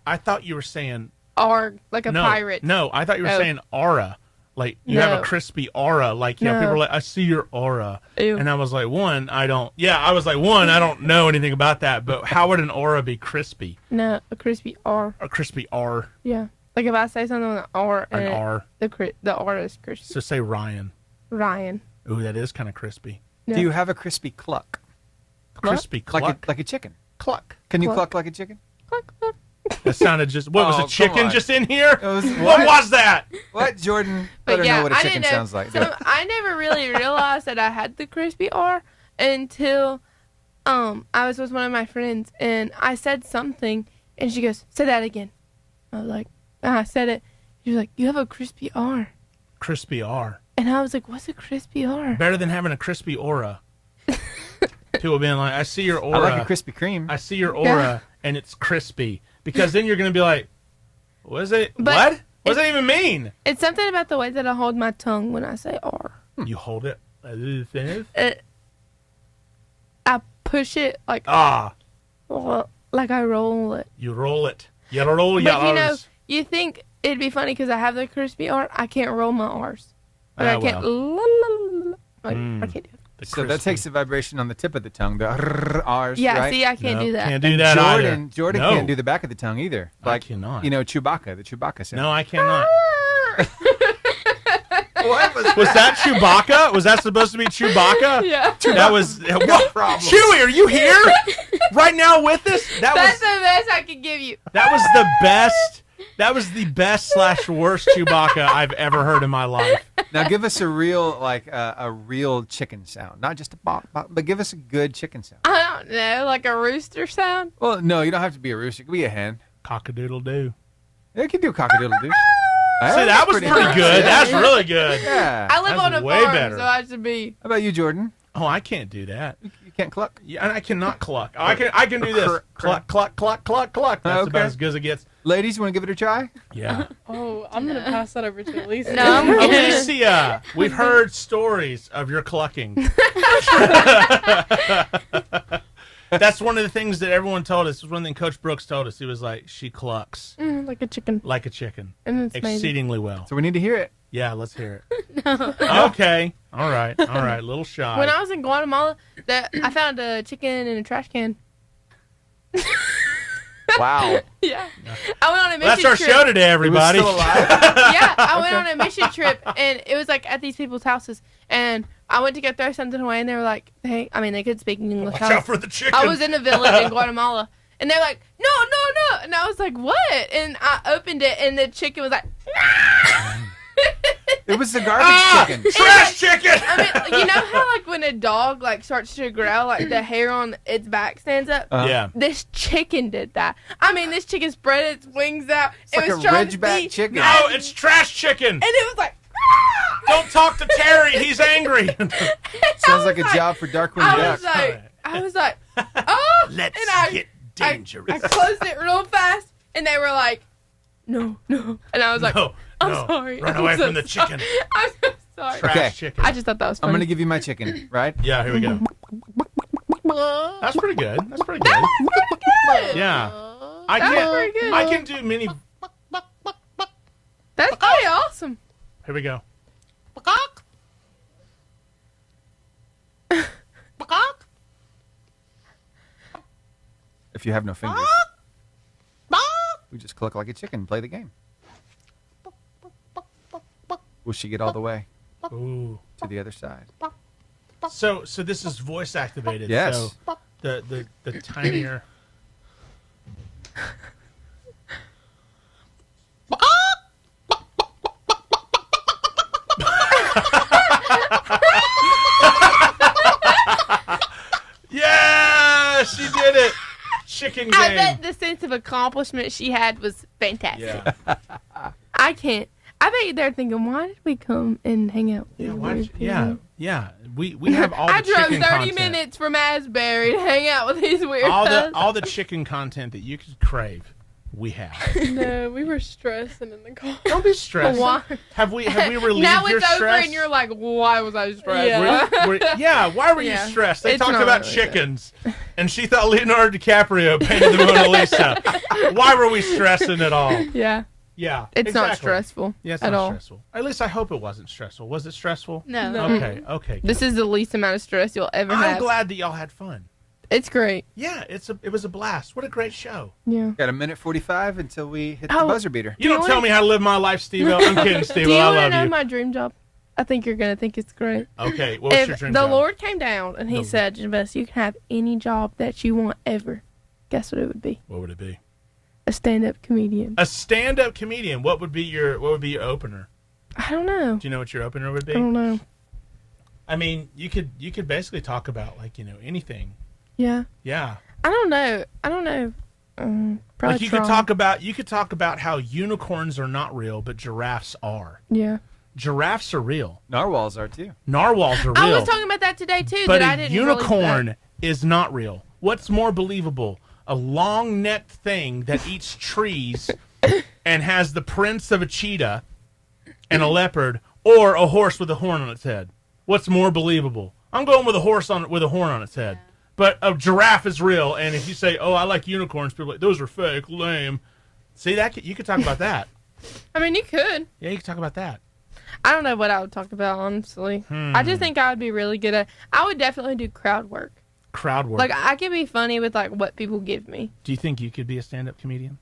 I thought you were saying. R, like a no, pirate. No, I thought you were Oh. saying aura. Like you have No. a crispy aura. Like people are like, I see your aura. Ew. And I was like, I don't know anything about that. But how would an aura be crispy? No, a crispy R. A crispy R. Yeah. Like if I say something with an R in An it, R. the R is crispy. So say Ryan. Ryan. Ooh, that is kind of crispy. No. Do you have a crispy cluck? Crispy cluck. Like a chicken? Cluck. Can you Cluck. cluck like a chicken? Cluck, cluck. That sounded just. What was Oh, a come chicken on. just in here? was- What was that? What, Jordan? But Let her yeah, know what a I chicken didn't know. sounds like. So I never really realized that I had the crispy R until I was with one of my friends and I said something and she goes, "Say that again." I was like, I said it. She was like, "You have a crispy R." Crispy R. And I was like, "What's a crispy R?" Better than having a crispy aura. People being like, I see your aura. I like a Krispy Kreme. I see your aura, and it's crispy. Because then you're going to be like, what? What does that even mean? It's something about the way that I hold my tongue when I say R. You hold it. I push it like Ah, like I roll it. you roll it. You roll But your you know, R's. you think it'd be funny because I have the crispy R. I can't roll my R's. Like, I can't. I can't do it. So that takes the vibration on the tip of the tongue, the R's, Yeah, right? see, I can't do that. Can't do that either. Jordan No. can't do the back of the tongue either. I cannot. You know, Chewbacca, the Chewbacca sound. No, I cannot. What Was that Chewbacca? Was that supposed to be Chewbacca? Yeah. That was what? problem. Chewie, are you here right now with us? That's the best I could give you. That was the best. That was the best / worst Chewbacca I've ever heard in my life. Now give us a real, like a real chicken sound, not just a bop, bop, but give us a good chicken sound. I don't know, like a rooster sound. Well, no, you don't have to be a rooster. It could be a hen. Cock-a-doodle-doo. Yeah, you can do cock-a-doodle-doo. See, that was pretty good. That's really good. Yeah. I live That's on a way farm, better. so I should be. How about you, Jordan? Oh, I can't do that. You can't cluck? Yeah, and I cannot cluck. I can do this. Cluck, cluck, cluck, cluck, cluck. That's about as good as it gets. Ladies, you want to give it a try? Yeah. Oh, I'm gonna pass that over to Alicia. No. Alicia, we've heard stories of your clucking. That's one of the things that everyone told us. One thing Coach Brooks told us. He was like, she clucks Like a chicken. like a chicken. And it's amazing. Exceedingly well. So we need to hear it. Yeah, let's hear it. Okay. All right. Little shy. When I was in Guatemala, I found a chicken in a trash can. Wow. Yeah. I went on a mission That's our trip. show today, everybody. It was still alive? Yeah, I went on a mission trip, and it was like at these people's houses, and I went to go throw something away, and they were like, "Hey," I mean, they could speak English. Watch out for the chicken. I was in a village in Guatemala, and they're like, "No, no, no," and I was like, "What?" And I opened it, and the chicken was like, It was the garbage chicken. Trash chicken! I mean, you know how like when a dog like starts to growl, like the hair on its back stands up? Yeah. This chicken did that. I mean, this chicken spread its wings out. It's like was a trying to Ridgeback be chicken. No, it's trash chicken. And it was like, Don't talk to Terry. He's angry. Sounds like a job for Darkwing Duck. I was like, oh, Let's and I, get dangerous. I closed it real fast, and they were like, no, and I was like, No, I'm no. sorry. Run I'm away so from the chicken. sorry. I'm so sorry. Trash Okay. chicken. I just thought that was funny. I'm going to give you my chicken, right? Yeah, here we go. That's pretty good. That's pretty good. Good. Yeah. That's pretty good. I can do many. That's pretty awesome. Here we go. If you have no fingers. We just cluck like a chicken and play the game. Will she get all the way Ooh. to the other side? So this is voice activated. Yes. So the tinier. Yeah, she did it. Chicken game. I bet the sense of accomplishment she had was fantastic. Yeah. I can't. I bet they're thinking, why did we come and hang out? Yeah. with Why, these yeah. people? Yeah. We have all the I drove 30 chicken content. minutes from Asbury to hang out with these weirdos. All the chicken content that you could crave, we have. No, we were stressing in the car. Don't be stressed. Why? Have we relieved now your it's over stress? and you're like, why was I stressed? Yeah. Why were you Yeah. stressed? They It's talked not about really chickens, and she thought Leonardo DiCaprio painted the Mona Lisa. Why were we stressing at all? Yeah. Yeah, It's not exactly. stressful Yeah, it's at not all. stressful. At least I hope it wasn't stressful. Was it stressful? No. Okay. This is the least amount of stress you'll ever I'm have. glad that y'all had fun. It's great. Yeah, it was a blast. What a great show. Yeah. Got a minute 45 until we hit the Oh. buzzer beater. You don't tell me how to live my life, Steve. I'm kidding, Steve. Do you I want to love know you. my dream job? I think you're going to think it's great. Okay, what's If your dream the job? Lord came down and he said, Ginna Bess, you can have any job that you want ever. Guess what it would be? What would it be? A stand-up comedian. A stand-up comedian. What would be your opener? I don't know. Do you know what your opener would be? I don't know. I mean, you could basically talk about anything. Yeah. Yeah. I don't know. Probably Like you could talk about how unicorns are not real, but giraffes are. Yeah. Giraffes are real. Narwhals are too. Narwhals are real. I was talking about that today too. but that I a didn't unicorn is not real. What's more believable? A long-necked thing that eats trees and has the prints of a cheetah and a leopard, or a horse with a horn on its head. What's more believable? I'm going with a horse with a horn on its head. But a giraffe is real, and if you say, "Oh, I like unicorns," people are like, "Those are fake, lame." See, you could talk about that. I mean, you could. Yeah, you could talk about that. I don't know what I would talk about, honestly. I just think I would be really good at. I would definitely do crowd work. Crowd work. Like, I could be funny with like what people give me. Do you think you could be a stand-up comedian?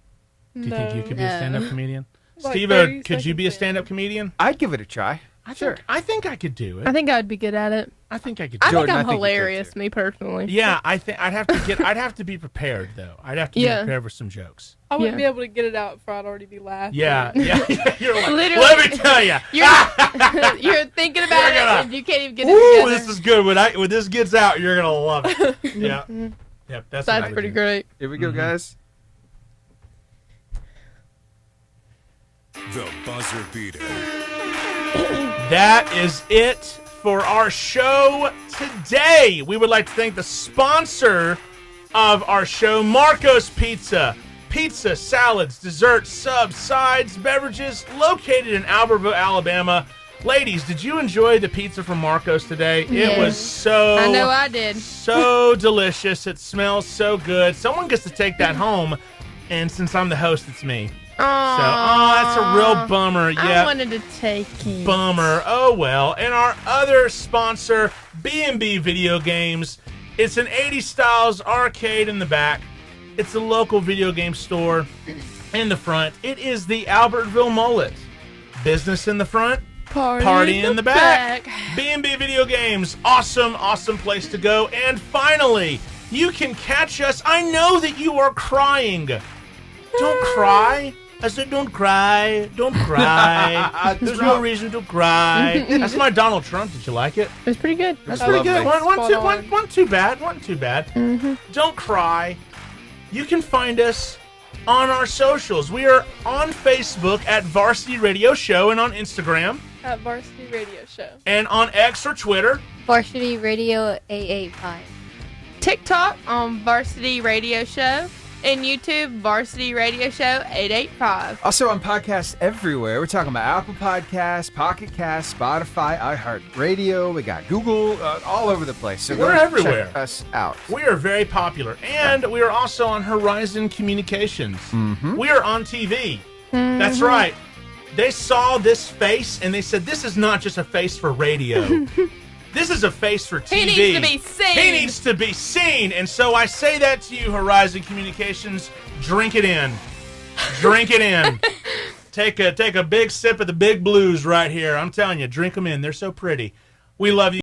Do you No. think you could be a stand-up comedian? Like Steve-O, could 30 you be a seconds stand-up comedian? I'd give it a try. I think I could do it. I think I would be good at it. I think I could do I it. think Jordan, I I'm think you could, hilarious, too. me personally. Yeah, I'd have to be prepared though. I'd have to be prepared for some jokes. I wouldn't be able to get it out before I'd already be laughing. Yeah. You're like, Literally. let me tell you. You're thinking about it and you can't even get it Ooh, together. this is good. When this gets out, you're gonna love it. Yeah. Yep. That's what I would pretty do. great. Here we go, guys. The buzzer beater. That is it for our show today. We would like to thank the sponsor of our show, Marco's Pizza. Pizza, salads, desserts, subs, sides, beverages, located in Albertville, Alabama. Ladies, did you enjoy the pizza from Marco's today? It Yes. was so... I know I did. So delicious. It smells so good. Someone gets to take that home, and since I'm the host, it's me. That's a real bummer. I Yeah. wanted to take it. Bummer. Oh well. And our other sponsor, B&B Video Games. It's an 80s styles arcade in the back. It's a local video game store in the front. It is the Albertville Mullet. Business in the front, party in the back. B&B Video Games. Awesome, awesome place to go. And finally, you can catch us. I know that you are crying. Don't cry. I said, don't cry. Don't cry. There's no reason to cry. That's my Donald Trump. Did you like it? It was pretty good. That's pretty good. Spot One too bad. Don't cry. You can find us on our socials. We are on Facebook at Varsity Radio Show and on Instagram. At Varsity Radio Show. And on X or Twitter. Varsity Radio 885. TikTok on Varsity Radio Show. And YouTube, Varsity Radio Show 885. Also on podcasts everywhere. We're talking about Apple Podcasts, Pocket Cast, Spotify, iHeartRadio. We got Google, all over the place. So We're go everywhere. Check us out. We are very popular. And we are also on Horizon Communications. We are on TV. That's right. They saw this face and they said, this is not just a face for radio. This is a face for TV. He needs to be seen. He needs to be seen. And so I say that to you, Horizon Communications. Drink it in. Drink it in. Take a big sip of the big blues right here. I'm telling you, drink them in. They're so pretty. We love you.